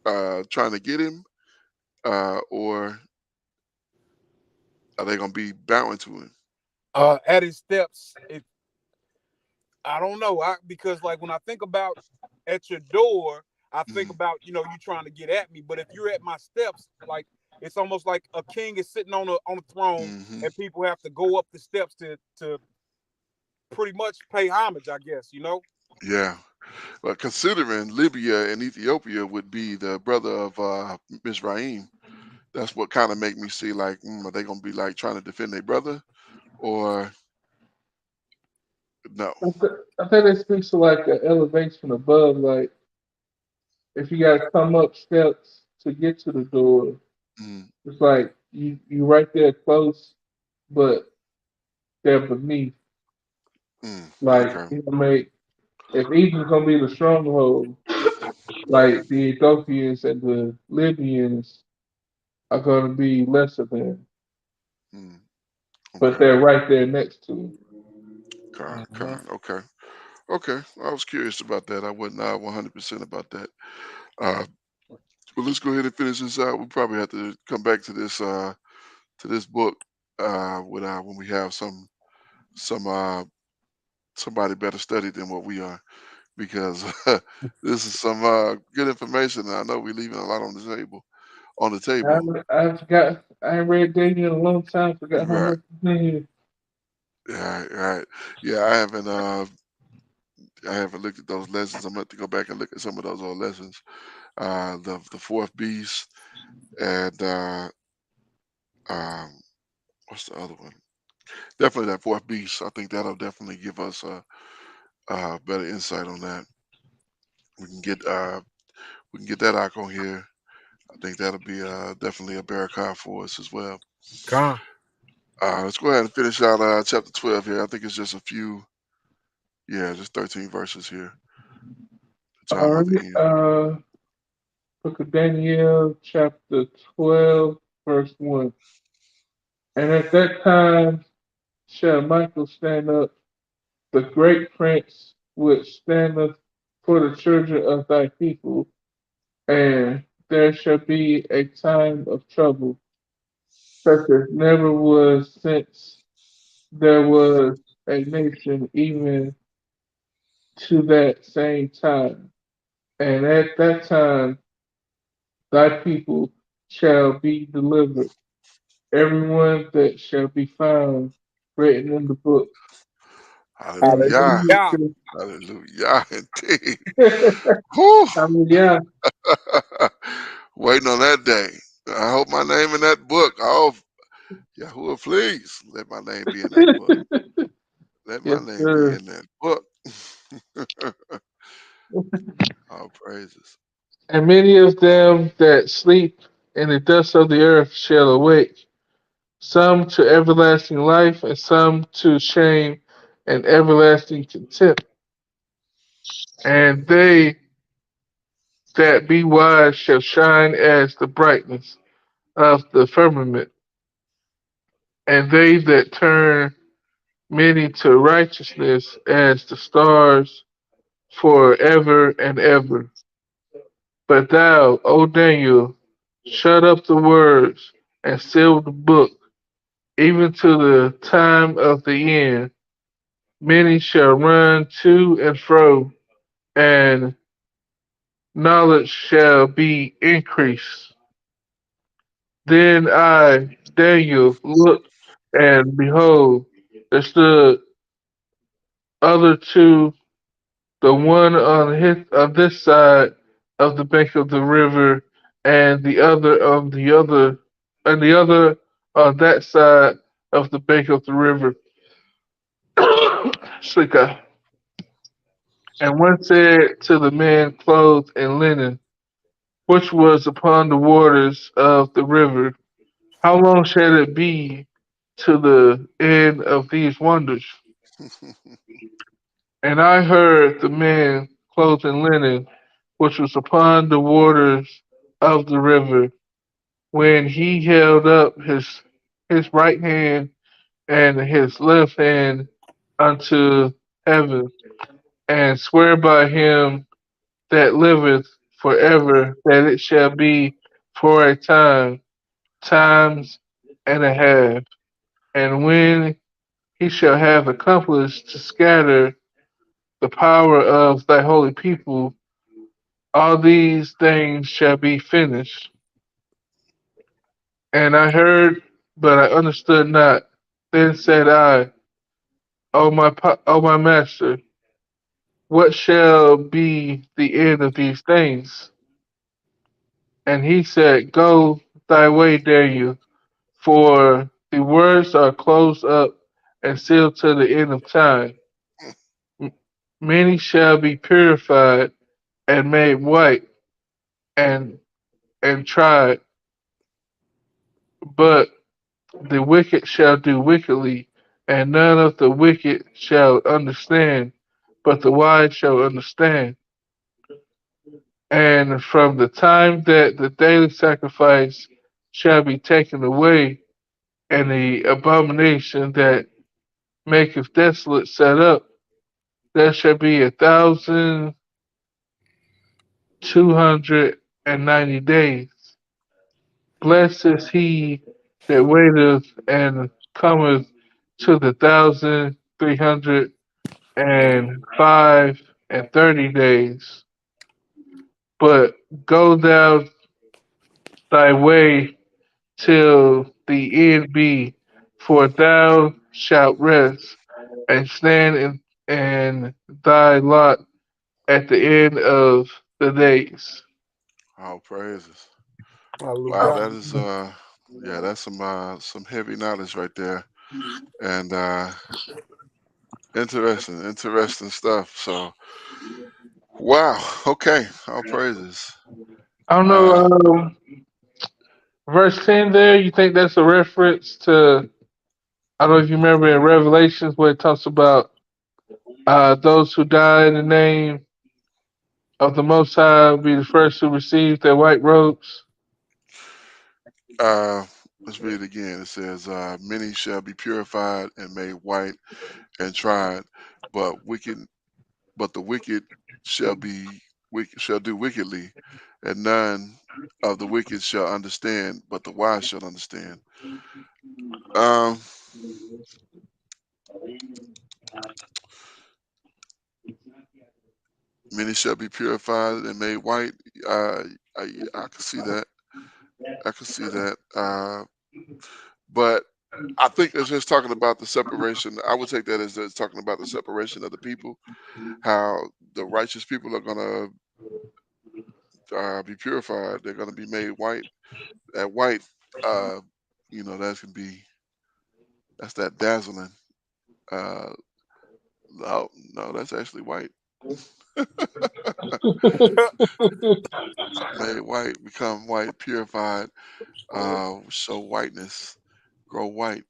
trying to get him, or are they going to be bowing to him? At his steps, I don't know. Because like when I think about at your door, I think Mm, about you trying to get at me. But if you're at my steps, like it's almost like a king is sitting on a throne, hmm. and people have to go up the steps to pretty much pay homage. I guess Yeah. But considering Libya and Ethiopia would be the brother of Mizraim, that's what kind of make me see like, are they gonna be like trying to defend their brother or no? I think it speaks to like an elevation above. Like if you got to come up steps to get to the door, Mm, it's like you right there close, but they're beneath. Like okay. if Egypt's gonna be the stronghold, like the Ethiopians and the Libyans are gonna be lesser than, Mm, but okay. they're right there next to it. Mhm. Okay. Okay. I was curious about that. I wasn't 100% about that. Uh, well, let's go ahead and finish this out. We probably have to come back to this book when we have some somebody better studied than what we are because this is some good information. And I know we're leaving a lot on the table. On the table, I forgot. I ain't read Daniel in a long time. Forgot how right? much is in here. Right, right. Yeah, I haven't looked at those lessons. I'm going to go back and look at some of those old lessons. The fourth beast and um, what's the other one? Definitely that fourth beast. I think that'll definitely give us better insight on that. We can get uh, we can get that icon here. I think that'll be definitely a barakah for us as well. Con. Let's go ahead and finish out chapter 12 here. I think it's just a few, yeah, just 13 verses here. The All time of the right. end. Book of Daniel, chapter 12, verse 1. And at that time shall Michael stand up, the great prince which standeth for the children of thy people, and there shall be a time of trouble, such as never was since there was a nation, even to that same time. And at that time thy people shall be delivered, everyone that shall be found written in the book. Hallelujah. Hallelujah. Yeah. Hallelujah. Indeed. Whew. Hallelujah. Waiting on that day. I hope my name in that book. Oh, Yahuwah, please let my name be in that book. Let my Yes, name be sir. in that book. All praises. And many of them that sleep in the dust of the earth shall awake, some to everlasting life, and some to shame and everlasting contempt. And they that be wise shall shine as the brightness of the firmament, and they that turn many to righteousness as the stars forever and ever. But thou, O Daniel, shut up the words and seal the book, even to the time of the end. Many shall run to and fro, and knowledge shall be increased. Then I, Daniel, looked, and behold, there stood other two, the one on this side of the bank of the river, and the other on that side of the bank of the river. Slika. And one said to the man clothed in linen, which was upon the waters of the river, how long shall it be to the end of these wonders? And I heard the man clothed in linen, which was upon the waters of the river, when he held up his right hand and his left hand unto heaven, and swear by him that liveth forever that it shall be for a time, times and a half. And when he shall have accomplished to scatter the power of thy holy people, all these things shall be finished. And I heard, but I understood not. Then said I, O my master, what shall be the end of these things? And he said, Go thy way, Daniel, for the words are closed up and sealed to the end of time. M- Many shall be purified and made white and tried, but the wicked shall do wickedly, and none of the wicked shall understand, but the wise shall understand. And from the time that the daily sacrifice shall be taken away, and the abomination that maketh desolate set up, there shall be 1,290 days. Blessed is he that waiteth and cometh to the 1,305 and 30 days. But go thou thy way till the end be, for thou shalt rest and stand in thy lot at the end of the days. All praises. Wow, Hallelujah. that is yeah, that's some heavy knowledge right there. And interesting stuff. So wow, okay, all praises. I don't know, Uh verse 10 there, you think that's a reference to, I don't know if you remember in Revelations where it talks about those who die in the name of the Most High will be the first to receive their white robes. uh let's read it again. It says, many shall be purified and made white and tried, but wicked but the wicked shall do wickedly, and none of the wicked shall understand, but the wise shall understand. Um, many shall be purified and made white. Uh, I can see that. I can see that. But I think it's just talking about the separation. I would take that as it's talking about the separation of the people. How the righteous people are gonna be purified. They're gonna be made white. That white, uh, that's gonna be that's that dazzling. Uh, oh no, that's actually white. Made white, become white, purified, show whiteness, grow white,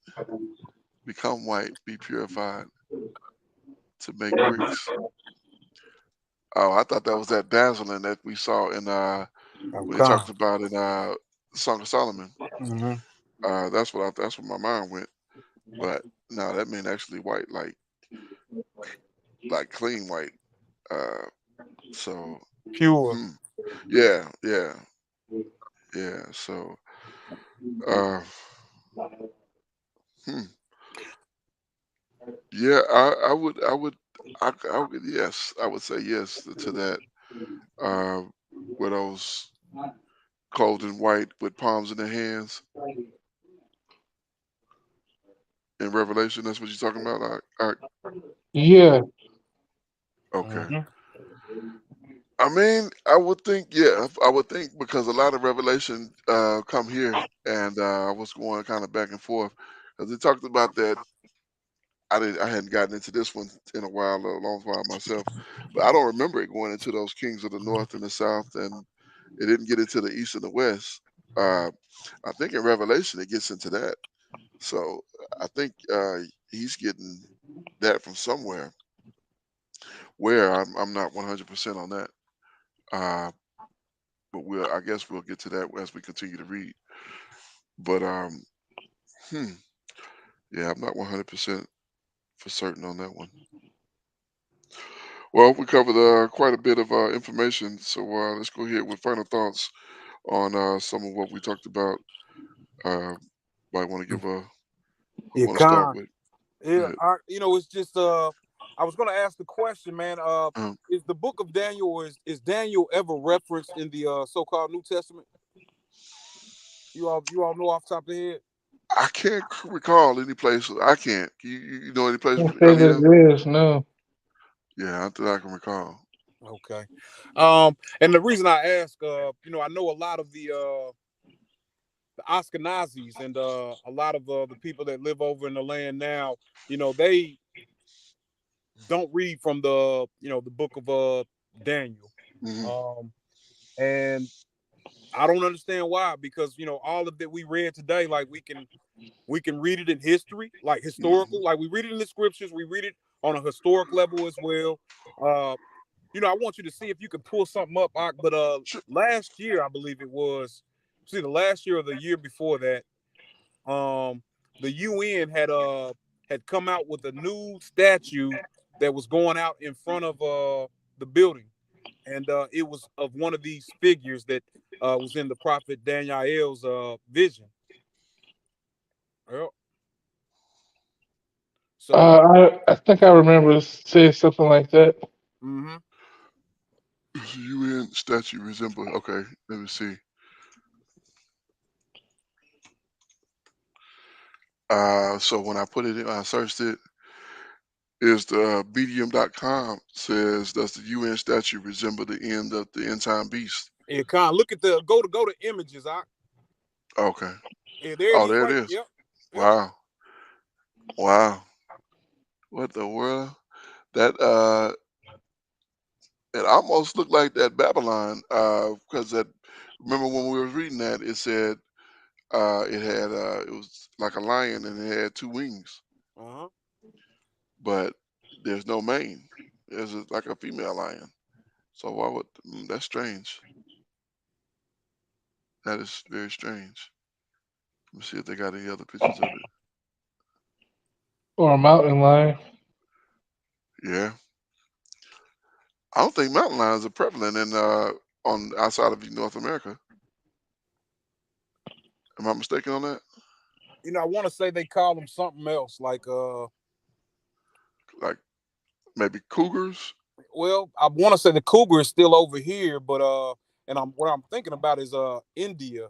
become white, be purified to make bricks. Oh, I thought that was that dazzling that we saw in when he Okay. talks about in Song of Solomon. Mm-hmm. That's where my mind went. But no, that mean actually white, like clean white. Uh, so Pure. hmm, yeah, yeah, yeah. So uh, hmm, yeah, I would, yes, I would say yes to that. Uh, with those clothed in white with palms in their hands in Revelation. That's what you're talking about. Yeah, Okay. Mm-hmm. I mean, I would think, yeah, I would think because a lot of revelation come here, and I was going kind of back and forth because they talked about that. I hadn't gotten into this one in a long while myself, but I don't remember it going into those kings of the north and the south, and it didn't get into the east and the west. Uh, I think in Revelation it gets into that. So I think he's getting that from somewhere. Where I'm not 100% on that. Uh, but I guess we'll get to that as we continue to read. But hmm, yeah, I'm not 100% for certain on that one. Well, we covered quite a bit of information, so let's go ahead with final thoughts on some of what we talked about. Uh, might want to give a Yeah, want to start con. with. Yeah, But, it's just I was gonna ask the question, man. um, Is the book of Daniel, or is Daniel ever referenced in the so-called New Testament? You all know off the top of the head? I can't recall any place. I can't. You know any place, I can't say Anita? that it is, no. Yeah, I think I can recall. Okay. And the reason I ask, I know a lot of the Ashkenazis and a lot of the people that live over in the land now, they don't read from the book of Daniel. Hmm. Um, and I don't understand why, because all of that we read today, like we can read it in history, like Hmm. historical, like we read it in the scriptures, we read it on a historic level as well. Uh, I want you to see if you can pull something up, but Sure. last year I believe it was, see, the last year or the year before that, the UN had come out with a new statue that was going out in front of the building, and it was of one of these figures that was in the prophet Daniel's vision. Yep. So, I think I remember saying something like that. mhm. UN statue resemble. Okay, let me see. So when I put it in, I searched it. Is the medium.com says, does the UN statue resemble the end of the end time beast? And kind of look at the go to images. Okay. Yeah, there it Oh, is, there it right. is. Yep, yep. Wow. Wow. What the world? That it almost looked like that Babylon, because that, remember when we were reading that, it said it had it was like a lion and it had two wings, Uh huh. but there's no mane. There's like a female lion. So why would that's strange. That is very strange. Let me see if they got any other pictures of it. Or a mountain lion. Yeah. I don't think mountain lions are prevalent in on outside of North America. Am I mistaken on that? I want to say they call them something else, like Like maybe cougars? well, I want to say the cougar is still over here, but and what I'm thinking about is India.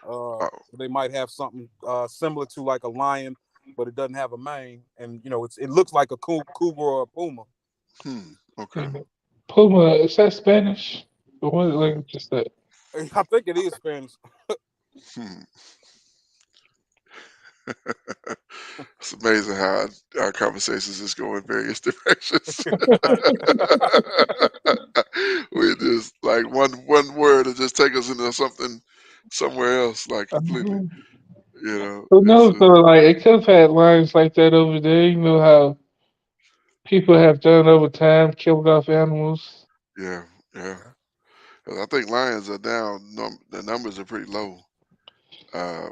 Oh, They might have something similar to like a lion, but it doesn't have a mane, and it looks like a cougar or a puma. okay. Yeah. Puma, is that Spanish? Or what language is that? I think it is Spanish. Hmm. It's amazing how our conversations just go in various directions. Right. We just like one word will just take us into something somewhere else, like completely. Um, You know, who it's knows though? Like it could have had lines like that over there. You know how people have done over time, killed off animals. yeah, yeah. 'Cause I think lions are down. The numbers are pretty low. Uh,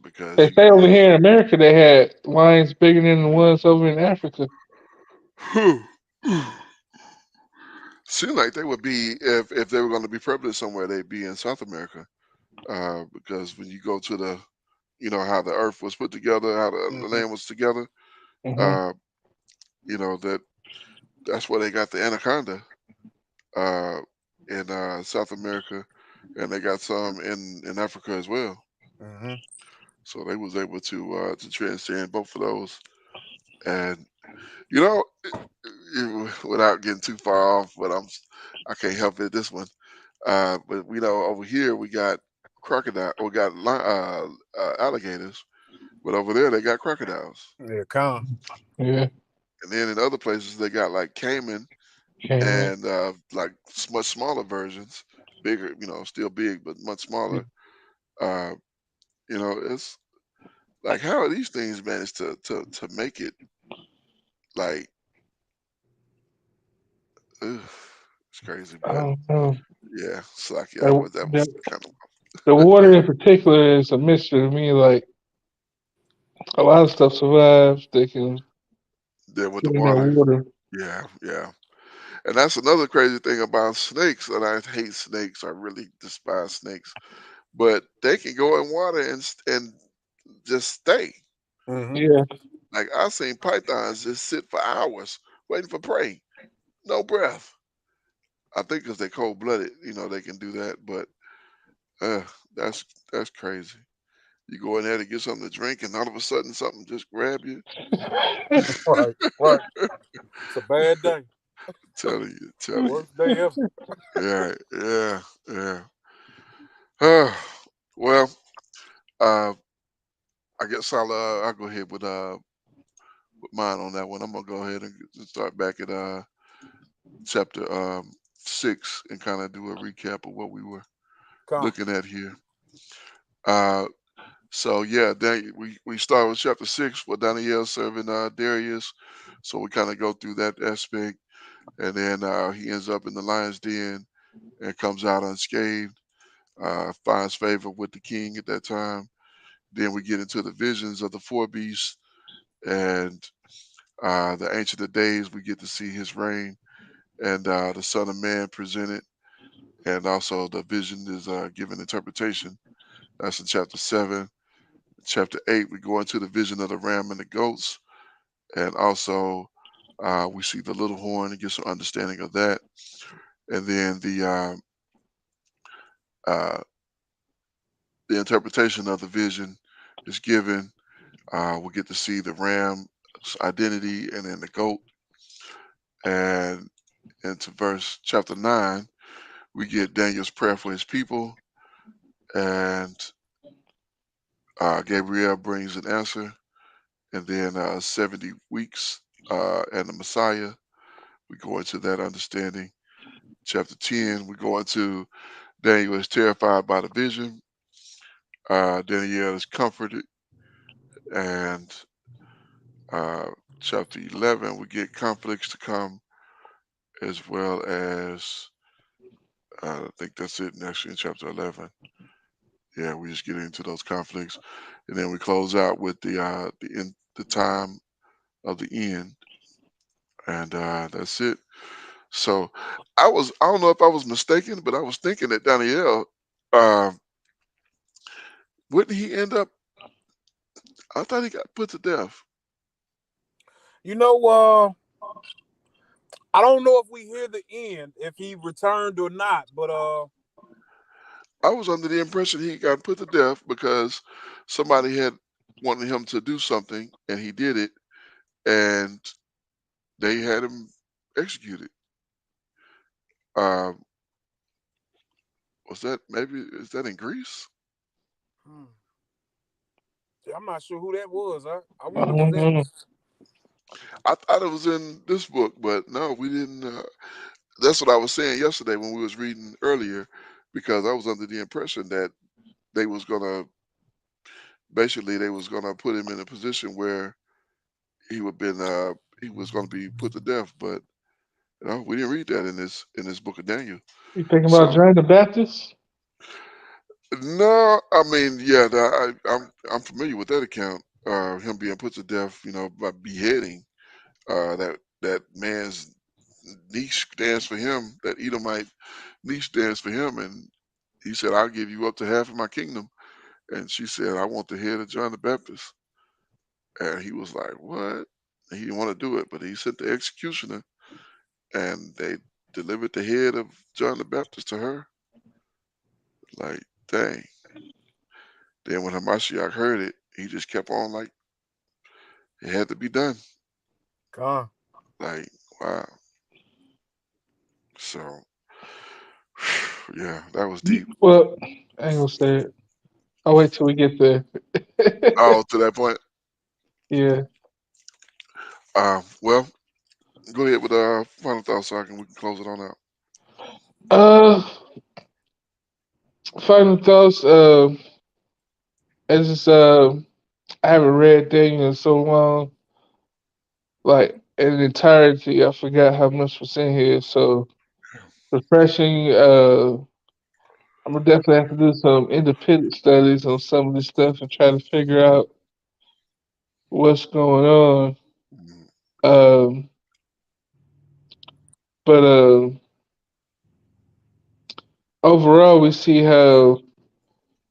because They say over here in America they had lions bigger than the ones over in Africa. you seem like they would be if they were going to be prevalent somewhere, they'd be in South America. Because when you go to the, how the Earth was put together, how the Hmm. land was together, Hmm. uh, that's where they got the anaconda uh, in South America, and they got some in Africa as well. Hmm. So they was able to transcend both of those, and you know, without getting too far off, but I can't help it this one. But we know over here we got crocodile, we got alligators, but over there they got crocodiles, Yeah, con. Yeah, and then in other places they got like caiman came and like much smaller versions, bigger, still big but much smaller. Uh, it's like how are these things managed to make it like, ugh, it's crazy, I but don't know. yeah, it's like yeah, The, that the, was kind of the water in particular is a mystery to me. Like a lot of stuff survives. They can there with the get in that water. water. Yeah, yeah. And that's another crazy thing about snakes. And I hate snakes. I really despise snakes. But they can go in water and just stay. Hmm. Yeah, Like I've seen pythons just sit for hours waiting for prey, no breath. I think because they're cold blooded, they can do that. But uh, that's that's crazy. You go in there to get something to drink, and all of a sudden something just grab you. Right, right. It's a bad day. Telling you, telling you. Worst day ever. Yeah, yeah, yeah. Uh, well, uh, I guess I'll go ahead with mine on that one. I'm gonna go ahead and start back at chapter 6 and kind of do a recap of what we were Come. looking at here. Uh, so yeah, we start with chapter 6 with Daniel serving Darius. So we kind of go through that aspect, and then he ends up in the lion's den and comes out unscathed. Finds favor with the king at that time. Then we get into the visions of the four beasts and the Ancient of Days. We get to see his reign and the Son of Man presented, and also the vision is given interpretation. That's in chapter 7. Chapter 8, we go into the vision of the ram and the goats, and also we see the little horn and get some understanding of that. And then uh, the interpretation of the vision is given. We get to see the ram's identity and then the goat. And into verse chapter 9, we get Daniel's prayer for his people, and Gabriel brings an answer. And then 70 weeks and the Messiah, we go into that understanding. Chapter 10, we go into Daniel is terrified by the vision. Daniel is comforted. And uh, chapter 11, we get conflicts to come, as well as I think that's it. Actually, in chapter 11, yeah, we just get into those conflicts, and then we close out with the time of the end, and that's it. So I don't know if I was mistaken, but I was thinking that Daniel, uh, wouldn't he end up? I thought he got put to death. You know, I don't know if we hear the end, if he returned or not, but I was under the impression he got put to death because somebody had wanted him to do something, and he did it, and they had him executed. Um, was that maybe is that in Greece? hmm, I'm not sure who that was. I I wonder was don't that. know. I thought it was in this book, but no, we didn't. That's what I was saying yesterday when we was reading earlier, because I was under the impression that they was gonna basically they was gonna put him in a position where he would been he was gonna be put to death, but we didn't read that in this book of Daniel. You thinking about So John the Baptist? no, I mean yeah, I'm familiar with that account. Him being put to death, by beheading. That man's niece stands for him. That Edomite niece stands for him, and he said, "I'll give you up to half of my kingdom." And she said, "I want the head of John the Baptist." And he was like, "What?" He didn't want to do it, but he sent the executioner, and they delivered the head of John the Baptist to her. Like, dang. Then when Hamashiach heard it, he just kept on like it had to be done. Con. Like, wow. So, yeah, that was deep. Well, I ain't gonna say it. I'll wait till we get there. Oh, to that point. Yeah. Well, go ahead with final thoughts so we can close it on out. Uh, Final thoughts. As it's, I haven't read Daniel in so long, like in entirety. I forgot how much was in here. So refreshing. I'm gonna definitely have to do some independent studies on some of this stuff and try to figure out what's going on. Mhm. Um, but overall, we see how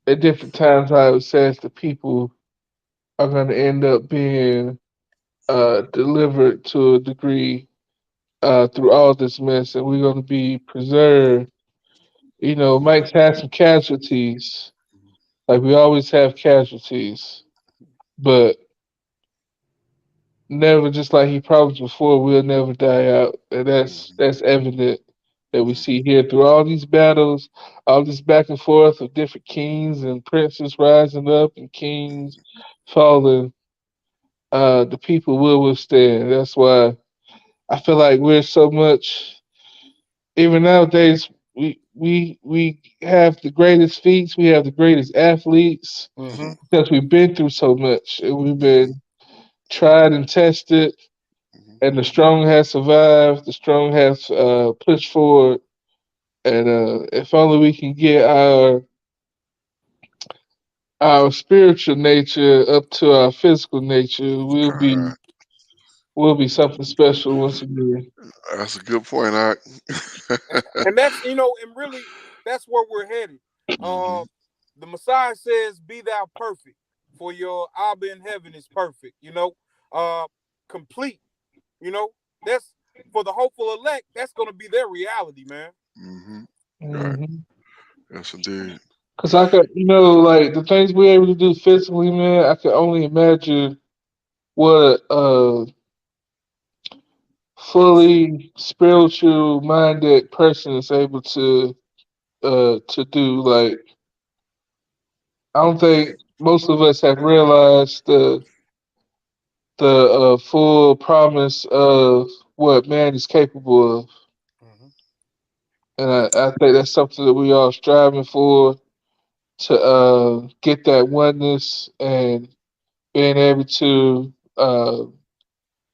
at different times how it says the people are going to end up being. delivered to a degree through all this mess, and we're going to be preserved. You know, Mike's had some casualties, like we always have casualties, but never just like he promised before. We'll never die out, and Mhm. that's evident that we see Mhm. here through all these battles, all this back and forth of different kings and princes rising up and kings falling. The people will withstand. That's why I feel like we're so much. Even nowadays, we have the greatest feats. We have the greatest athletes Mm-hmm. because we've been through so much and we've Mhm. been tried and tested. Mhm. And the strong has survived. The strong has pushed forward. And if only we can get our spiritual nature up to our physical nature, All right. we'll be something special once again. That's a good point, Art. And that's, and really, that's where we're headed. Uh, Mhm. the Messiah says, "Be thou perfect, for your Abba in heaven is perfect." Complete. You know, that's for the hopeful elect. That's going to be their reality, man. Mhm. Right. Hmm. Yes, indeed. Cause I could, like the things we're able to do physically, man. I could only imagine what a fully spiritual minded person is able to do. Like I don't think most of us have realized the full promise of what man is capable of, Mm-hmm. and I think that's something that we are striving for to get that oneness and being able to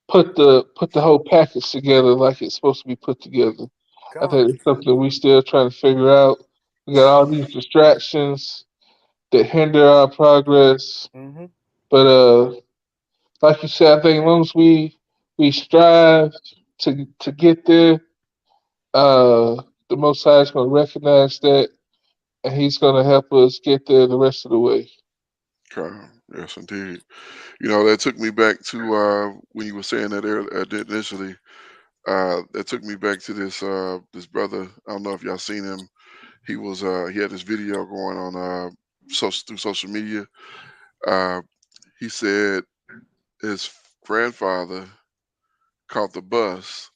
put the whole package together like it's supposed to be put together. I God. think it's something we still trying to figure out. We got all these distractions that hinder our progress, Mm-hmm. but like you said, I think as long as we strive to get there, the Most High is going to recognize that, and He's going to help us get there the rest of the way. Okay. Yes, indeed. That took me back to when you were saying that initially. That took me back to this brother. I don't know if y'all seen him. He had this video going on through social media. Uh, he said his grandfather caught the bus,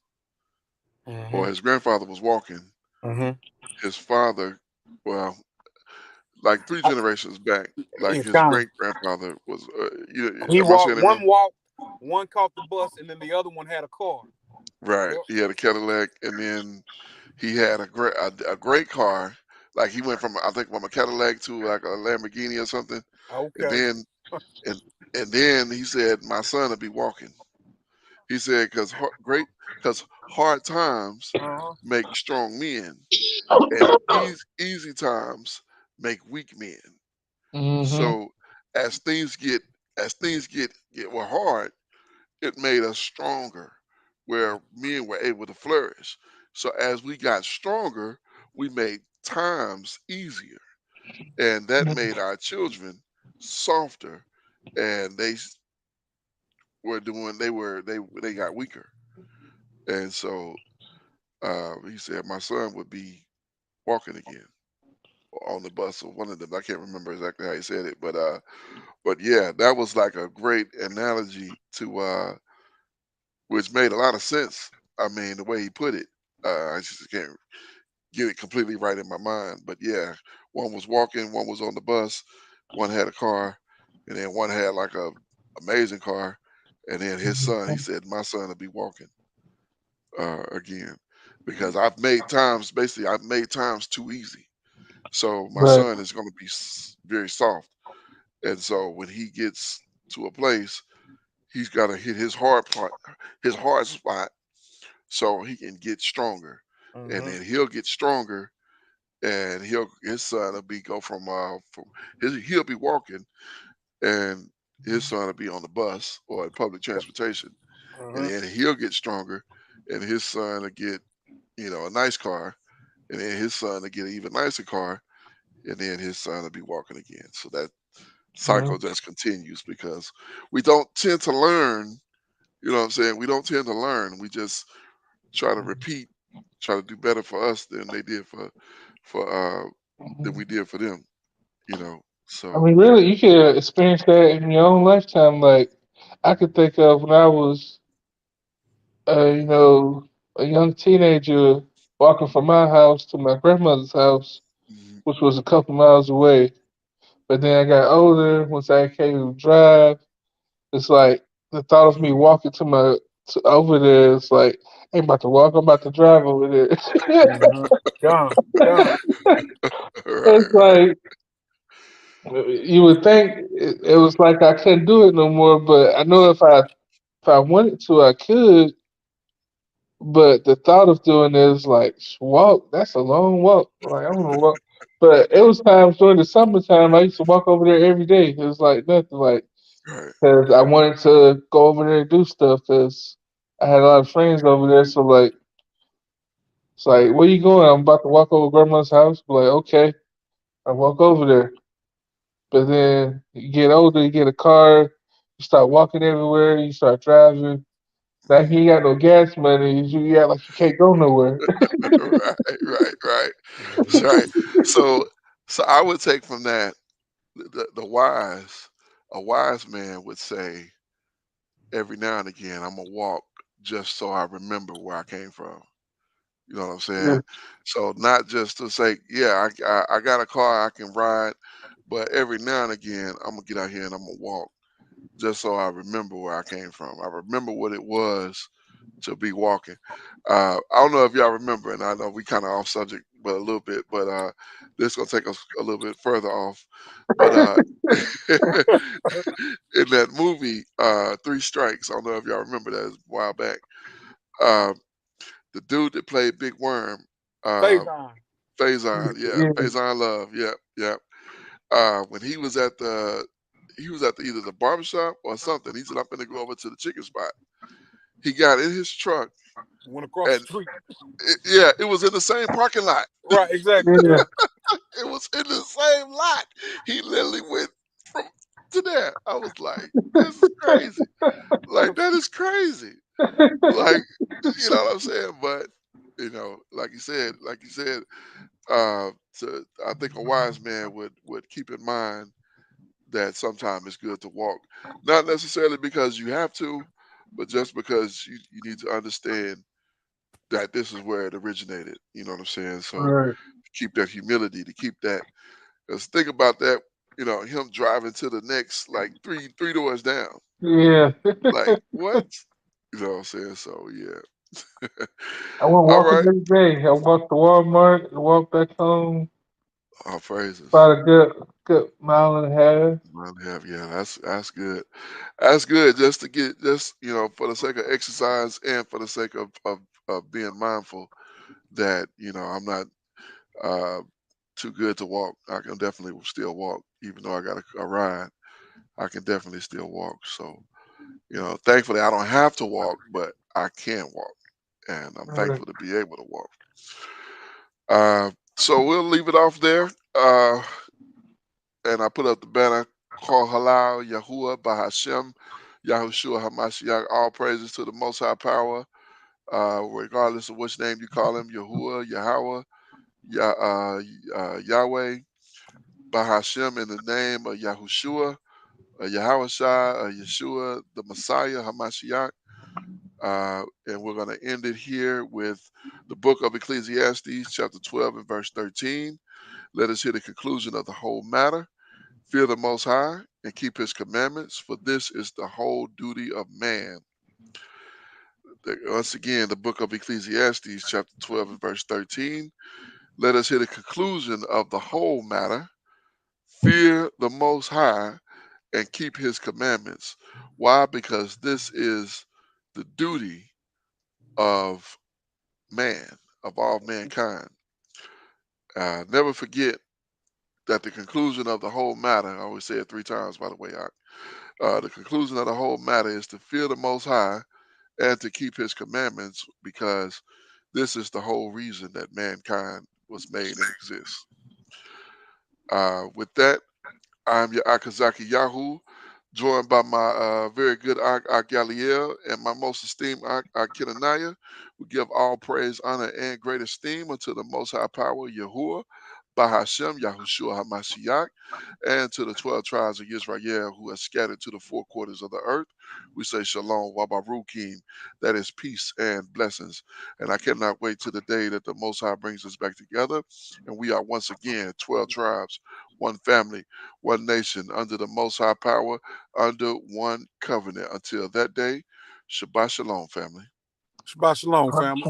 Mm-hmm. or his grandfather was walking. Mm-hmm. His father, well, like three generations back, like It's his kind of great grandfather was. he Am I walked. saying it wrong? One walked. One caught the bus, and then the other one had a car. Right. Yep. He had a Cadillac, and then he had a great car. Like he went from I think from a Cadillac to like a Lamborghini or something, and Okay. then and and then he said my son will be walking. He said because hard times Uh-huh. make strong men, and easy times make weak men. Hmm. So as things get as things get were hard, it made us stronger, where men were able to flourish. So as we got stronger, we made times easier, and that made our children softer, and were doing they got weaker, and so he said my son would be walking again on the bus or one of them. I can't remember exactly how he said it, but yeah, that was like a great analogy to which made a lot of sense. I mean, the way he put it, I just can't get it completely right in my mind. But yeah, one was walking, one was on the bus, one had a car, and then one had like a amazing car, and then his son. He said, "My son will be walking again," because I've made times too easy. So my Right. son is going to be very soft, and so when he gets to a place, he's got to hit his hard spot, so he can get stronger, and Mm-hmm. then he'll get stronger, and his son will be go from he'll be walking, and his son will be on the bus or in public transportation, and Mm-hmm. then he'll get stronger, and his son will get a nice car, and then his son will get an even nicer car, and then his son will be walking again. So that cycle Mhm. just continues because we don't tend to learn You know what I'm saying? We don't tend to learn. We just try to repeat, try to do better for us than they did for than we Mhm. did for them. You know. I So mean, really, you can experience that in your own lifetime. Like, I could think of when I was, you know, a young teenager walking from my house to my grandmother's house, mhm, which was a couple miles away. But then I got older, once I came to drive, it's like the thought of me walking over there, it's like, I ain't about to walk, I'm about to drive over there. Mm-hmm. Gone. It's right, right, like, you would think it was like I couldn't do it no more, but I know if I wanted to, I could. But the thought of doing this, like, walk, that's a long walk. Like, I want to walk. But it was times during the summertime, I used to walk over there every day. It was like nothing, like, right. because I wanted to go over there and do stuff, because I had a lot of friends over there. So, like, it's like, where you going? I'm about to walk over grandma's house. Like, okay, I walk over there. But then you get older, you get a car, you start walking everywhere, you start driving. Now you Mhm. ain't got no gas money, you act like you can't go nowhere. Right, right, right. That's Mm-hmm. right. So, so I would take from that the wise, a wise man would say every now and again, I'm gonna walk just so I remember where I came from. You know what I'm Yeah, saying? So not just to say, yeah, I got a car I can ride, but every now and again, I'm gonna get out here and I'm gonna walk just so I remember where I came from. I remember what it was to be walking. I don't know if y'all remember, and I know we kind of off subject, but a little bit, but this gonna take us a little bit further off. But in that movie, Three Strikes, I don't know if y'all remember that, it was a while back. Uh, the dude that played Big Worm, uh, Faison. Faison, yeah, yeah, Faison Love, yeah, yeah. When he was at either the barbershop or something. He said, "I'm gonna go over to the chicken spot." He got in his truck, Went across and the street. yeah, it was in the same parking lot. Right, exactly. yeah. Yeah. It was in the same lot. He literally went from to there. I was like, "This is crazy. Like that is crazy." Like, you know what I'm saying? But like you said, I think a wise man would keep in mind that sometimes it's good to walk, not necessarily because you have to, but just because you need to understand that this is where it originated. You know what I'm saying? So Right. keep that humility, to keep that. Because think about that. You know, him driving to the next like three doors down. Yeah. Like what? You know what I'm saying? So yeah. I went All walking right. every day. I walked to Walmart and walked back home All praises. about a good mile and a half. Well, yeah, that's good. That's good. Just to get just for the sake of exercise and for the sake of being mindful that I'm not uh, too good to walk. I can definitely still walk, even though I got a ride. I can definitely still walk. So thankfully I don't have to walk, but I can walk, and I'm Right. thankful to be able to walk. So we'll leave it off there. And I put up the banner called Halal Yahuwah Bahashem Yahushua Hamashiach. All praises to the Most High Power, regardless of which name you call him, Yahuwah, Yahweh, Yahweh, Bahashem, in the name of Yahushua, Yahweh Shai, Yeshua, the Messiah, Hamashiach. And we're going to end it here with the book of Ecclesiastes, chapter 12 and verse 13. Let us hear the conclusion of the whole matter. Fear the Most High and keep His commandments, for this is the whole duty of man. Once again, the book of Ecclesiastes, chapter 12 and verse 13. Let us hear the conclusion of the whole matter. Fear the Most High and keep His commandments. Why? Because this is the duty of man, of all mankind. Never forget that the conclusion of the whole matter, I always say it 3 times, by the way, the conclusion of the whole matter is to fear the Most High and to keep His commandments, because this is the whole reason that mankind was made and exists. With that, I'm your Akazaki Yahoo, joined by my very good Galiel and my most esteemed Kenaniah. We give all praise, honor, and great esteem unto the Most High Power, Yahuwah, Bahashem, Yahushua HaMashiach, and to the 12 tribes of Israel who are scattered to the four quarters of the earth. We say Shalom, Wabarukim, that is peace and blessings. And I cannot wait to the day that the Most High brings us back together. And we are once again 12 tribes, one family, one nation, under the Most High Power, under one covenant. Until that day, Shabbat Shalom, family. Shabbat shalom, family.